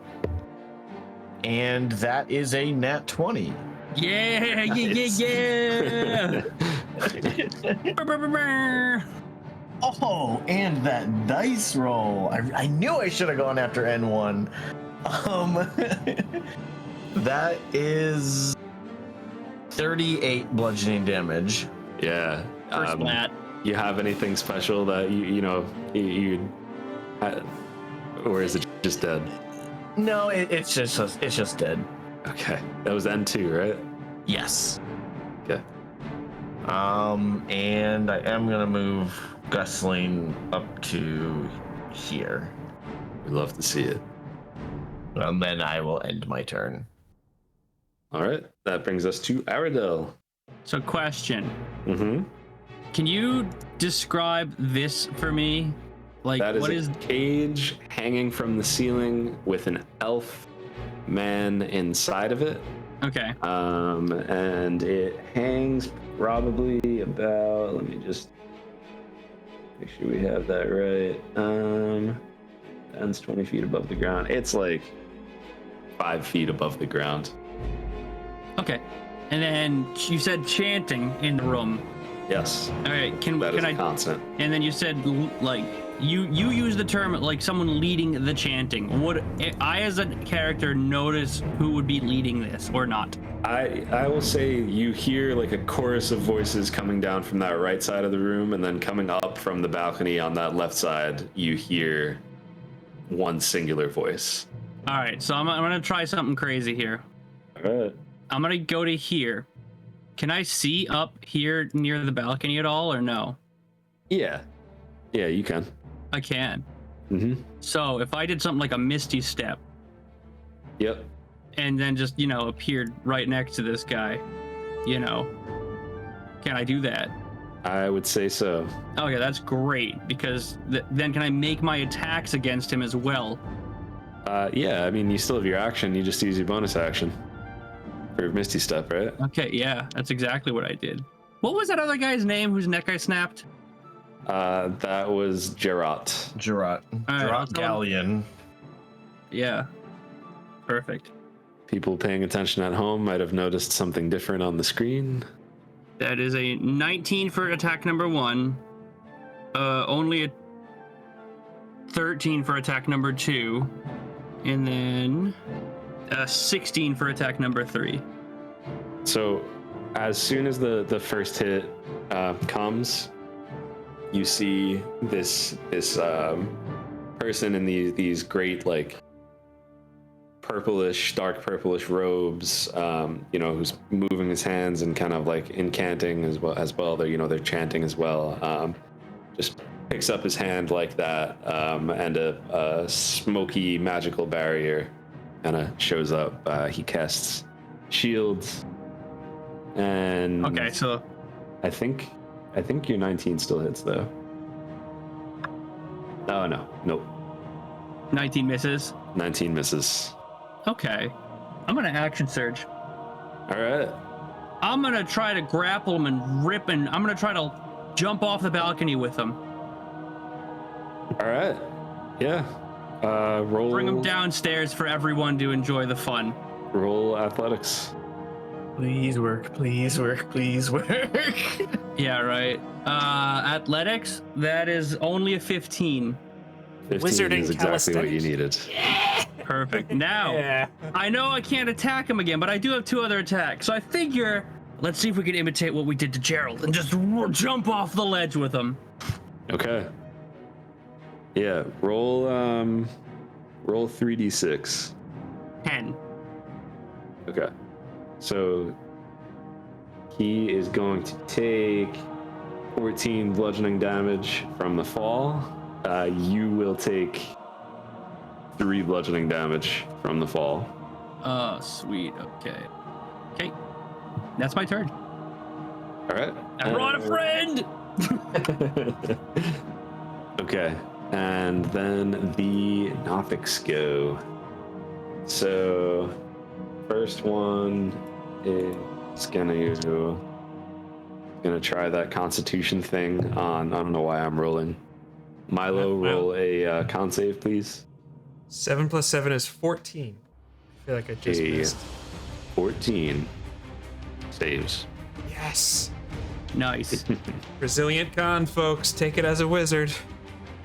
and that is a nat 20. Yeah. Oh, and that dice roll. I knew I should have gone after N1. That is 38 bludgeoning damage. Yeah. First flat. You have anything special that you or is it just dead? No, it's just dead. Okay. That was N2, right? Yes. Okay. And I am gonna move Gusling up to here. We'd love to see it. And then I will end my turn. All right. That brings us to Aradel. So, question. Mm-hmm. Can you describe this for me? Like, That is what a is? cage hanging from the ceiling with an elf man inside of it. Okay. And it hangs probably about, let me just make sure we have that right. Stands 20 feet above the ground. It's like 5 feet above the ground. Okay. And then you said chanting in the room. Yes. All right. Can That is I? a constant. And then you said like you use the term like someone leading the chanting. Would I, as a character, notice who would be leading this or not? I will say you hear like a chorus of voices coming down from that right side of the room, and then coming up from the balcony on that left side, you hear one singular voice. All right. So I'm gonna try something crazy here. All right. I'm gonna go to here. Can I see up here near the balcony at all, or no? Yeah. Yeah, you can. I can. Mm-hmm. So if I did something like a misty step, Yep. and then just appeared right next to this guy, can I do that? I would say so. Okay, that's great, because then can I make my attacks against him as well? Yeah, I mean, you still have your action. You just use your bonus action for Misty Step, right? Okay, yeah, that's exactly what I did. What was that other guy's name whose neck I snapped? That was Geralt. Geralt. right, Geralt Galleon. Yeah, perfect. People paying attention at home might have noticed something different on the screen. That is a 19 for attack number 1. Only a 13 for attack number 2. And then a 16 for attack number 3. So, as soon as the first hit comes, you see this person in these great like dark purplish robes, who's moving his hands and kind of like incanting as well. They're chanting as well. Just picks up his hand like that, and a smoky magical barrier kind of shows up. He casts shields, and Okay, so I think your 19 still hits though. Oh no, nope. 19 misses. 19 misses. Okay. I'm gonna action surge. All right. I'm gonna try to grapple him and rip, and I'm gonna try to jump off the balcony with him. All right. Yeah. Roll. Bring him downstairs for everyone to enjoy the fun. Roll athletics. Please work, please work, please work. Yeah, right. Athletics, that is only a 15. 15 Wizarding is exactly what you calisthenics. needed. Perfect. Now, Yeah. I know I can't attack him again, but I do have 2 other attacks. So I figure, let's see if we can imitate what we did to Gerald and just jump off the ledge with him. Okay. Yeah. Roll 3d6. 10. Okay. So he is going to take 14 bludgeoning damage from the fall. You will take 3 bludgeoning damage from the fall. Oh, sweet. Okay. Okay. That's my turn. All right. I brought a friend. Okay. And then the Nothics go. So, first one is gonna try that Constitution thing on. I don't know why I'm rolling. Milo, roll a con save, please. 7 + 7 is 14. I feel like I just missed. 14 saves. Yes. Nice. Resilient con, folks. Take it as a wizard.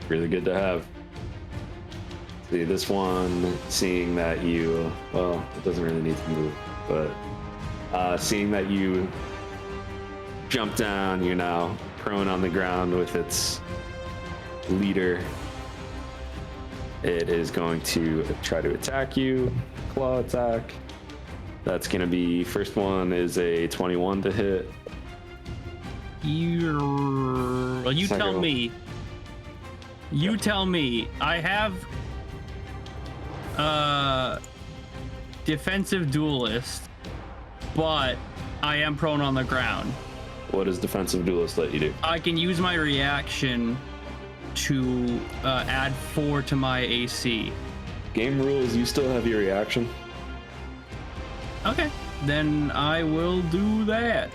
Really good to have. See, this one, seeing that you, well, it doesn't really need to move, but seeing that you jump down, you're now prone on the ground with its leader. It is going to try to attack you. Claw attack. That's going to be, first one is a 21 to hit. Well, you Second tell one. me. You tell me. I have defensive duelist, but I am prone on the ground. What does defensive duelist let you do? I can use my reaction to add 4 to my AC. Game rules, you still have your reaction. Okay, then I will do that.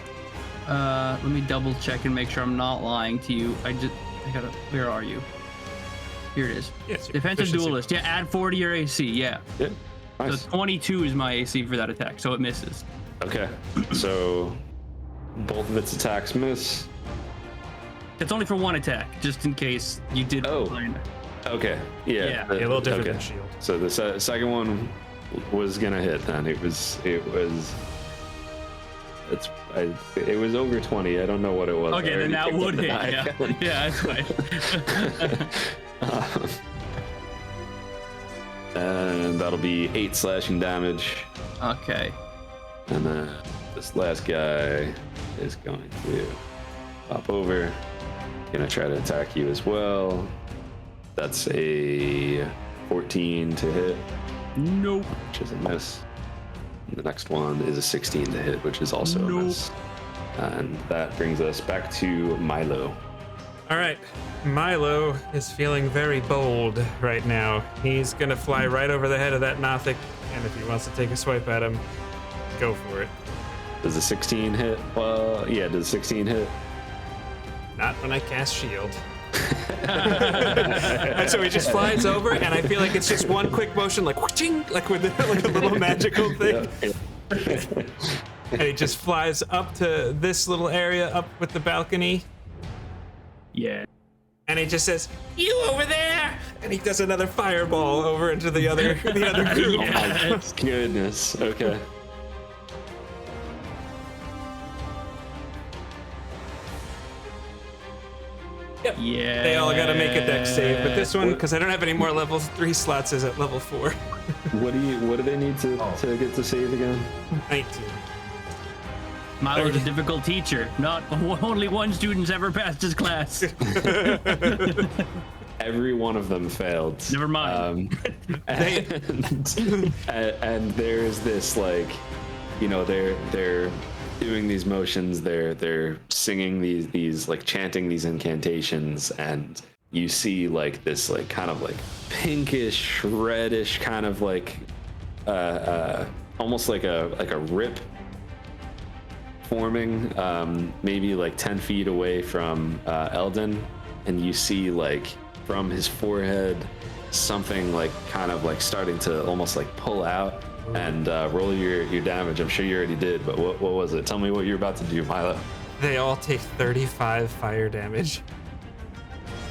Let me double check and make sure I'm not lying to you. Where are you? Here it is. Yes, your Defensive proficiency duelist. Yeah, add 4 to your AC. Yeah. Yeah, nice. So 22 is my AC for that attack, so it misses. Okay, so both of its attacks miss. It's only for one attack, just in case you did. Oh. Okay, yeah. Yeah. Yeah, a little different okay. than shield. So the second one was gonna hit then. It was over 20. I don't know what it was. Okay, I then that already would hit. picked up the Yeah, die. yeah, that's fine. And that'll be 8 slashing damage. Okay. And then this last guy is going to pop over. Gonna try to attack you as well. That's a 14 to hit, Nope. which is a miss. And the next one is a 16 to hit, which is also a miss. And that brings us back to Milo. All right. Milo is feeling very bold right now. He's going to fly right over the head of that Nothic, and if he wants to take a swipe at him, go for it. Does a 16 hit? Well, yeah, does 16 hit? Not when I cast shield. And so he just flies over, and I feel like it's just one quick motion, like whooshing, like with like a little magical thing. Yeah. And he just flies up to this little area up with the balcony, Yeah. and he just says, "You over there!" And he does another fireball over into the other group. Oh my goodness. Okay. Yep. Yeah. They all gotta make a dex save, but this one, because I don't have any more level 3 slots, is at level 4. What do they need to get to save again? 19. Milo's a difficult teacher. Not only one student's ever passed his class. Every one of them failed. Never mind. And there's this, like, you know, they're doing these motions, they're singing these like chanting these incantations, and you see like this like kind of like pinkish reddish kind of like almost like a rip forming, maybe like 10 feet away from Eldon, and you see like from his forehead something like kind of like starting to almost like pull out. And roll your damage. I'm sure you already did, but what was it? Tell me what you're about to do, Milo. They all take 35 fire damage.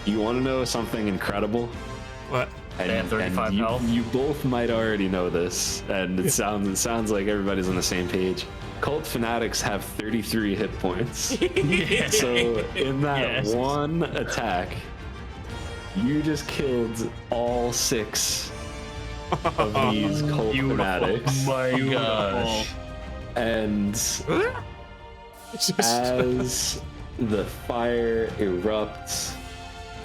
You want to know something incredible? What? And, They have 35 and health? you both might already know this, and it sounds like everybody's on the same page. Cult fanatics have 33 hit points. So in that one attack, you just killed all 6 of these cult fanatics. My gosh. And as the fire erupts,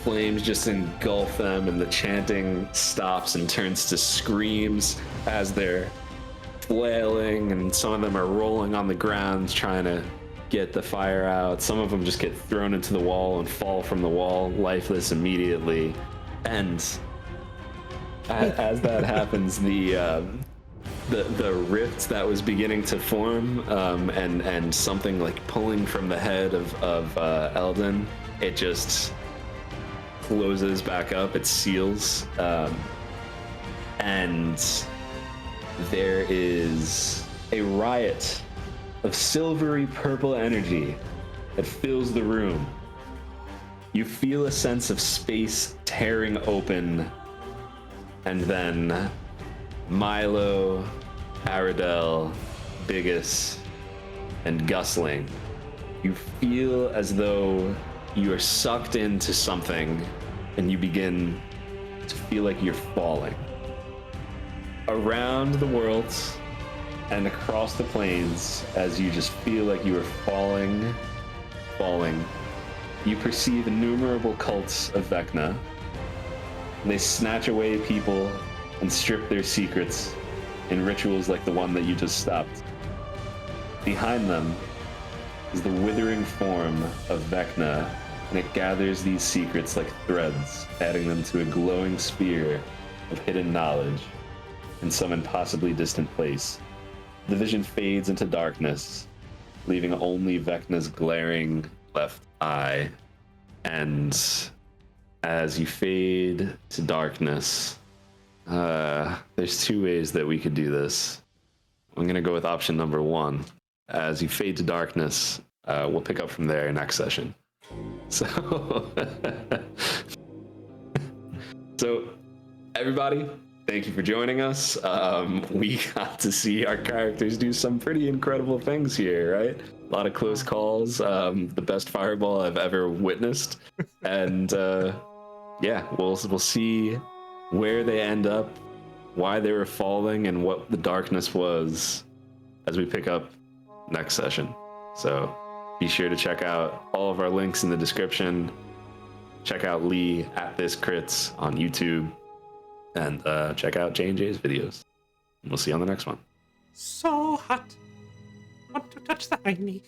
flames just engulf them, and the chanting stops and turns to screams as they're flailing, and some of them are rolling on the ground trying to get the fire out. Some of them just get thrown into the wall and fall from the wall lifeless immediately. And as that happens, the rift that was beginning to form, and something like pulling from the head of Eldon, it just closes back up. It seals, and there is a riot of silvery purple energy that fills the room. You feel a sense of space tearing open, and then Milo, Aradel, Biggus, and Gusling, you feel as though you are sucked into something, and you begin to feel like you're falling. Around the world and across the plains, as you just feel like you are falling, you perceive innumerable cults of Vecna. They snatch away people and strip their secrets in rituals like the one that you just stopped. Behind them is the withering form of Vecna, and it gathers these secrets like threads, adding them to a glowing sphere of hidden knowledge in some impossibly distant place. The vision fades into darkness, leaving only Vecna's glaring left eye. And as you fade to darkness, there's two ways that we could do this. I'm gonna go with option number one. As you fade to darkness, we'll pick up from there next session. So, everybody, thank you for joining us. We got to see our characters do some pretty incredible things here, right? A lot of close calls, the best fireball I've ever witnessed. And yeah, we'll see where they end up, why they were falling, and what the darkness was as we pick up next session. So be sure to check out all of our links in the description. Check out Lee at This Crits on YouTube, and check out JnJake's videos. And we'll see you on the next one. So hot. Want to touch the hiney.